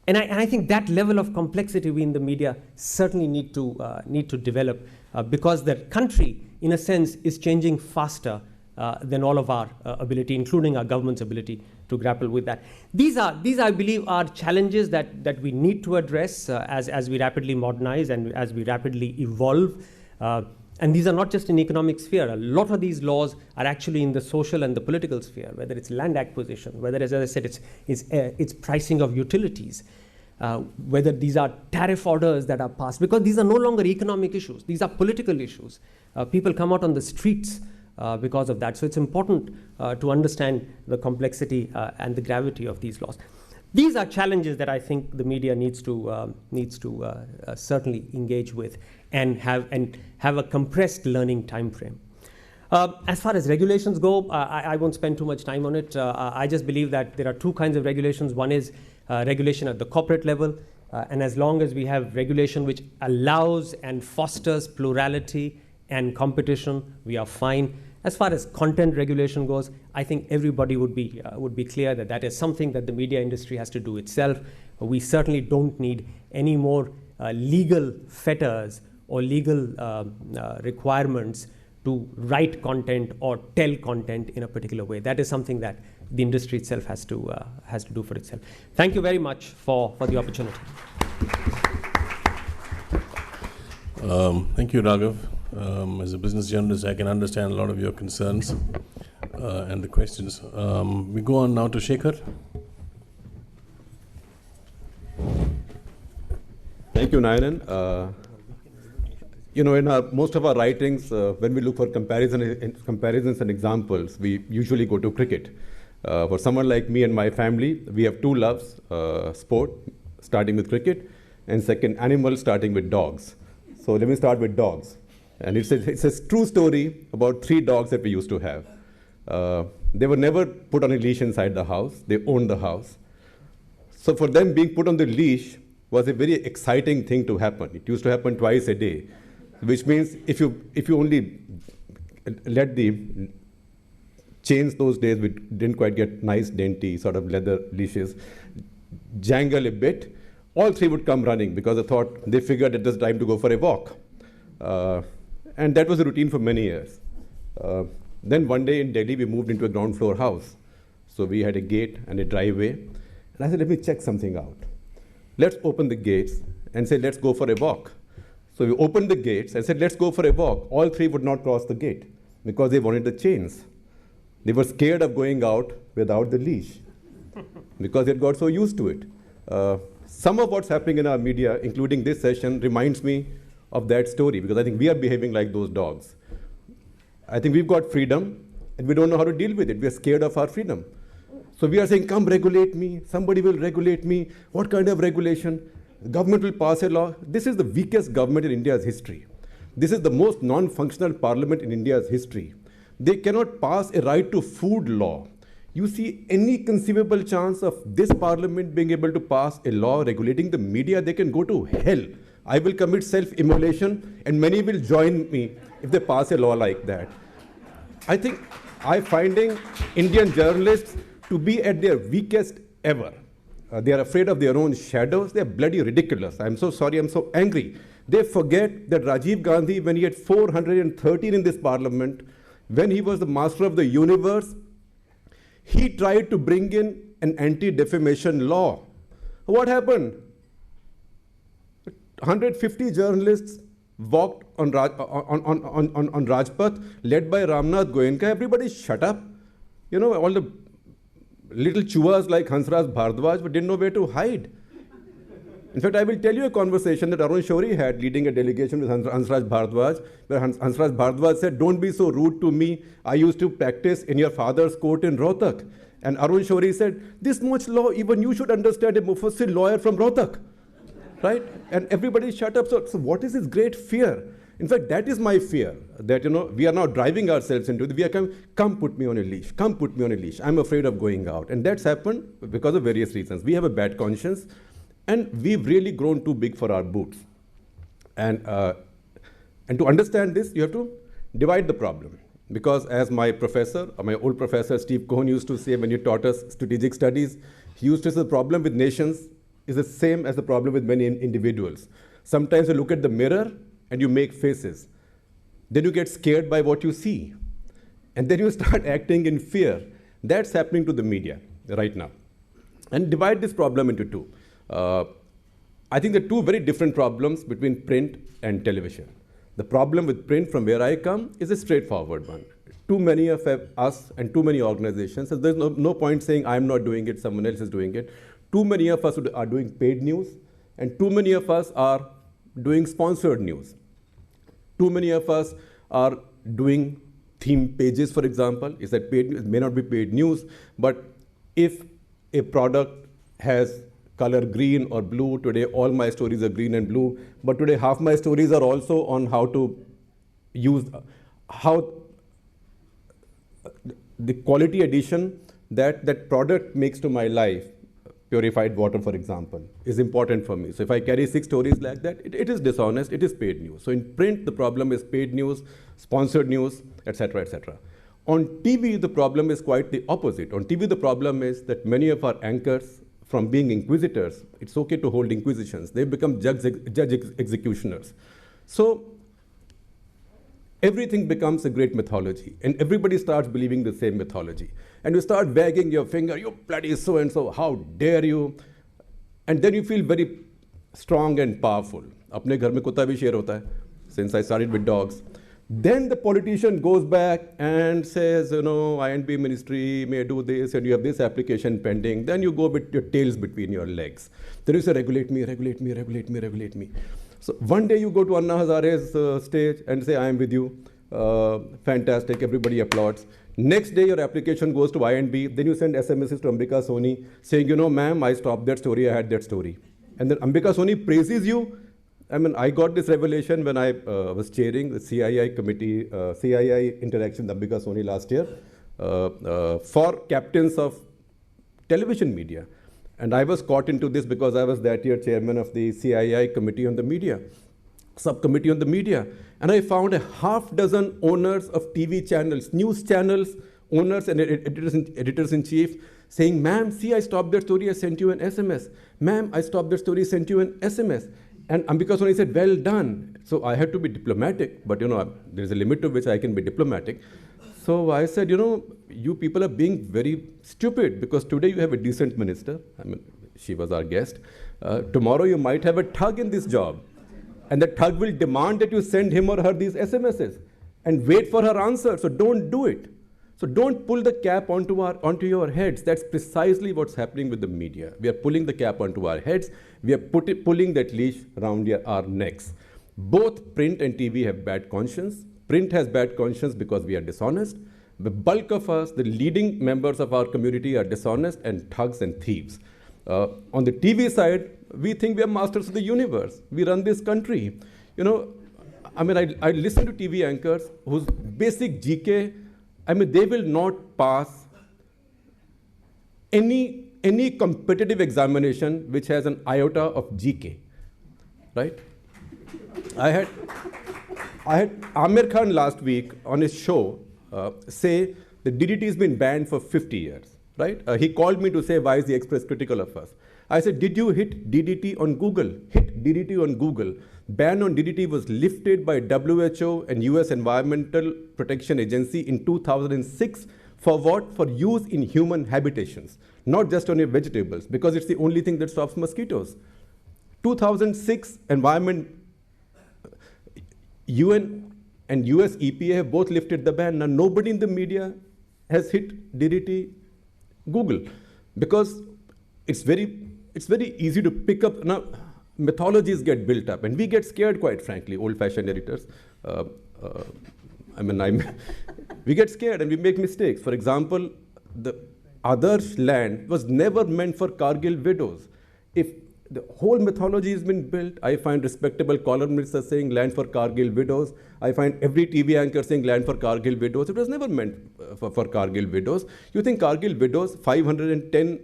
And I think that level of complexity we in the media certainly need to develop because the country, in a sense, is changing faster than all of our ability, including our government's ability to grapple with that. These, I believe, are challenges that we need to address as we rapidly modernize and as we rapidly evolve. And these are not just in economic sphere. A lot of these laws are actually in the social and the political sphere, whether it's land acquisition, whether, as I said, it's pricing of utilities, whether these are tariff orders that are passed, because these are no longer economic issues. These are political issues. People come out on the streets because of that. So it's important to understand the complexity and the gravity of these laws. These are challenges that I think the media needs to certainly engage with and have a compressed learning time frame. As far as regulations go, I won't spend too much time on it. I just believe that there are two kinds of regulations. One is regulation at the corporate level, and as long as we have regulation which allows and fosters plurality and competition, we are fine. As far as content regulation goes, I think everybody would be clear that that is something that the media industry has to do itself. We certainly don't need any more legal fetters or legal requirements to write content or tell content in a particular way. That is something that the industry itself has to do for itself. Thank you very much for the opportunity.
Thank you, Raghav. As a business journalist, I can understand a lot of your concerns and the questions. We go on now to Shekhar.
Thank you, Ninan. In most of our writings, when we look for comparisons and examples, we usually go to cricket. For someone like me and my family, we have two loves, sport, starting with cricket, and second, animals, starting with dogs. So let me start with dogs. And it's a true story about 3 dogs that we used to have. They were never put on a leash inside the house. They owned the house. So for them, being put on the leash was a very exciting thing to happen. It used to happen twice a day, which means if you only let the chains those days, we didn't quite get nice, dainty sort of leather leashes, jangle a bit, all 3 would come running because they figured it was time to go for a walk. And that was a routine for many years. Then one day in Delhi, we moved into a ground floor house. So we had a gate and a driveway. And I said, let me check something out. Let's open the gates and say, let's go for a walk. So we opened the gates and said, let's go for a walk. All 3 would not cross the gate because they wanted the chains. They were scared of going out without the leash because they had got so used to it. Some of what's happening in our media, including this session, reminds me of that story, because I think we are behaving like those dogs. I think we've got freedom, and we don't know how to deal with it. We are scared of our freedom. So we are saying, come regulate me, somebody will regulate me. What kind of regulation? The government will pass a law. This is the weakest government in India's history. This is the most non-functional parliament in India's history. They cannot pass a right to food law. You see any conceivable chance of this parliament being able to pass a law regulating the media? They can go to hell. I will commit self-immolation, and many will join me if they pass a law like that. I think I'm finding Indian journalists to be at their weakest ever. They are afraid of their own shadows. They are bloody ridiculous. I'm so sorry, I'm so angry. They forget that Rajiv Gandhi, when he had 413 in this parliament, when he was the master of the universe, he tried to bring in an anti-defamation law. What happened? 150 journalists walked on Rajpath, led by Ramnath Goenka. Everybody shut up. You know, all the little chuas like Hansraj Bhardwaj didn't know where to hide. In fact, I will tell you a conversation that Arun Shourie had leading a delegation with Hansraj Bhardwaj, where Hansraj Bhardwaj said, "Don't be so rude to me. I used to practice in your father's court in Rohtak." And Arun Shourie said, "This much law, even you should understand, a Mufassil lawyer from Rohtak." Right? And everybody shut up. So what is this great fear? In fact, that is my fear, that, you know, we are now driving ourselves into it. We are coming, come put me on a leash, come put me on a leash. I'm afraid of going out. And that's happened because of various reasons. We have a bad conscience, and we've really grown too big for our boots. And to understand this, you have to divide the problem. Because as my professor, my old professor Steve Cohen used to say when he taught us strategic studies, he used to say the problem with nations is the same as the problem with many individuals. Sometimes you look at the mirror and you make faces. Then you get scared by what you see. And then you start acting in fear. That's happening to the media right now. And divide this problem into two. I think there are two very different problems between print and television. The problem with print, from where I come, is a straightforward one. Too many of us and too many organizations, so there's no point saying I'm not doing it, someone else is doing it. Too many of us are doing paid news, and too many of us are doing sponsored news. Too many of us are doing theme pages, for example. Is that paid news? It may not be paid news, but if a product has color green or blue, today all my stories are green and blue, but today half my stories are also on how to use, how the quality addition that product makes to my life, purified water, for example, is important for me. So if I carry 6 stories like that, it is dishonest, it is paid news. So in print, the problem is paid news, sponsored news, etc., etc. On TV, the problem is quite the opposite. On TV, the problem is that many of our anchors, from being inquisitors, it's okay to hold inquisitions. They become judge executioners. So everything becomes a great mythology, and everybody starts believing the same mythology. And you start wagging your finger, you bloody so-and-so, how dare you? And then you feel very strong and powerful. Apne ghar mein kutta bhi sher hota hai, since I started with dogs. Then the politician goes back and says, you know, I&B ministry may do this, and you have this application pending. Then you go with your tails between your legs. Then you say, regulate me, regulate me, regulate me, regulate me. So one day you go to Anna Hazare's stage and say, I am with you. Fantastic, everybody applauds. Next day your application goes to I&B. Then you send SMSs to Ambika Soni saying, you know, ma'am, I stopped that story, I had that story. And then Ambika Soni praises you. I mean, I got this revelation when I was chairing the C.I.I. committee, C.I.I. interaction with Ambika Soni last year for captains of television media. And I was caught into this because I was that year chairman of the C.I.I. committee on the media, subcommittee on the media. And I found a half dozen owners of TV channels, news channels, owners and editors-in-chief saying, ma'am, see, I stopped that story, I sent you an SMS. Ma'am, I stopped that story, sent you an SMS. And Ambika Soni said, well done. So I had to be diplomatic, but you know, there's a limit to which I can be diplomatic. So I said, you know, you people are being very stupid because today you have a decent minister. I mean, she was our guest. Tomorrow you might have a thug in this job. And the thug will demand that you send him or her these SMSs and wait for her answer. So don't do it. So don't pull the cap onto your heads. That's precisely what's happening with the media. We are pulling the cap onto our heads. We are pulling that leash around our necks. Both print and TV have bad conscience. Print has bad conscience because we are dishonest. The bulk of us, the leading members of our community, are dishonest and thugs and thieves. On the TV side, we think we are masters of the universe. We run this country. You know, I mean, I listen to TV anchors whose basic GK, I mean, they will not pass any competitive examination which has an iota of GK, right? I had Amar Khan last week on his show say the DDT has been banned for 50 years. right? He called me to say, why is the Express critical of us? I said, did you hit DDT on Google? Hit DDT on Google. Ban on DDT was lifted by WHO and US Environmental Protection Agency in 2006 for what? For use in human habitations, not just on your vegetables, because it's the only thing that stops mosquitoes. 2006 UN and US EPA have both lifted the ban. Now nobody in the media has hit DDT Google, because it's very easy to pick up. Now mythologies get built up, and we get scared, quite frankly, old-fashioned editors. We get scared and we make mistakes. For example, the Adarsh land was never meant for Kargil widows. If the whole mythology has been built, I find respectable columnists are saying land for Kargil widows. I find every TV anchor saying land for Kargil widows. It was never meant for Kargil widows. You think Kargil widows, 510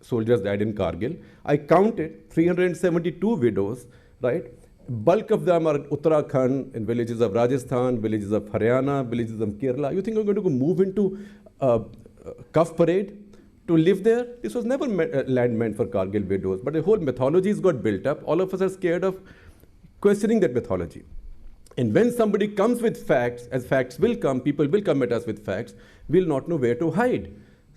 soldiers died in Kargil. I counted 372 widows, right? Bulk of them are in Uttarakhand, in villages of Rajasthan, villages of Haryana, villages of Kerala. You think we're going to go move into Kaf Parade to live there? This was never land meant for Kargil widows. But the whole mythologies got built up. All of us are scared of questioning that mythology. And when somebody comes with facts, as facts will come, people will come at us with facts, we'll not know where to hide.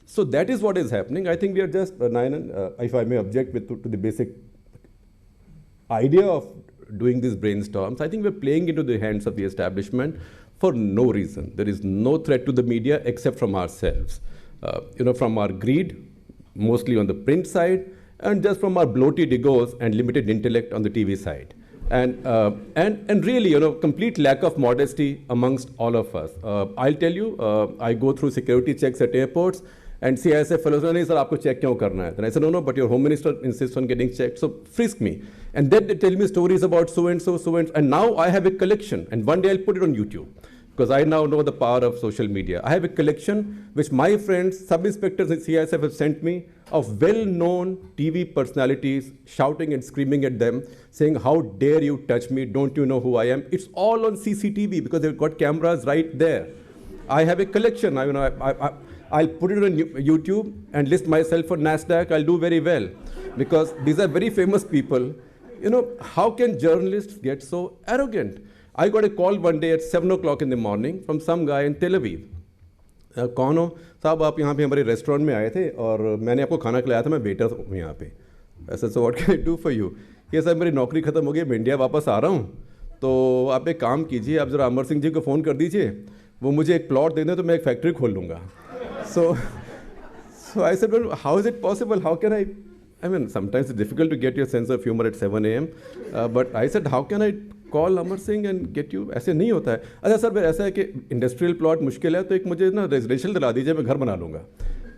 So that is what is happening. I think we are just, Ninan, if I may object to the basic idea of doing these brainstorms, I think we're playing into the hands of the establishment for no reason. There is no threat to the media except from ourselves. From our greed, mostly on the print side, and just from our bloated egos and limited intellect on the TV side. And really, complete lack of modesty amongst all of us. I'll tell you, I go through security checks at airports, and CISF fellows say, "No, sir, aapko check kyun karna hai?" And I said, "No, but your Home Minister insists on getting checked, so frisk me." And then they tell me stories about so and so, and now I have a collection, and one day I'll put it on YouTube, because I now know the power of social media. I have a collection which my friends, sub-inspectors in CISF have sent me, of well-known TV personalities shouting and screaming at them, saying, "How dare you touch me? Don't you know who I am?" It's all on CCTV because they've got cameras right there. I have a collection. I'll put it on YouTube and list myself for NASDAQ. I'll do very well, because these are very famous people. How can journalists get so arrogant? I got a call one day at 7 o'clock in the morning from some guy in Tel Aviv. कौन हो? साहब आप यहाँ पे हमारे restaurant में आए थे और मैंने आपको खाना खिलाया था, मैं वेटर हूँ यहाँ पे. ऐसा so what can I do for you? ये सर मेरी नौकरी ख़त्म हो गई, मैं इंडिया वापस आ रहा हूँ, तो आप एक काम कीजिए, आप ज़रा अमर सिंह जी को फ़ोन कर दीजिए, वो मुझे एक प्लॉट दे दें तो मैं एक फैक्ट्री खोल लूँगा. So I said, well, how is it possible? How can I mean, sometimes it's difficult to get your sense of humor at 7 a.m. But I said, how can I call Amar Singh and get you? ऐसे नहीं होता है. अच्छा sir, फिर ऐसा है कि industrial plot मुश्किल है, तो एक मुझे रेजिडेंशियल दिला दीजिए, मैं घर बना लूँगा.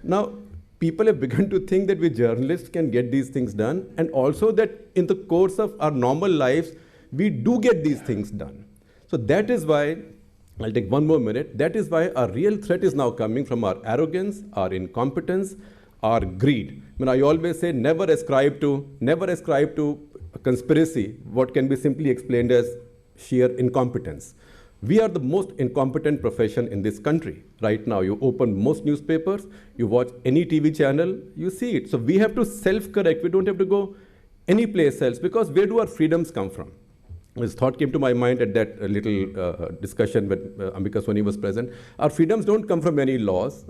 Now, people have begun to think that we journalists can get these things done, and also that in the course of our normal lives, we do get these things done. So that is why, I'll take one more minute, that is why our real threat is now coming from our arrogance, our incompetence, our greed. I always say, never ascribe to a conspiracy what can be simply explained as sheer incompetence. We are the most incompetent profession in this country. Right now, you open most newspapers, you watch any TV channel, you see it. So we have to self-correct. We don't have to go any place else, because where do our freedoms come from? This thought came to my mind at that little discussion when Ambika Soni was present. Our freedoms don't come from any laws.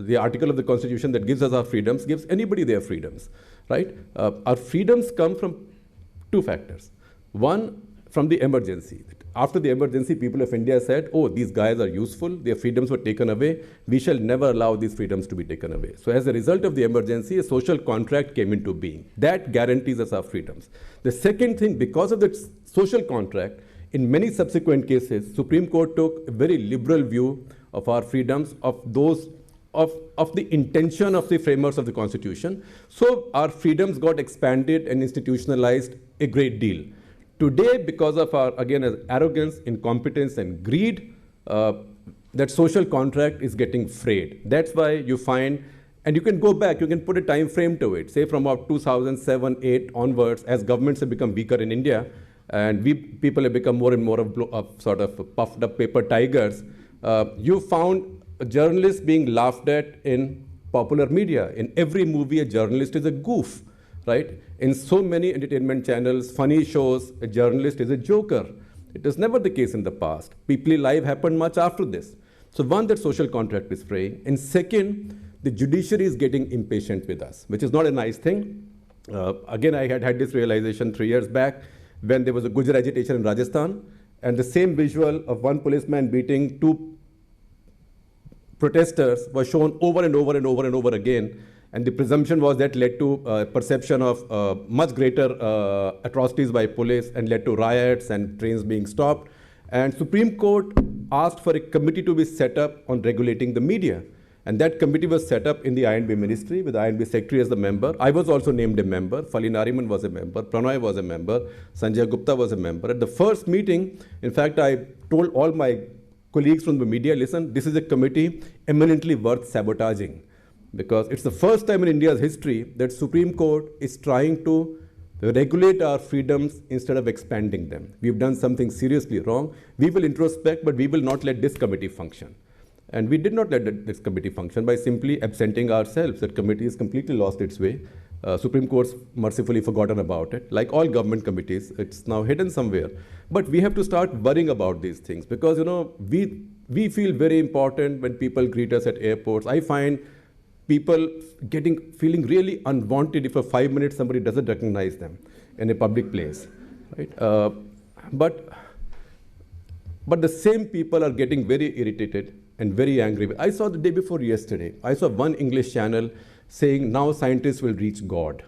The article of the Constitution that gives us our freedoms gives anybody their freedoms, right? Our freedoms come from two factors. One, from the emergency. After the emergency, people of India said, oh, these guys are useful, their freedoms were taken away, we shall never allow these freedoms to be taken away. So as a result of the emergency, a social contract came into being. That guarantees us our freedoms. The second thing, because of that social contract, in many subsequent cases, Supreme Court took a very liberal view of our freedoms, of the intention of the framers of the Constitution. So our freedoms got expanded and institutionalized a great deal. Today, because of our, again, arrogance, incompetence, and greed, that social contract is getting frayed. That's why you find, and you can go back, you can put a time frame to it, say from about 2007, 8 onwards, as governments have become weaker in India, and people have become more and more of sort of puffed up paper tigers, you found journalists being laughed at in popular media. In every movie, a journalist is a goof, right? In so many entertainment channels, funny shows, a journalist is a joker. It was never the case in the past. People Live happened much after this. So one, that social contract is fraying. And second, the judiciary is getting impatient with us, which is not a nice thing. Again, I had this realization 3 years back when there was a Gujar agitation in Rajasthan, and the same visual of one policeman beating 2 protesters was shown over and over and over and over again. And the presumption was that led to perception of much greater atrocities by police and led to riots and trains being stopped. And Supreme Court asked for a committee to be set up on regulating the media. And that committee was set up in the INB ministry with the INB secretary as the member. I was also named a member. Fali Nariman was a member. Pranay was a member. Sanjay Gupta was a member. At the first meeting, in fact, I told all my colleagues from the media, listen, this is a committee eminently worth sabotaging. Because it's the first time in India's history that Supreme Court is trying to regulate our freedoms instead of expanding them. We've done something seriously wrong. We will introspect, but we will not let this committee function. And we did not let this committee function by simply absenting ourselves. That committee has completely lost its way. Supreme Court's mercifully forgotten about it. Like all government committees, it's now hidden somewhere. But we have to start worrying about these things because, you know, we feel very important when people greet us at airports. I find people feeling really unwanted if for 5 minutes somebody doesn't recognize them in a public place, right? But the same people are getting very irritated and very angry. I saw the day before yesterday, I saw one English channel saying now scientists will reach God.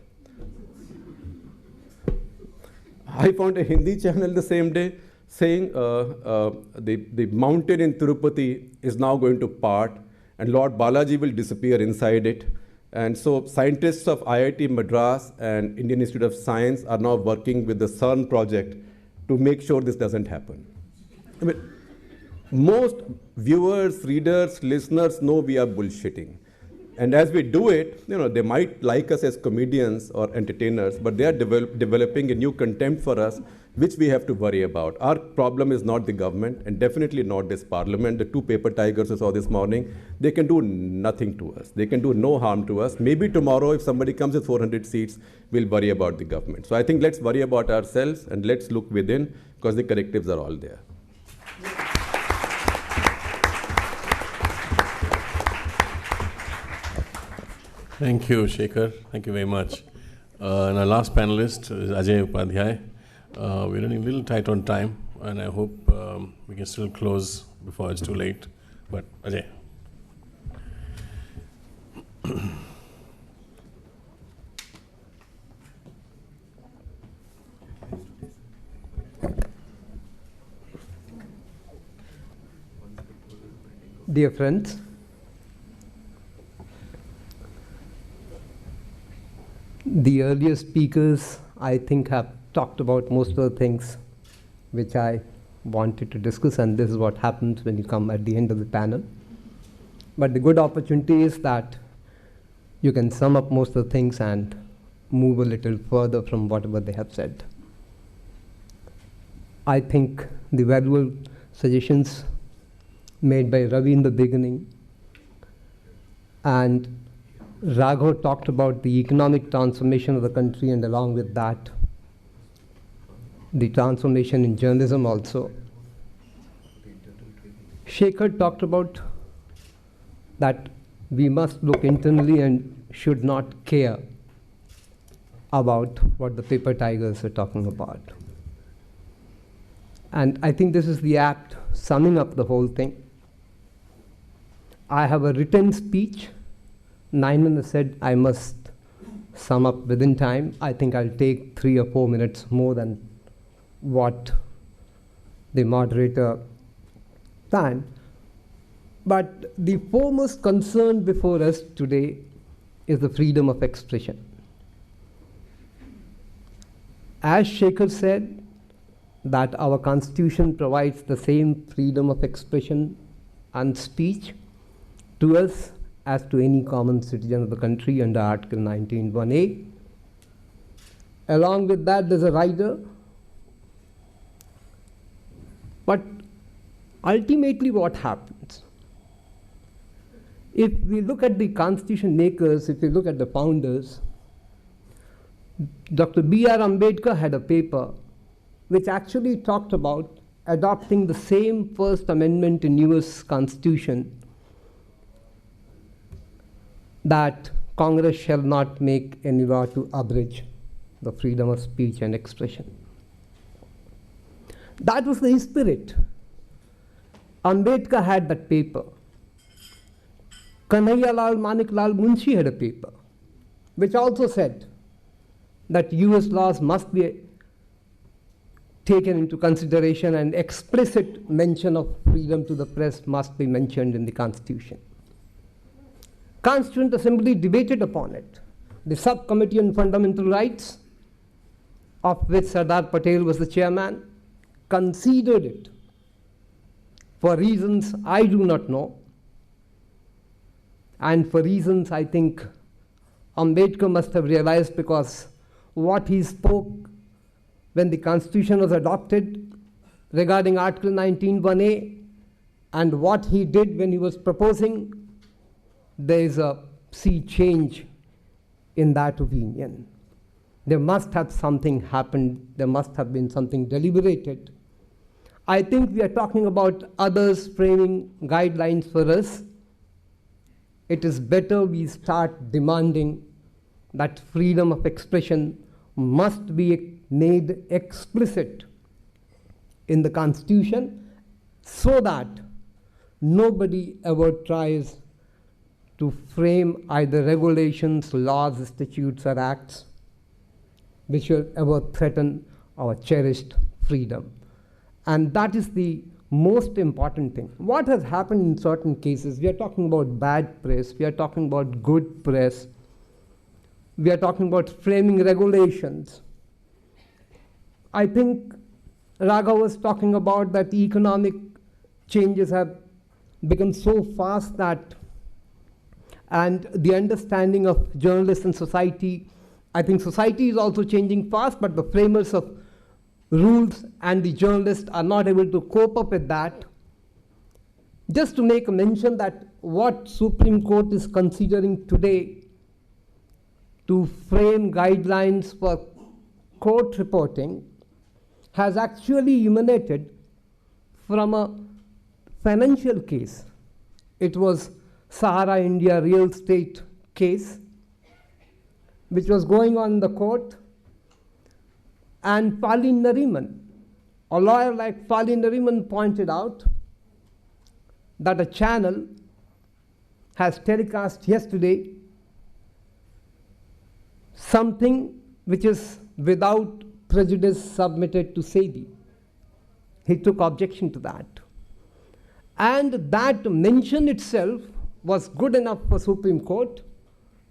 I found a Hindi channel the same day saying the mountain in Tirupati is now going to part and Lord Balaji will disappear inside it. And so scientists of IIT Madras and Indian Institute of Science are now working with the CERN project to make sure this doesn't happen. I mean, most viewers, readers, listeners know we are bullshitting. And as we do it, you know, they might like us as comedians or entertainers, but they are developing a new contempt for us, which we have to worry about. Our problem is not the government, and definitely not this parliament. The 2 paper tigers I saw this morning, they can do nothing to us. They can do no harm to us. Maybe tomorrow, if somebody comes with 400 seats, we'll worry about the government. So I think let's worry about ourselves, and let's look within, because the correctives are all there.
Thank you, Shekhar. Thank you very much. And our last panelist is Ajay Upadhyay. We're running a little tight on time, and I hope we can still close before it's too late. But Ajay.
Dear friends, the earlier speakers, I think, have talked about most of the things which I wanted to discuss, and this is what happens when you come at the end of the panel. But the good opportunity is that you can sum up most of the things and move a little further from whatever they have said. I think the valuable suggestions made by Ravi in the beginning and Raghav talked about the economic transformation of the country, and along with that, the transformation in journalism also. Shekhar talked about that we must look internally and should not care about what the paper tigers are talking about. And I think this is the apt summing up the whole thing. I have a written speech. Ninan said I must sum up within time. I think I'll take 3 or 4 minutes more than what the moderator planned. But the foremost concern before us today is the freedom of expression. As Shekhar said, that our constitution provides the same freedom of expression and speech to us as to any common citizen of the country under Article 19(1)(a). Along with that, there's a rider. But ultimately what happens? If we look at the constitution makers, if we look at the founders, Dr. B.R. Ambedkar had a paper which actually talked about adopting the same First Amendment in US Constitution, that Congress shall not make any law to abridge the freedom of speech and expression. That was the spirit. Ambedkar had that paper. Kanhaiyalal Maniklal Munshi had a paper which also said that US laws must be taken into consideration and explicit mention of freedom to the press must be mentioned in the Constitution. Constituent Assembly debated upon it. The Subcommittee on Fundamental Rights, of which Sardar Patel was the chairman, considered it for reasons I do not know, and for reasons I think Ambedkar must have realized, because what he spoke when the Constitution was adopted regarding Article 19(1)(a) and what he did when he was proposing, there is a sea change in that opinion. There must have something happened. There must have been something deliberated. I think we are talking about others framing guidelines for us. It is better we start demanding that freedom of expression must be made explicit in the Constitution so that nobody ever tries to frame either regulations, laws, statutes, or acts which will ever threaten our cherished freedom. And that is the most important thing. What has happened in certain cases, we are talking about bad press, we are talking about good press, we are talking about framing regulations. I think Raghav was talking about that economic changes have become so fast that, and the understanding of journalists and society, I think society is also changing fast, but the framers of rules and the journalists are not able to cope up with that. Just to make a mention that what Supreme Court is considering today to frame guidelines for court reporting has actually emanated from a financial case. It was Sahara India real estate case which was going on in the court, and Falin Nariman, a lawyer like Falin Nariman, pointed out that a channel has telecast yesterday something which is without prejudice submitted to SEBI. He took objection to that. And that mention itself was good enough for Supreme Court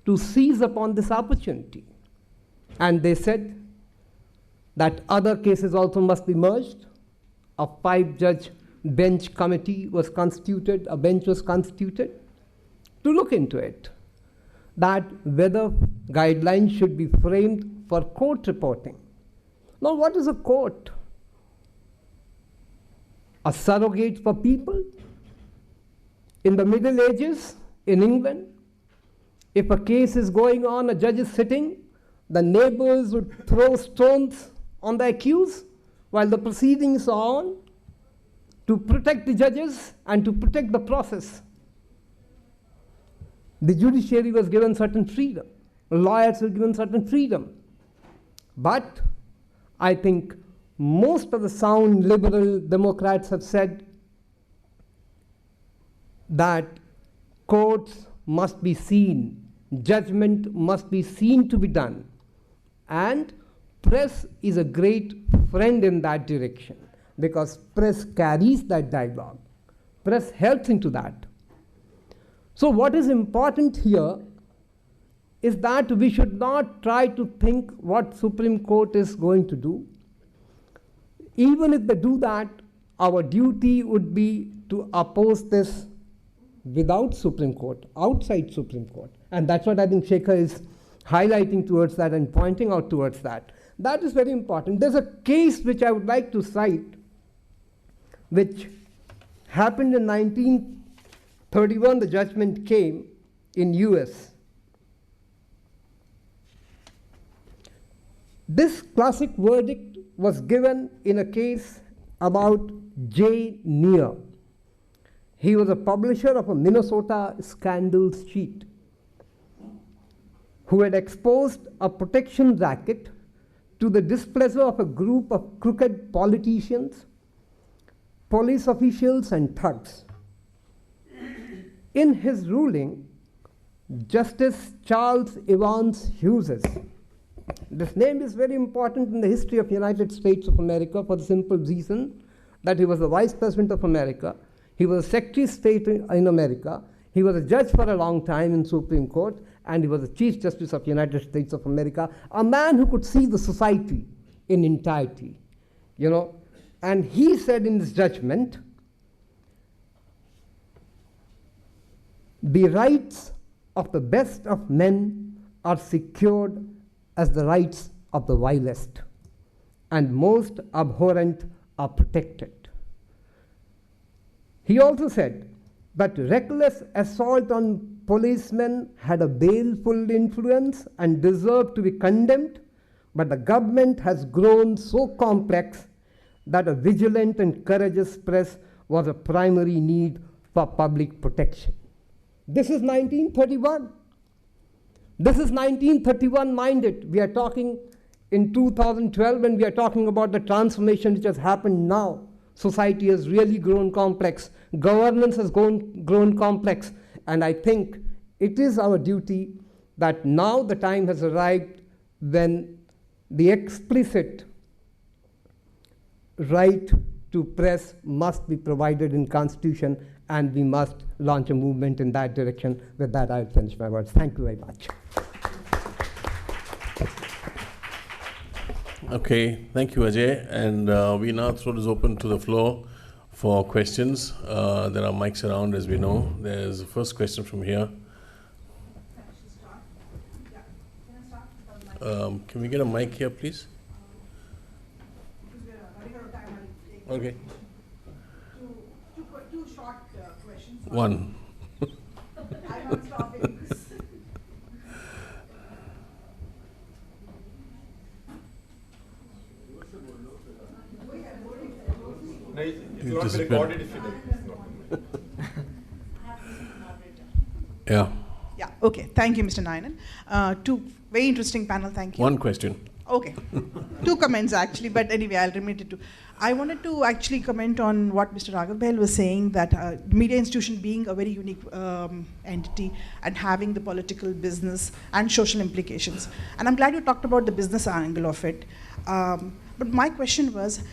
to seize upon this opportunity. And they said that other cases also must be merged. A 5-judge bench committee was constituted, a bench was constituted to look into it, that whether guidelines should be framed for court reporting. Now, what is a court? A surrogate for people? In the Middle Ages in England, if a case is going on, a judge is sitting, the neighbors would throw stones on the accused while the proceedings are on to protect the judges and to protect the process. The judiciary was given certain freedom. Lawyers were given certain freedom. But I think most of the sound liberal Democrats have said that courts must be seen, judgment must be seen to be done, and press is a great friend in that direction, because press carries that dialogue. Press helps into that. So what is important here is that we should not try to think what Supreme Court is going to do. Even if they do that, our duty would be to oppose this without Supreme Court, outside Supreme Court. And that's what I think Shekhar is highlighting towards that and pointing out towards that. That is very important. There's a case which I would like to cite, which happened in 1931, the judgment came in US. This classic verdict was given in a case about J. Neer. He was a publisher of a Minnesota scandal sheet who had exposed a protection racket to the displeasure of a group of crooked politicians, police officials, and thugs. In his ruling, Justice Charles Evans Hughes, this name is very important in the history of the United States of America for the simple reason that he was the Vice President of America, he was a Secretary of State in America, he was a judge for a long time in Supreme Court, and he was the Chief Justice of the United States of America, a man who could see the society in entirety, you know. And he said in his judgment, the rights of the best of men are secured as the rights of the vilest, and most abhorrent are protected. He also said that reckless assault on policemen had a baleful influence and deserved to be condemned, but the government has grown so complex that a vigilant and courageous press was a primary need for public protection. This is 1931. This is 1931, mind it. We are talking in 2012 and we are talking about the transformation which has happened now. Society has really grown complex. Governance has grown complex. And I think it is our duty that now the time has arrived when the explicit right to press must be provided in Constitution, and we must launch a movement in that direction. With that, I'll finish my words. Thank you very much.
Okay, thank you, Ajay. And we now throw this open to the floor for questions. There are mics around, as we know. There's the first question from here. Can we get a mic here, please? Okay.
Two short questions.
One.
I'm not stopping.
Yeah.
Yeah, okay. Thank you, Mr. Ninan. Two very interesting panel, thank you.
One question.
Okay. Two comments, actually, but anyway, I'll limit it to. I wanted to actually comment on what Mr. Raghav Bahl was saying, that media institution being a very unique entity and having the political, business, and social implications. And I'm glad you talked about the business angle of it. But my question was,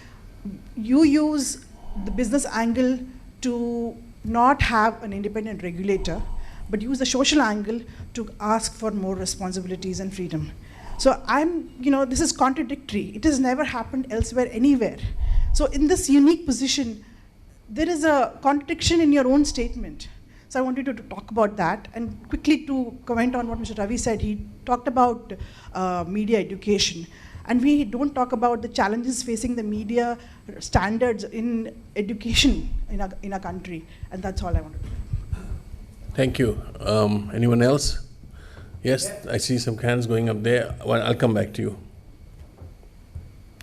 you use the business angle to not have an independent regulator, but use the social angle to ask for more responsibilities and freedom. So this is contradictory. It has never happened elsewhere, anywhere. So in this unique position, there is a contradiction in your own statement. So I wanted to talk about that. And quickly to comment on what Mr. Ravi said, he talked about media education. And we don't talk about the challenges facing the media standards in education in a country. And that's all I wanted to do.
Thank you. Anyone else? Yes, I see some hands going up there. Well, I'll come back to you.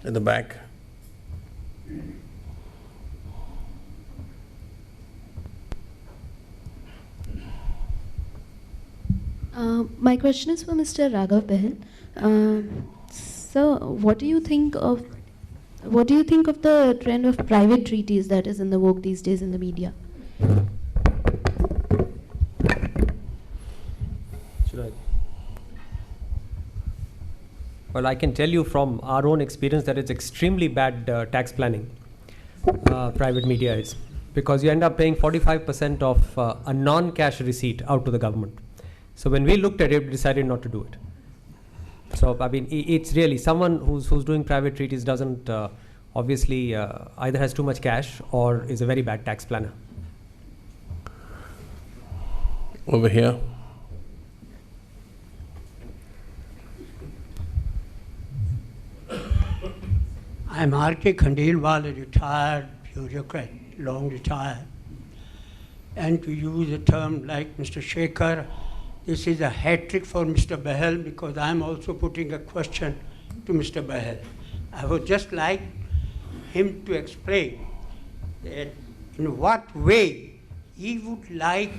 At the back.
My question is for Mr. Raghav Bahl. So, what do you think of the trend of private treaties that is in the vogue these days in the media?
Well, I can tell you from our own experience that it's extremely bad tax planning, private media is, because you end up paying 45% of a non-cash receipt out to the government. So when we looked at it, we decided not to do it. So, I mean, it's really someone who's doing private treaties doesn't obviously either has too much cash or is a very bad tax planner.
Over here.
I'm R.K. Khandelwal, a retired bureaucrat, long retired. And to use a term like Mr. Shekhar, this is a hat trick for Mr. Bahl, because I'm also putting a question to Mr. Bahl. I would just like him to explain that in what way he would like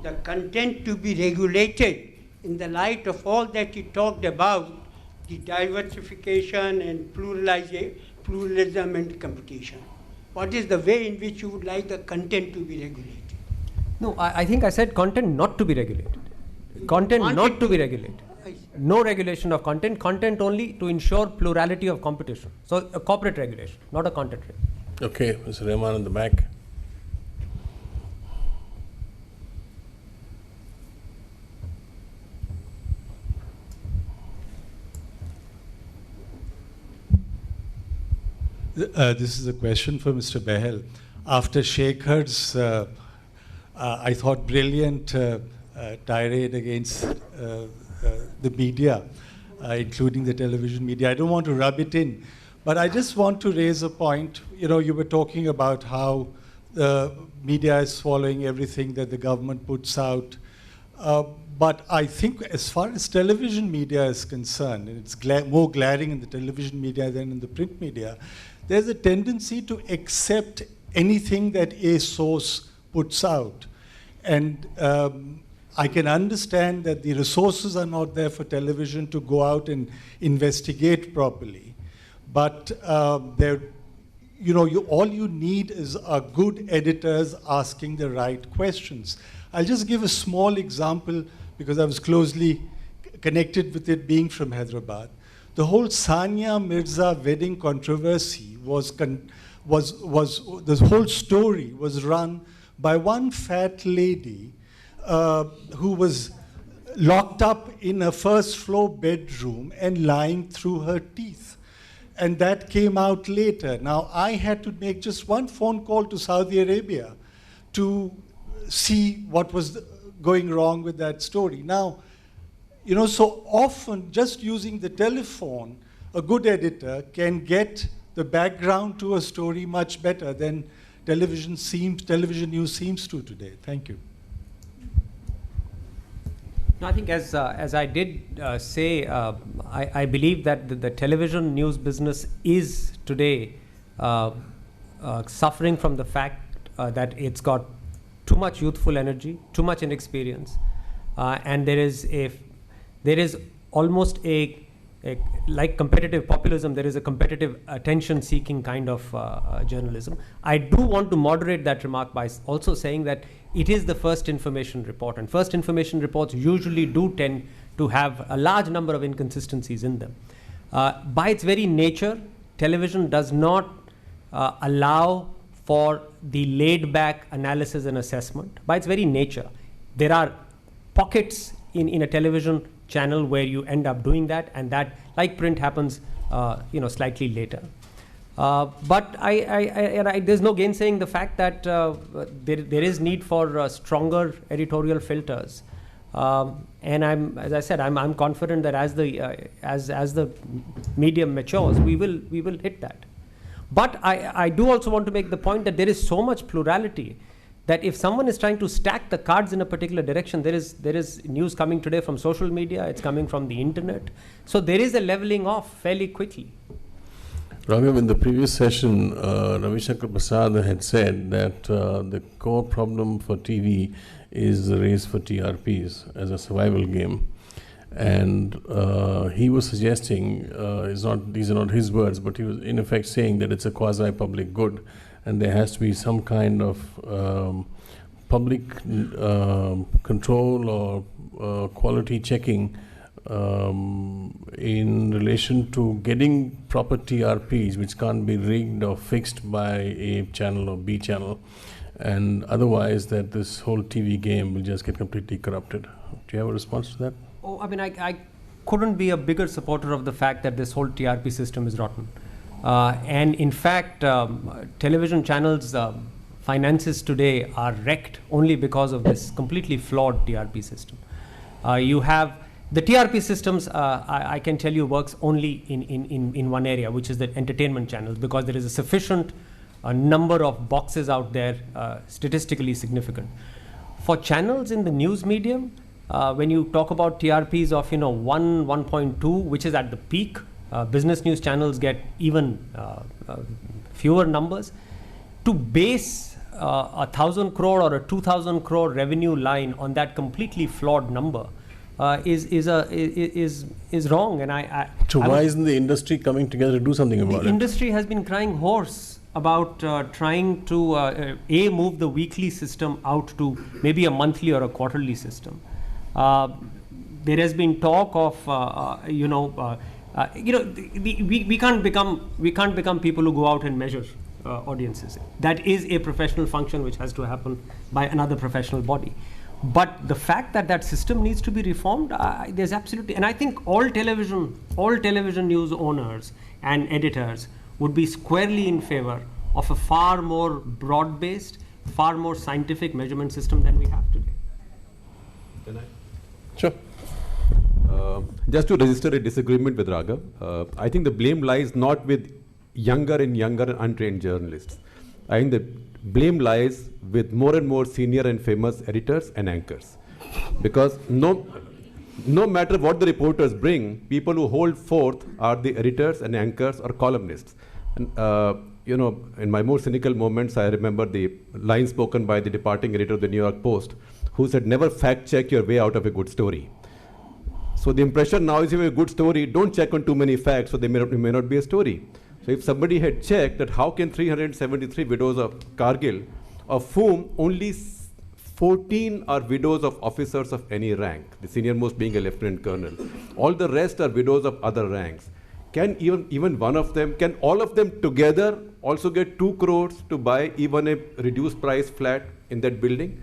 the content to be regulated in the light of all that he talked about, the diversification and pluralism and competition. What is the way in which you would like the content to be regulated?
No, I think I said content not to be regulated. Content not to be regulated. No regulation of content. Content only to ensure plurality of competition. So a corporate regulation, not a content regulation.
Okay, Mr. Rahman in the back.
This is a question for Mr. Bahl. After Shekhar's, I thought, brilliant tirade against the media, including the television media, I don't want to rub it in, but I just want to raise a point. You know, you were talking about how the media is following everything that the government puts out. But I think as far as television media is concerned, and it's more glaring in the television media than in the print media, there's a tendency to accept anything that a source puts out. And I can understand that the resources are not there for television to go out and investigate properly. But all you need is good editors asking the right questions. I'll just give a small example because I was closely connected with it being from Hyderabad. The whole Sania Mirza wedding controversy the whole story was run by one fat lady who was locked up in a first floor bedroom and lying through her teeth. And that came out later. Now, I had to make just one phone call to Saudi Arabia to see what was going wrong with that story. Now, so often just using the telephone, a good editor can get the background to a story much better than television news seems to today. Thank you.
No, I think as I did say, I believe that the television news business is today suffering from the fact that it's got too much youthful energy, too much inexperience, and there is almost like competitive populism, there is a competitive attention-seeking kind of journalism. I do want to moderate that remark by also saying that it is the first information report, and first information reports usually do tend to have a large number of inconsistencies in them. By its very nature, television does not allow for the laid-back analysis and assessment. By its very nature, there are pockets in a television channel where you end up doing that, and that, like print, happens slightly later. But there's no gainsaying the fact that there is need for stronger editorial filters. And as I said, I'm confident that as the medium matures, we will hit that. But I do also want to make the point that there is so much plurality that if someone is trying to stack the cards in a particular direction, there is news coming today from social media, it's coming from the internet. So there is a leveling off fairly quickly.
Raghav, in the previous session, Ravi Shankar Prasad had said that the core problem for TV is the race for TRPs as a survival game. And he was suggesting, these are not his words, but he was in effect saying that it's a quasi-public good, and there has to be some kind of public control or quality checking in relation to getting proper TRPs, which can't be rigged or fixed by A channel or B channel, and otherwise that this whole TV game will just get completely corrupted. Do you have a response to that?
Oh, I mean, I couldn't be a bigger supporter of the fact that this whole TRP system is rotten. And in fact, television channels' finances today are wrecked only because of this completely flawed TRP system. You have the TRP systems, I can tell you, works only in one area, which is the entertainment channels, because there is a sufficient number of boxes out there, statistically significant. For channels in the news medium, when you talk about TRPs of 1, 1.2, which is at the peak, business news channels get even fewer numbers. To base 1,000 crore or a 2,000 crore revenue line on that completely flawed number is wrong. And
So why isn't the industry coming together to do something about it?
The industry has been crying hoarse about trying to move the weekly system out to maybe a monthly or a quarterly system. There has been talk of we can't become people who go out and measure audiences. That is a professional function which has to happen by another professional body. But the fact that that system needs to be reformed, there's absolutely, and I think all television news owners and editors would be squarely in favor of a far more broad-based, far more scientific measurement system than we have today.
Can I?
Sure.
Just to register a disagreement with Raghav, I think the blame lies not with younger and untrained journalists. I think the blame lies with more and more senior and famous editors and anchors. Because no matter what the reporters bring, people who hold forth are the editors and anchors or columnists. And, in my more cynical moments, I remember the line spoken by the departing editor of the New York Post, who said, never fact check your way out of a good story. So the impression now is, if you have a good story, don't check on too many facts, so there may not be a story. So if somebody had checked that how can 373 widows of Kargil, of whom only 14 are widows of officers of any rank, the senior most being a lieutenant colonel, all the rest are widows of other ranks. Can even one of them, can all of them together also get 2 crores to buy even a reduced price flat in that building?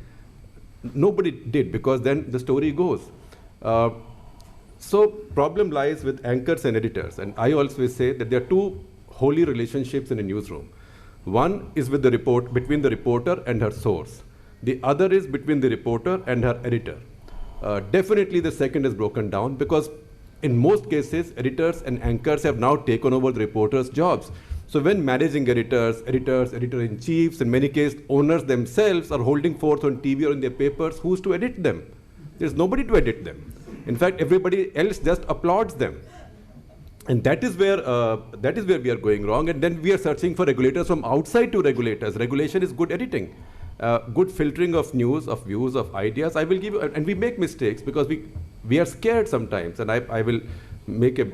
Nobody did, because then the story goes. So problem lies with anchors and editors. And I always say that there are 2 holy relationships in a newsroom. One is with between the reporter and her source. The other is between the reporter and her editor. Definitely the second is broken down, because in most cases, editors and anchors have now taken over the reporters' jobs. So when managing editors, editor-in-chiefs, in many cases, owners themselves are holding forth on TV or in their papers, who's to edit them? There's nobody to edit them. In fact, everybody else just applauds them. And that is where we are going wrong. And then we are searching for regulators from outside to regulators. Regulation is good editing, good filtering of news, of views, of ideas. I will give you, and we make mistakes because we are scared sometimes. And I will make a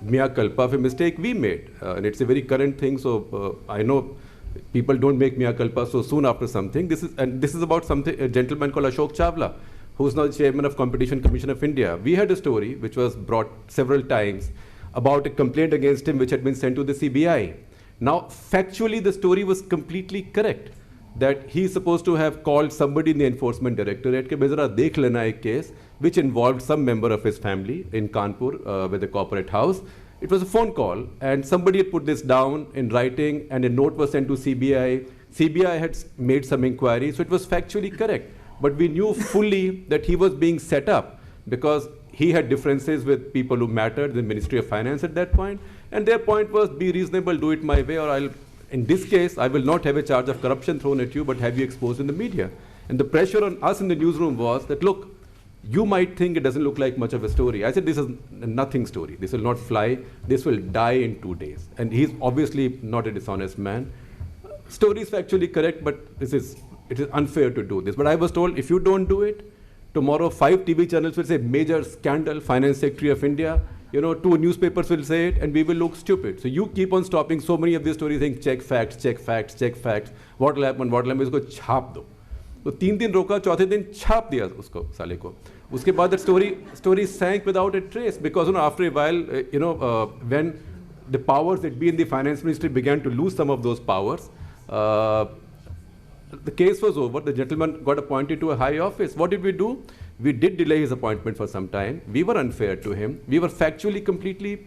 mea culpa of a mistake we made. And it's a very current thing. So I know people don't make mea culpa so soon after something. This is about a gentleman called Ashok Chawla, who's now the chairman of Competition Commission of India. We had a story which was brought several times about a complaint against him which had been sent to the C.P.I. Now, factually, the story was completely correct, that he's supposed to have called somebody in the enforcement directorate, ke bezara dekh lena ek case, which involved some member of his family in Kanpur with a corporate house. It was a phone call, and somebody had put this down in writing, and a note was sent to C.B.I. C.B.I. had made some inquiry, so it was factually correct. But we knew fully that he was being set up because he had differences with people who mattered, the Ministry of Finance at that point, and their point was, be reasonable, do it my way, or in this case, I will not have a charge of corruption thrown at you, but have you exposed in the media. And the pressure on us in the newsroom was that, look, you might think it doesn't look like much of a story. I said, this is a nothing story. This will not fly. This will die in 2 days. And he's obviously not a dishonest man. Story is factually correct, but it is unfair to do this. But I was told, if you don't do it, tomorrow 5 TV channels will say major scandal, Finance Secretary of India, 2 newspapers will say it, and we will look stupid. So you keep on stopping so many of these stories saying, check facts, check facts, check facts, what will happen, isko chhap do. So 3 दिन रोका, चौथे दिन छाप दिया उसको साले को. उसके बाद that story sank without a trace, because after a while, when the powers that be in the finance ministry began to lose some of those powers, the case was over. The gentleman got appointed to a high office. What did we do? We did delay his appointment for some time. We were unfair to him. We were factually, completely,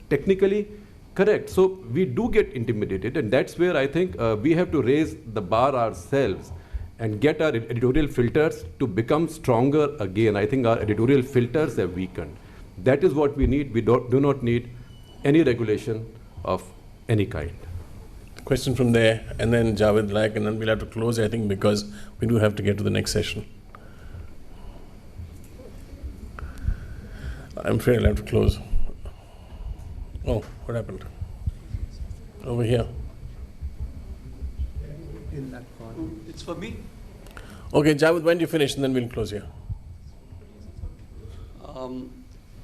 technically correct. So we do get intimidated, and that's where I think we have to raise the bar ourselves and get our editorial filters to become stronger again. I think our editorial filters have weakened. That is what we need. We do not need any regulation of any kind.
question from there, and then Javed Laik, and then we'll have to close, I think, because we do have to get to the next session. I'm afraid I'll have to close. Oh, what happened? Over here.
In that corner. It's for me.
Okay, Javed, when do you finish, and then we'll close here.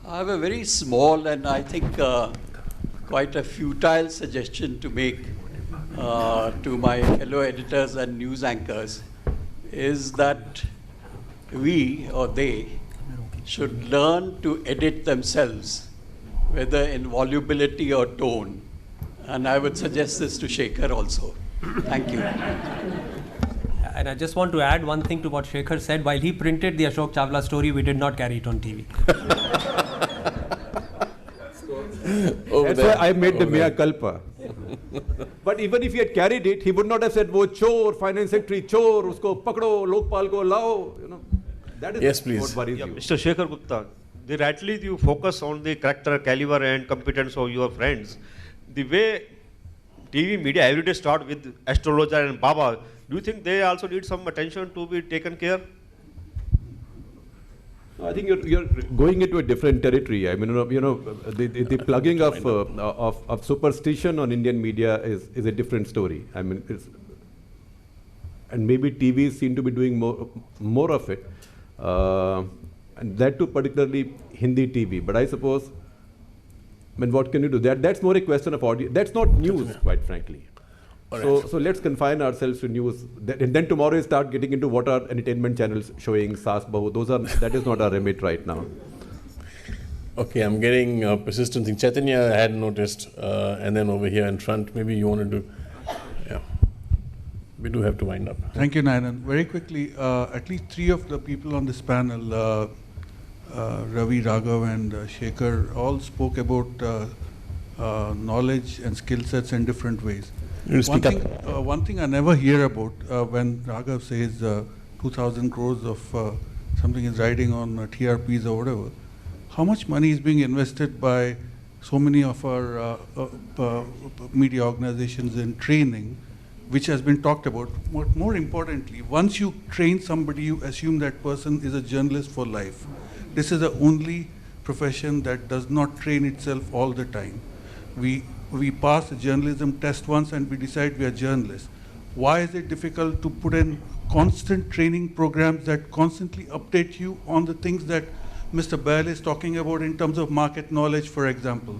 I have a very small and I think quite a futile suggestion to make to my fellow editors and news anchors, is that we or they should learn to edit themselves, whether in volubility or tone. And I would suggest this to Shekhar also. Thank you.
And I just want to add one thing to what Shekhar said. While he printed the Ashok Chawla story, we did not carry it on TV.
That's why I made the mea culpa. But even if he had carried it, he would not have said, "Wo chor, finance secretary chor, usko pakdo, lokpal ko lao." You know, that is
yes, please.
What worries you.
Mr. Shekhar Gupta, rightly you focus on the character, caliber, and competence of your friends. The way TV media every day start with astrologer and Baba, do you think they also need some attention to be taken care?
I think you're going into a different territory. I mean, the plugging of superstition on Indian media is a different story. I mean, and maybe TVs seem to be doing more of it, and that too particularly Hindi TV. But I suppose, I mean, what can you do? That's more a question of audience. That's not news, quite frankly. Right. So let's confine ourselves to news. And then tomorrow we start getting into what are entertainment channels showing, Saas Bahu. That is not our remit right now.
Okay, I'm getting persistent thing. Chaitanya I had noticed, and then over here in front, maybe you want to do, yeah. We do have to wind up.
Thank you, Ninan. Very quickly, at least three of the people on this panel, Ravi, Raghav and Shekhar, all spoke about knowledge and skill sets in different ways. One thing I never hear about when Raghav says 2,000 crores of something is riding on TRPs or whatever, how much money is being invested by so many of our media organizations in training, which has been talked about. More importantly, once you train somebody, you assume that person is a journalist for life. This is the only profession that does not train itself all the time. We pass a journalism test once and we decide we are journalists. Why is it difficult to put in constant training programs that constantly update you on the things that Mr. Bahl is talking about in terms of market knowledge, for example?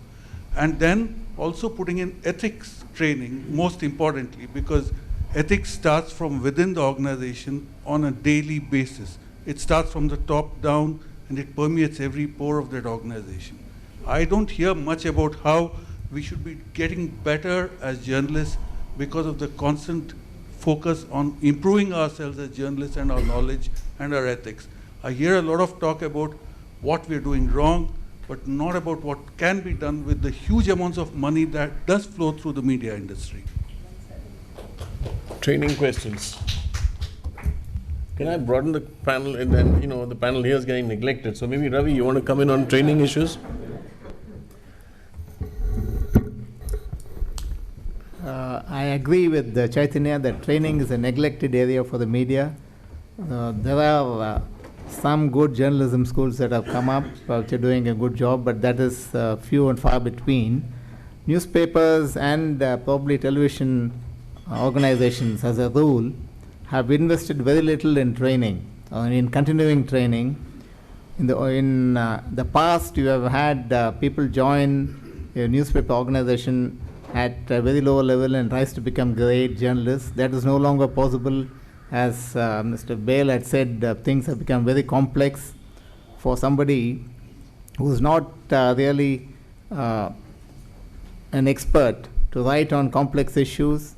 And then also putting in ethics training, most importantly, because ethics starts from within the organization on a daily basis. It starts from the top down and it permeates every pore of that organization. I don't hear much about how we should be getting better as journalists because of the constant focus on improving ourselves as journalists and our knowledge and our ethics. I hear a lot of talk about what we're doing wrong, but not about what can be done with the huge amounts of money that does flow through the media industry.
Training questions. Can I broaden the panel? And then, the panel here is getting neglected. So maybe, Ravi, you want to come in on training issues?
I agree with Chaitanya that training is a neglected area for the media. There are some good journalism schools that have come up which are doing a good job, but that is few and far between. Newspapers and probably television organizations, as a rule, have invested very little in training, in continuing training. In the past, you have had people join a newspaper organization at a very low level and rise to become great journalists. That is no longer possible. As Mr. Bahl had said, things have become very complex for somebody who is not really an expert to write on complex issues.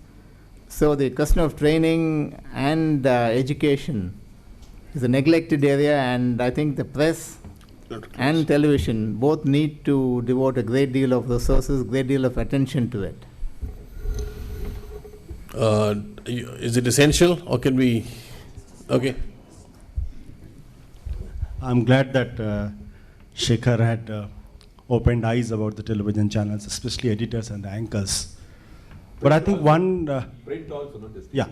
So the question of training and education is a neglected area, and I think the press and television both need to devote a great deal of resources, great deal of attention to it.
Is it essential, or can we? Okay.
I'm glad that Shekhar had opened eyes about the television channels, especially editors and the anchors. But I think one...
print also, not just...
Yeah.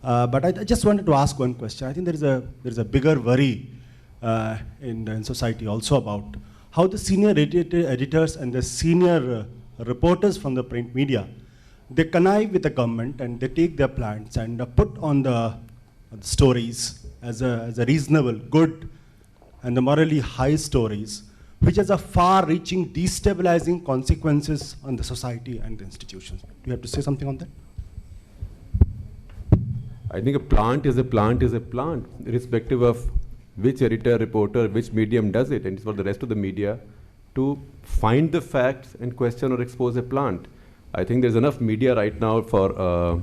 But I just wanted to ask one question. I think there is a bigger worry in society also about how the senior editors and the senior reporters from the print media, they connive with the government and they take their plans and put on the stories as a reasonable, good, and the morally high stories, which has a far-reaching, destabilizing consequences on the society and the institutions. Do you have to say something on that?
I think a plant is a plant is a plant, irrespective of which editor, reporter, which medium does it. And it's for the rest of the media to find the facts and question or expose a plant. I think there's enough media right now for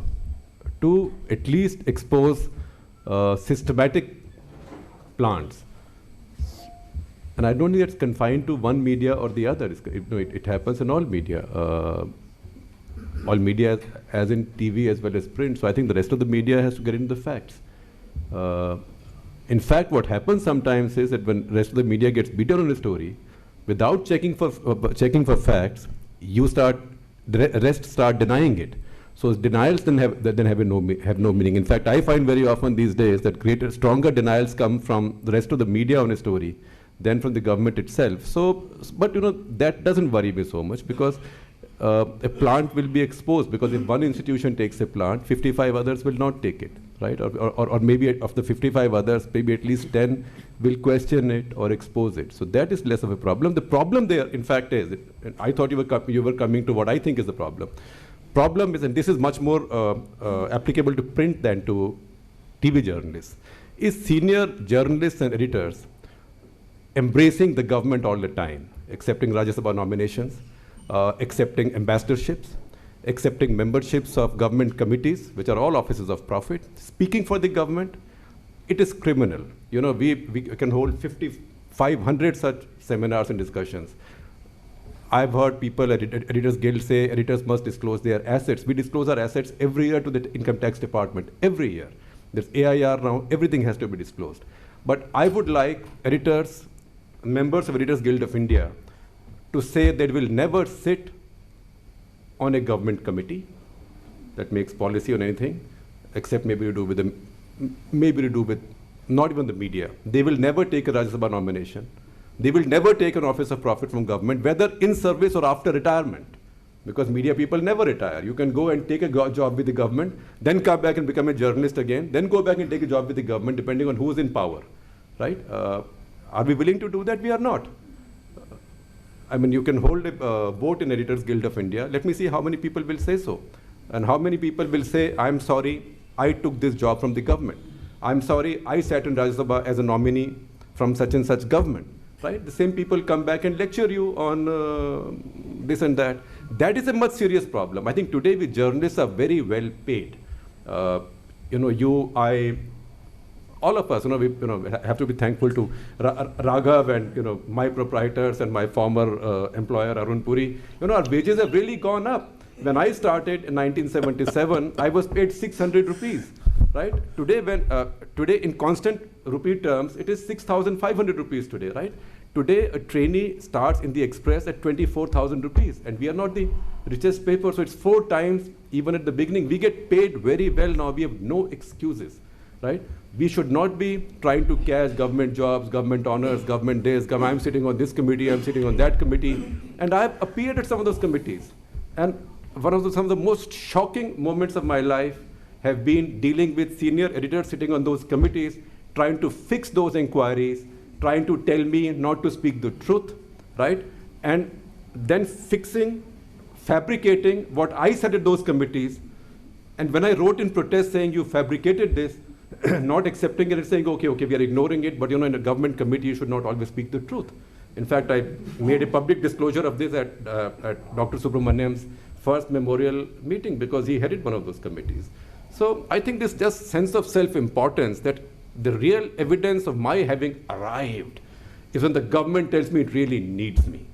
to at least expose systematic plants. And I don't think it's confined to one media or the other. It happens in all media. All media, as in TV as well as print. So I think the rest of the media has to get into the facts. In fact, what happens sometimes is that when the rest of the media gets beaten on a story, without checking for facts, the rest start denying it. So denials then have no meaning. In fact, I find very often these days that stronger denials come from the rest of the media on a story than from the government itself. So, but that doesn't worry me so much, because a plant will be exposed, because if one institution takes a plant, 55 others will not take it, right? Or maybe of the 55 others, maybe at least 10 will question it or expose it. So that is less of a problem. The problem there, in fact, is, and I thought you were coming to what I think is the problem. Problem is, and this is much more applicable to print than to TV journalists, is senior journalists and editors embracing the government all the time, accepting Rajya Sabha nominations, accepting ambassadorships, accepting memberships of government committees, which are all offices of profit, speaking for the government. It is criminal. We can hold 500 such seminars and discussions. I've heard people at Editors Guild say editors must disclose their assets. We disclose our assets every year to the Income Tax Department, every year. There's AIR now, everything has to be disclosed. But I would like editors, members of Editors Guild of India, to say they will never sit on a government committee that makes policy on anything, except maybe to do with not even the media. They will never take a Rajya Sabha nomination. They will never take an office of profit from government, whether in service or after retirement, because media people never retire. You can go and take a job with the government, then come back and become a journalist again, then go back and take a job with the government, depending on who's in power, right? Are we willing to do that? We are not. I mean, you can hold a vote in Editors Guild of India. Let me see how many people will say so. And how many people will say, I'm sorry, I took this job from the government. I'm sorry, I sat in Rajya Sabha as a nominee from such and such government, right? The same people come back and lecture you on this and that. That is a much serious problem. I think today we journalists are very well paid. All of us, we have to be thankful to Raghav and my proprietors and my former employer Arun Puri. Our wages have really gone up. When I started in 1977, I was paid 600 rupees, right? Today in constant rupee terms, it is 6,500 rupees today, right? Today, a trainee starts in the Express at 24,000 rupees, and we are not the richest paper, so it's 4 times even at the beginning. We get paid very well now. We have no excuses, right? We should not be trying to cash government jobs, government honors, government days. I'm sitting on this committee, I'm sitting on that committee. And I've appeared at some of those committees. And some of the most shocking moments of my life have been dealing with senior editors sitting on those committees, trying to fix those inquiries, trying to tell me not to speak the truth, right? And then fabricating what I said at those committees. And when I wrote in protest saying you fabricated this, not accepting it and saying, okay, we are ignoring it, but in a government committee, you should not always speak the truth. In fact, I made a public disclosure of this at Dr. Subramaniam's first memorial meeting, because he headed one of those committees. So I think this just sense of self-importance, that the real evidence of my having arrived is when the government tells me it really needs me.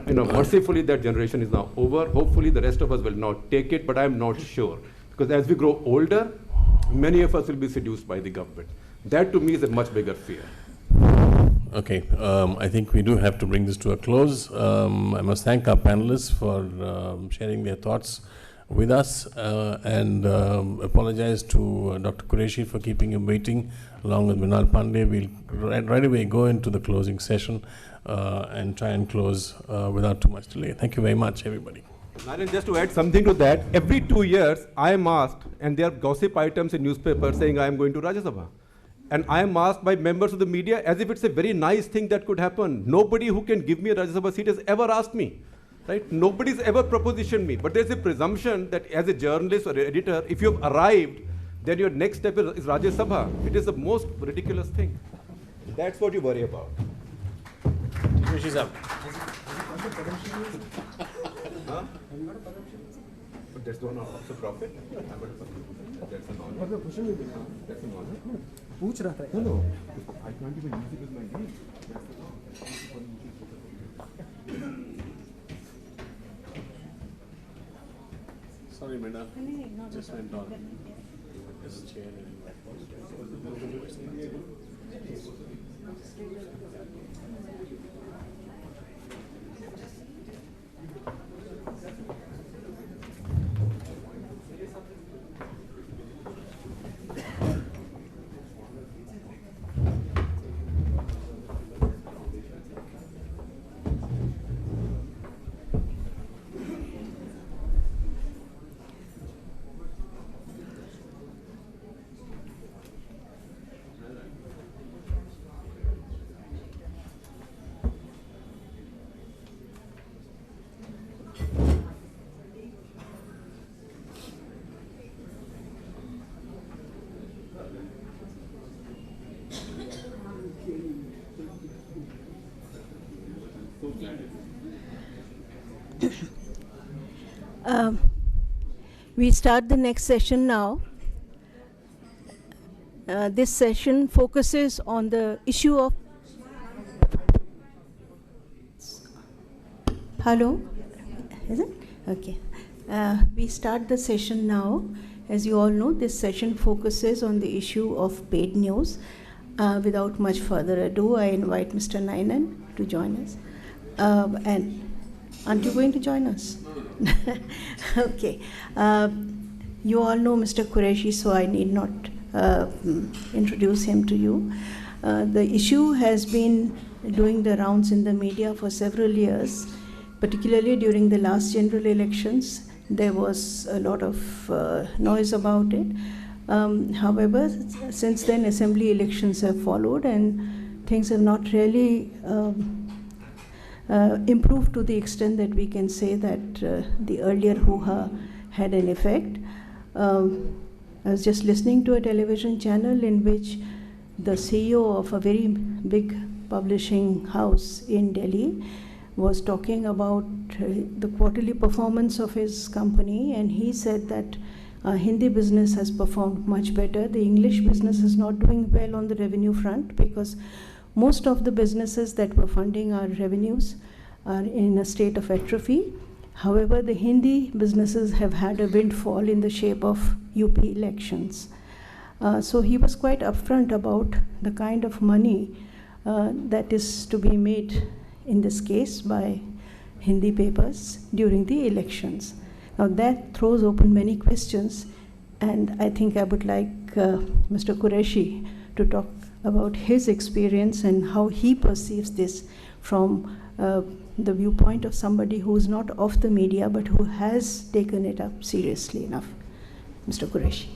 Mercifully, that generation is now over. Hopefully, the rest of us will not take it, but I'm not sure. Because as we grow older, many of us will be seduced by the government. That to me is a much bigger fear.
Okay, I think we do have to bring this to a close. I must thank our panelists for sharing their thoughts with us, and apologize to Dr. Quraishi for keeping him waiting, along with Vinal Pandey. We'll right away go into the closing session and try and close without too much delay. Thank you very much, everybody.
Ninan, just to add something to that, every 2 years I am asked, and there are gossip items in newspapers saying I am going to Rajya Sabha. And I am asked by members of the media as if it's a very nice thing that could happen. Nobody who can give me a Rajya Sabha seat has ever asked me. Right? Nobody's ever propositioned me. But there's a presumption that as a journalist or editor, if you've arrived, then your next step is Rajya Sabha. It is the most ridiculous thing. That's what you worry about.
She's up.
Huh? But that's not also profit. That's an honor. That's an honor. पूछ रहा था. No. I can't even use it with my name.
Sorry, Meena. Just went on. This chair and
We start the next session now. This session focuses on the issue of... Hello? Is it? Okay. We start the session now. As you all know, this session focuses on the issue of paid news. Without much further ado, I invite Mr. Ninan to join us. And aren't you going to join us? Okay. You all know Mr. Quraishi, so I need not introduce him to you. The issue has been doing the rounds in the media for several years, particularly during the last general elections. There was a lot of noise about it. However, since then, assembly elections have followed, and things have not really improved to the extent that we can say that the earlier hoo-ha had an effect. I was just listening to a television channel in which the CEO of a very big publishing house in Delhi was talking about the quarterly performance of his company, and he said that Hindi business has performed much better. The English business is not doing well on the revenue front because most of the businesses that were funding our revenues are in a state of atrophy. However, the Hindi businesses have had a windfall in the shape of UP elections. So he was quite upfront about the kind of money that is to be made in this case by Hindi papers during the elections. Now that throws open many questions, and I think I would like Mr. Quraishi to talk about his experience and how he perceives this from the viewpoint of somebody who is not of the media but who has taken it up seriously enough. Mr. Quraishi.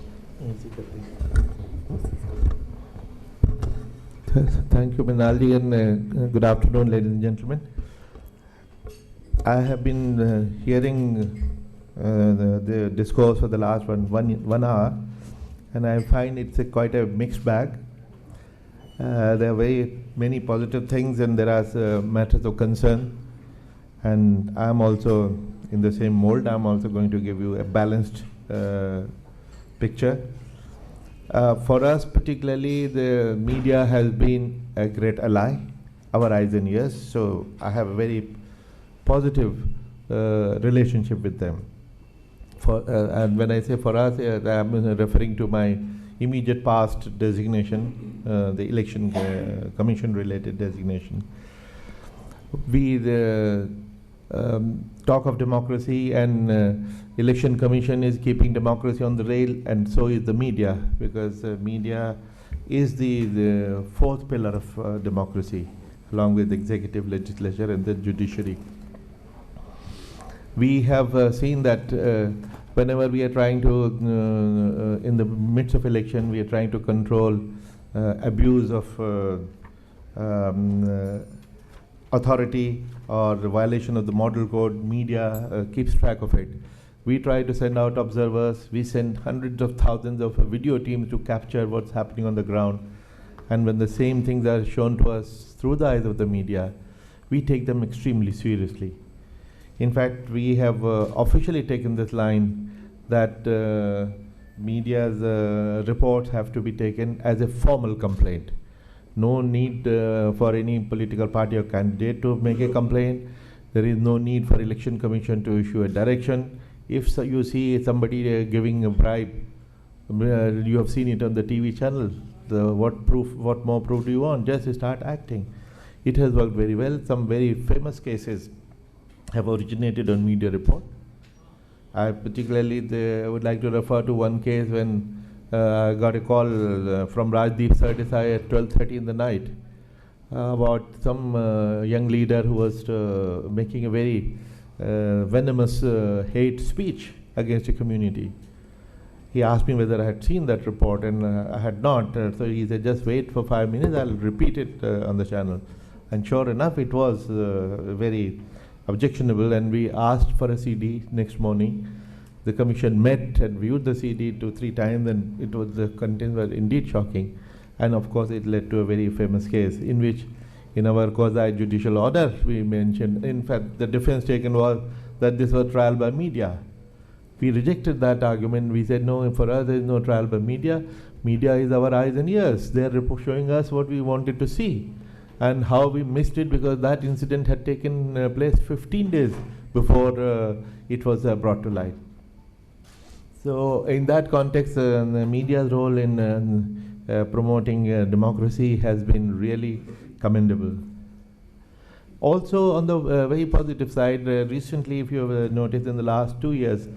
Thank you, Minalji, and good afternoon, ladies and gentlemen. I have been hearing the discourse for the last one hour, and I find it's quite a mixed bag. There are very many positive things, and there are matters of concern. And I'm also in the same mold. I'm also going to give you a balanced picture. For us, particularly, the media has been a great ally, our eyes and ears. So I have a very positive relationship with them. And when I say for us, I'm referring to my immediate past designation, the election commission related designation. talk of democracy, and election commission is keeping democracy on the rail, and so is the media, because media is the fourth pillar of democracy, along with executive, legislature, and the judiciary. We have seen that whenever we are trying to, in the midst of election, we are trying to control abuse of authority or the violation of the model code, media keeps track of it. We try to send out observers. We send hundreds of thousands of video teams to capture what's happening on the ground. And when the same things are shown to us through the eyes of the media, we take them extremely seriously. In fact, we have officially taken this line that media's reports have to be taken as a formal complaint. No need for any political party or candidate to make a complaint. There is no need for election commission to issue a direction. If you see somebody giving a bribe, you have seen it on the TV channel. What more proof do you want? Just start acting. It has worked very well. Some very famous cases have originated on media report. I particularly would like to refer to one case when I got a call from Rajdeep Sardesai at 12:30 in the night about some young leader who was making a very venomous hate speech against a community. He asked me whether I had seen that report, and I had not. So he said, just wait for 5 minutes, I'll repeat it on the channel. And sure enough, it was very objectionable, and we asked for a CD next morning. The commission met and viewed the CD 2-3 times, and it was, the contents were indeed shocking. And of course, it led to a very famous case in which, in our quasi-judicial order, we mentioned, in fact, the defense taken was that this was trial by media. We rejected that argument. We said, no, for us there is no trial by media. Media is our eyes and ears. They are showing us what we wanted to see, and how we missed it because that incident had taken place 15 days before it was brought to light. So in that context, the media's role in promoting democracy has been really commendable. Also, on the very positive side, recently, if you have noticed, in the last 2 years,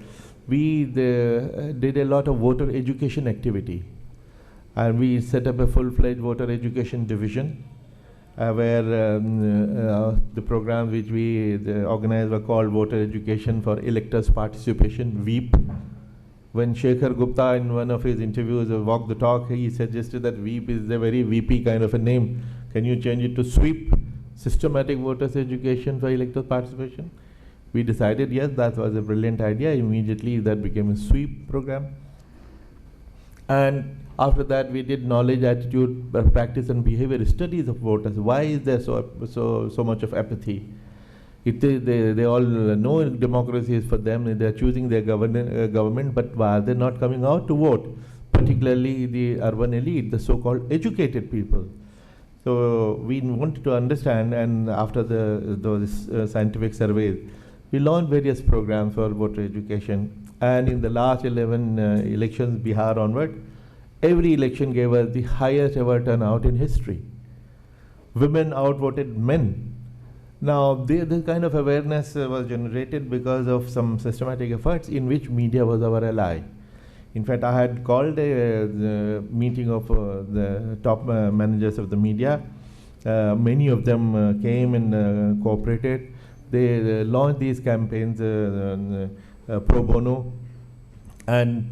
we did a lot of voter education activity. And we set up a full-fledged voter education division, where the programs which we organized were called Voter Education for Electors Participation, VEEP. When Shekhar Gupta, in one of his interviews, walked the talk, he suggested that VEEP is a very VP kind of a name. Can you change it to SWEEP, Systematic Voters Education for Electors Participation? We decided, yes, that was a brilliant idea. Immediately, that became a SWEEP program. And after that, we did knowledge, attitude, practice, and behavior studies of voters. Why is there so much of apathy? They all know democracy is for them. They are choosing their government, but why are they not coming out to vote? Particularly the urban elite, the so-called educated people. So we wanted to understand, and after those scientific surveys, we launched various programs for voter education. And in the last 11 elections, Bihar onward, every election gave us the highest ever turnout in history. Women outvoted men. Now, this kind of awareness was generated because of some systematic efforts in which media was our ally. In fact, I had called a meeting of the top managers of the media. Many of them came and cooperated. They launched these campaigns pro bono, and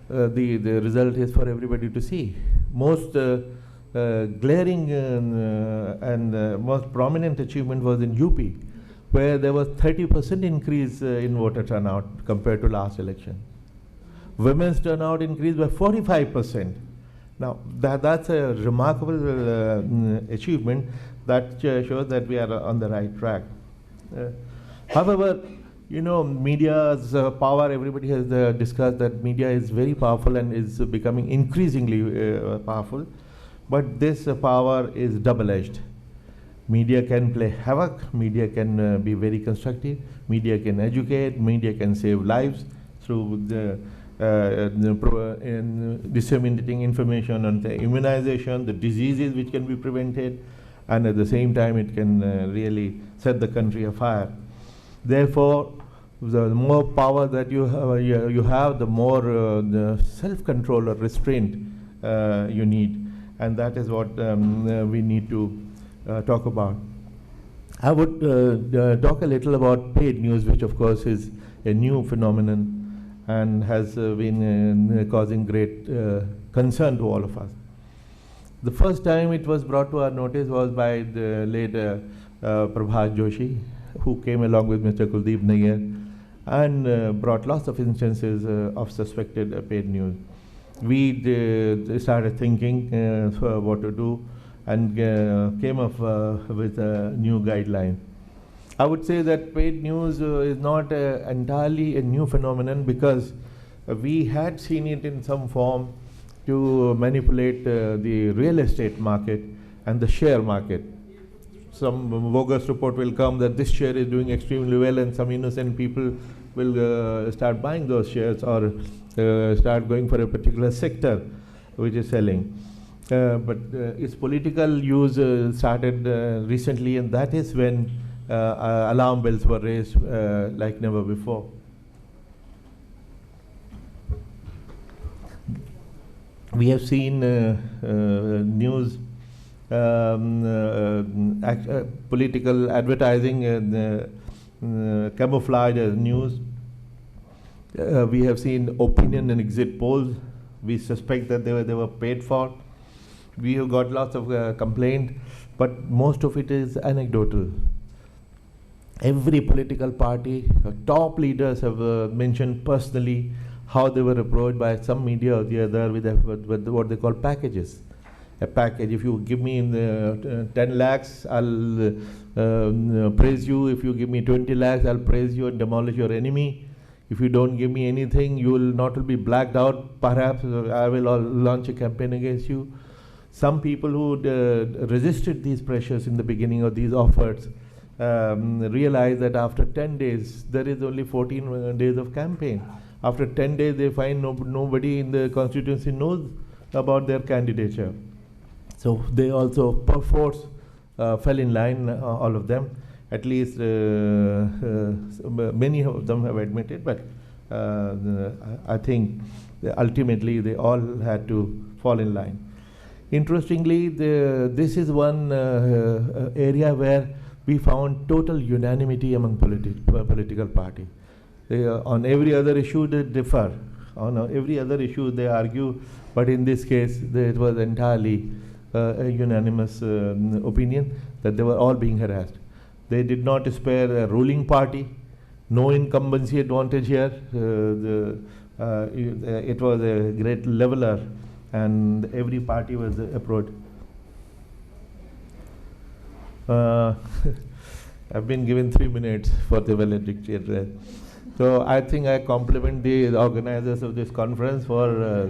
the result is for everybody to see. Most glaring and most prominent achievement was in UP, where there was 30% increase in voter turnout compared to last election. Women's turnout increased by 45%. Now, that's a remarkable achievement that shows that we are on the right track. However, you know, media's power, everybody has discussed that media is very powerful and is becoming increasingly powerful. But this power is double-edged. Media can play havoc, media can be very constructive, media can educate, media can save lives through disseminating information on the immunization, the diseases which can be prevented, and at the same time it can really set the country afire. Therefore, the more power that you have, the more the self-control or restraint you need. And that is what we need to talk about. I would talk a little about paid news, which of course is a new phenomenon and has been causing great concern to all of us. The first time it was brought to our notice was by the late Prabhat Joshi, who came along with Mr. Kuldeep Nayyar and brought lots of instances of suspected paid news. We started thinking what to do and came up with a new guideline. I would say that paid news is not entirely a new phenomenon, because we had seen it in some form to manipulate the real estate market and the share market. Some bogus report will come that this share is doing extremely well, and some innocent people will start buying those shares or start going for a particular sector which is selling. But its political use started recently, and that is when alarm bells were raised like never before. We have seen news, political advertising camouflaged as news. We have seen opinion and exit polls. We suspect that they were paid for. We have got lots of complaint, but most of it is anecdotal. Every political party, top leaders have mentioned personally how they were approached by some media or the other with what they call packages. A package, if you give me 10 lakhs, I'll praise you. If you give me 20 lakhs, I'll praise you and demolish your enemy. If you don't give me anything, you will not be blacked out. Perhaps I will launch a campaign against you. Some people who resisted these pressures in the beginning of these offers realize that after 10 days, there is only 14 days of campaign. After 10 days, they find nobody in the constituency knows about their candidature. So they also perforce fell in line, all of them. At least many of them have admitted, but I think ultimately they all had to fall in line. Interestingly, this is one area where we found total unanimity among political parties. On every other issue they differ. On every other issue they argue, but in this case it was entirely a unanimous opinion that they were all being harassed. They did not spare a ruling party, no incumbency advantage here. It was a great leveler, and every party was approached. I've been given 3 minutes for the valedictory address. So I think I compliment the organizers of this conference for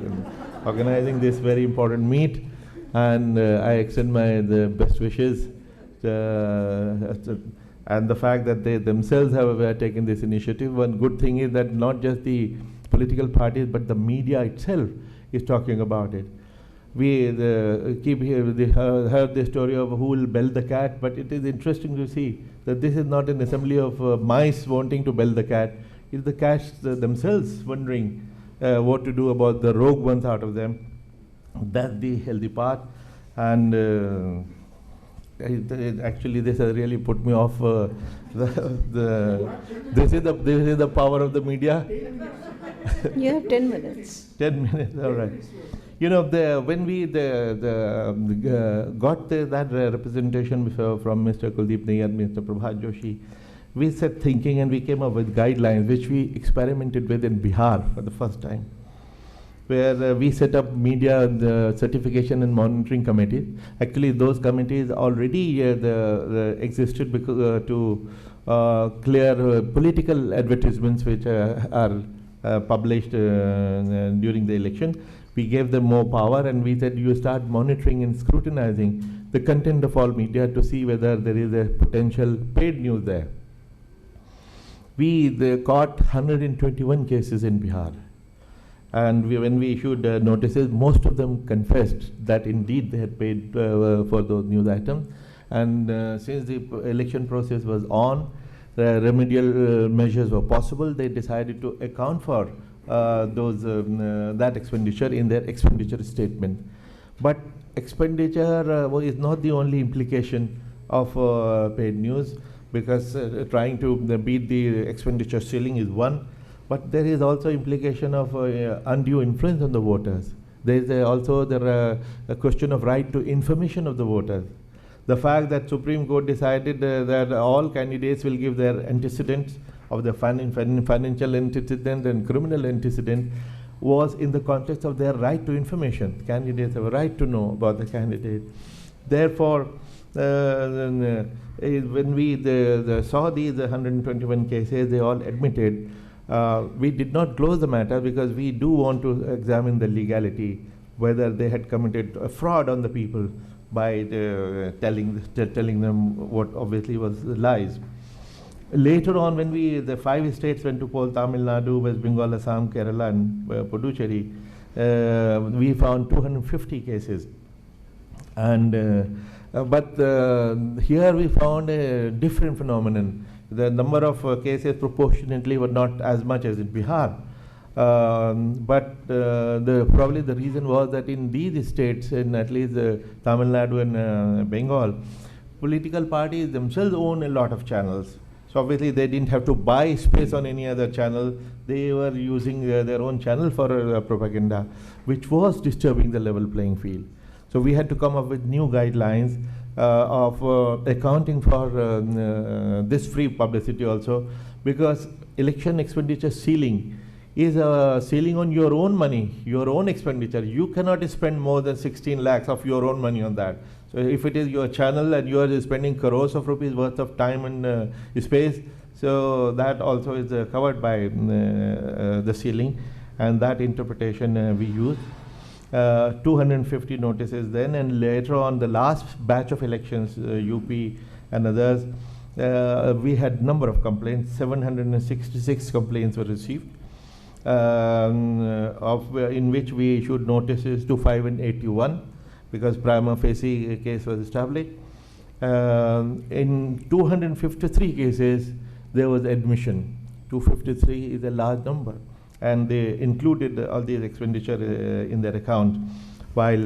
organizing this very important meet, and I extend the best wishes. And the fact that they themselves have taken this initiative. One good thing is that not just the political parties, but the media itself is talking about it. We heard the story of who will bell the cat, but it is interesting to see that this is not an assembly of mice wanting to bell the cat. It's the cats themselves wondering what to do about the rogue ones out of them. That's the healthy part. And actually, this has really put me off. This is the power of the media.
You have 10 minutes.
10 minutes, all right. You know, when we got that representation from Mr. Kuldeep Nayyar and Mr. Prabhat Joshi, we set thinking and we came up with guidelines which we experimented with in Bihar for the first time, where we set up media certification and monitoring committees. Actually, those committees already existed because, to clear political advertisements which are published during the election. We gave them more power, and we said you start monitoring and scrutinizing the content of all media to see whether there is a potential paid news there. We caught 121 cases in Bihar. And when we issued notices, most of them confessed that indeed they had paid for those news items. And since the election process was on, remedial measures were possible, they decided to account for that expenditure in their expenditure statement. But expenditure is not the only implication of paid news, because trying to beat the expenditure ceiling is one, but there is also implication of undue influence on the voters. There is also a question of right to information of the voters. The fact that Supreme Court decided that all candidates will give their antecedents of the financial antecedent and criminal antecedent was in the context of their right to information. Candidates have a right to know about the candidate. Therefore, when we saw these 121 cases, they all admitted. We did not close the matter because we do want to examine the legality, whether they had committed a fraud on the people by telling them what obviously was lies. Later on, when the 5 states went to poll, Tamil Nadu, West Bengal, Assam, Kerala, and Puducherry, we found 250 cases. And but here we found a different phenomenon. The number of cases proportionately were not as much as in Bihar. But probably the reason was that in these states, in at least Tamil Nadu and Bengal, political parties themselves own a lot of channels. So obviously they didn't have to buy space on any other channel. They were using their own channel for propaganda, which was disturbing the level playing field. So we had to come up with new guidelines of accounting for this free publicity also, because election expenditure ceiling is a ceiling on your own money, your own expenditure. You cannot spend more than 16 lakhs of your own money on that. So if it is your channel and you are spending crores of rupees worth of time and space, so that also is covered by the ceiling, and that interpretation we use. 250 notices then, and later on the last batch of elections, UP and others, we had number of complaints. 766 complaints were received, in which we issued notices to 581 because prima facie case was established. In 253 cases there was admission. 253 is a large number, and they included all these expenditure in their account, while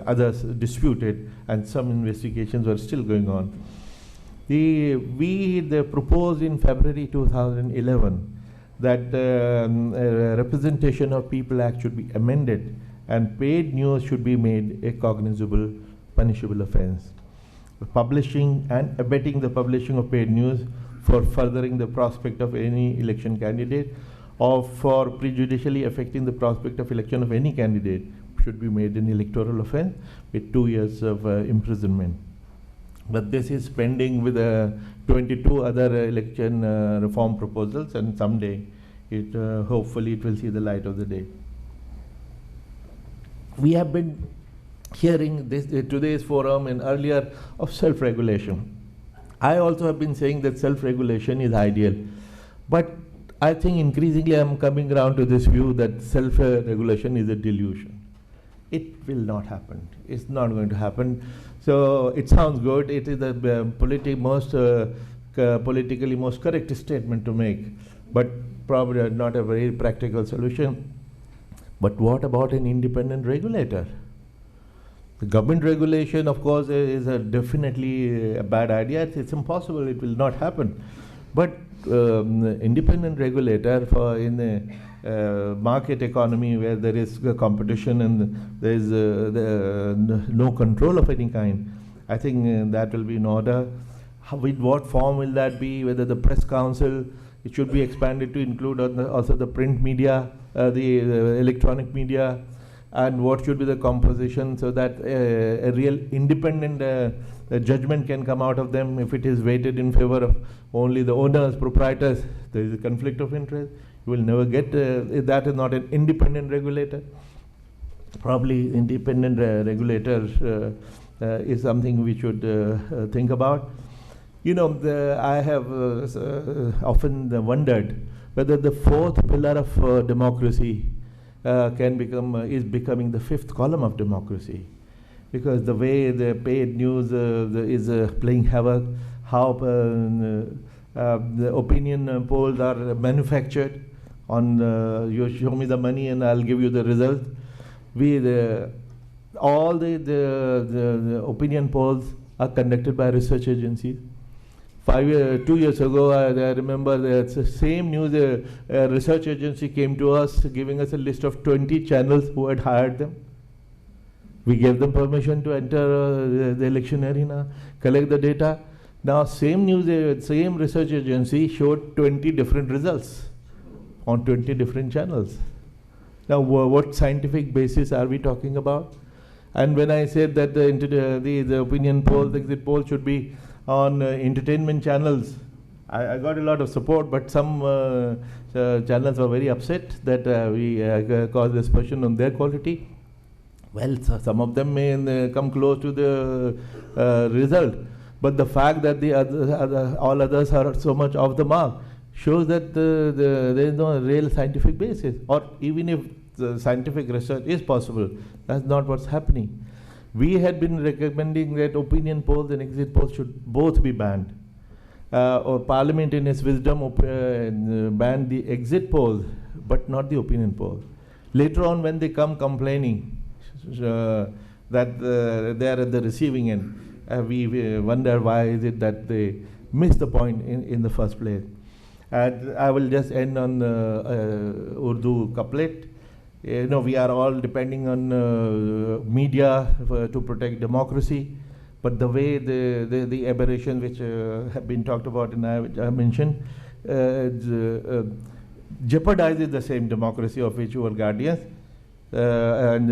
others disputed, and some investigations were still going on. We proposed in February 2011 that Representation of People Act should be amended and paid news should be made a cognizable, punishable offense. Publishing and abetting the publishing of paid news for furthering the prospect of any election candidate or for prejudicially affecting the prospect of election of any candidate should be made an electoral offense with 2 years of imprisonment. But this is pending with 22 other election reform proposals, and someday hopefully it will see the light of the day. We have been hearing today's forum and earlier of self-regulation. I also have been saying that self-regulation is ideal, but I think increasingly I'm coming around to this view that self-regulation is a delusion. It will not happen. It's not going to happen. So it sounds good. It is the politically most correct statement to make, but probably not a very practical solution. But what about an independent regulator? The government regulation, of course, is definitely a bad idea. It's impossible. It will not happen. But independent regulator in a market economy where there is competition and there is no control of any kind, I think that will be in order. With what form will that be? Whether the press council, it should be expanded to include also the print media, the electronic media, and what should be the composition so that a real independent judgment can come out of them. If it is weighted in favor of only the owners, proprietors, there is a conflict of interest. You will never get, that is not an independent regulator. Probably independent regulator is something we should think about. You know, I have often wondered whether the fourth pillar of democracy is becoming the fifth column of democracy, because the way the paid news is playing havoc, how The opinion polls are manufactured on you show me the money and I'll give you the result. All the opinion polls are conducted by research agencies. 2 years ago, I remember the same news, a research agency came to us giving us a list of 20 channels who had hired them. We gave them permission to enter the election arena, collect the data. Now, same news, same research agency showed 20 different results on 20 different channels. Now, what scientific basis are we talking about? And when I said that the opinion polls, the exit polls should be on entertainment channels, I got a lot of support, but some channels were very upset that we caused aspersion on their quality. Well, some of them may come close to the result, but the fact that all others are so much off the mark shows that there is no real scientific basis, or even if the scientific research is possible, that's not what's happening. We had been recommending that opinion polls and exit polls should both be banned. Or Parliament in its wisdom banned the exit polls, but not the opinion polls. Later on, when they come complaining that they are at the receiving end, we wonder why is it that they missed the point in the first place. And I will just end on Urdu couplet. We are all depending on media to protect democracy, but the way the aberration which have been talked about and I mentioned jeopardizes the same democracy of which you are guardians. And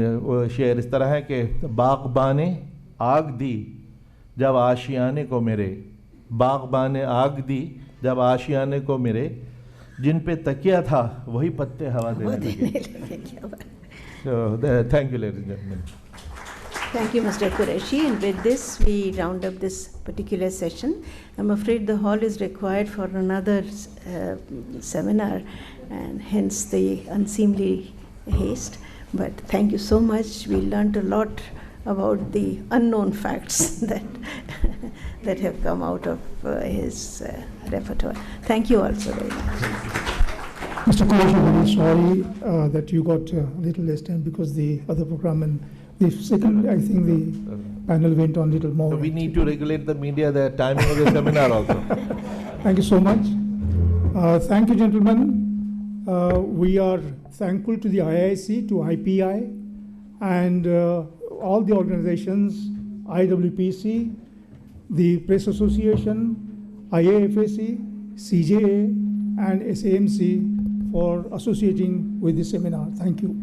शेर इस तरह है कि बाग़बाने आग दी जब आशियाने को मेरे, बाग़बाने आग दी जब आशियाने को मेरे, जिन पे तकिया था वही पत्ते हवा देने लगे. So thank you, ladies and gentlemen.
Thank you, Mr. Quraishi. And with this, we round up this particular session. I'm afraid the hall is required for another seminar, and hence the unseemly haste. But thank you so much. We learned a lot about the unknown facts that have come out of his repertoire. Thank you also very much.
Mr. Quraishi, very sorry that you got a little less time because the other program and the second, I think the panel went on a little more.
So we need to regulate the media, the timing of the seminar also.
Thank you so much. Thank you, gentlemen. We are thankful to the IIC, to IPI, and all the organizations, IWPC, the Press Association, IAFAC, CJA, and SAMC for associating with this seminar. Thank you.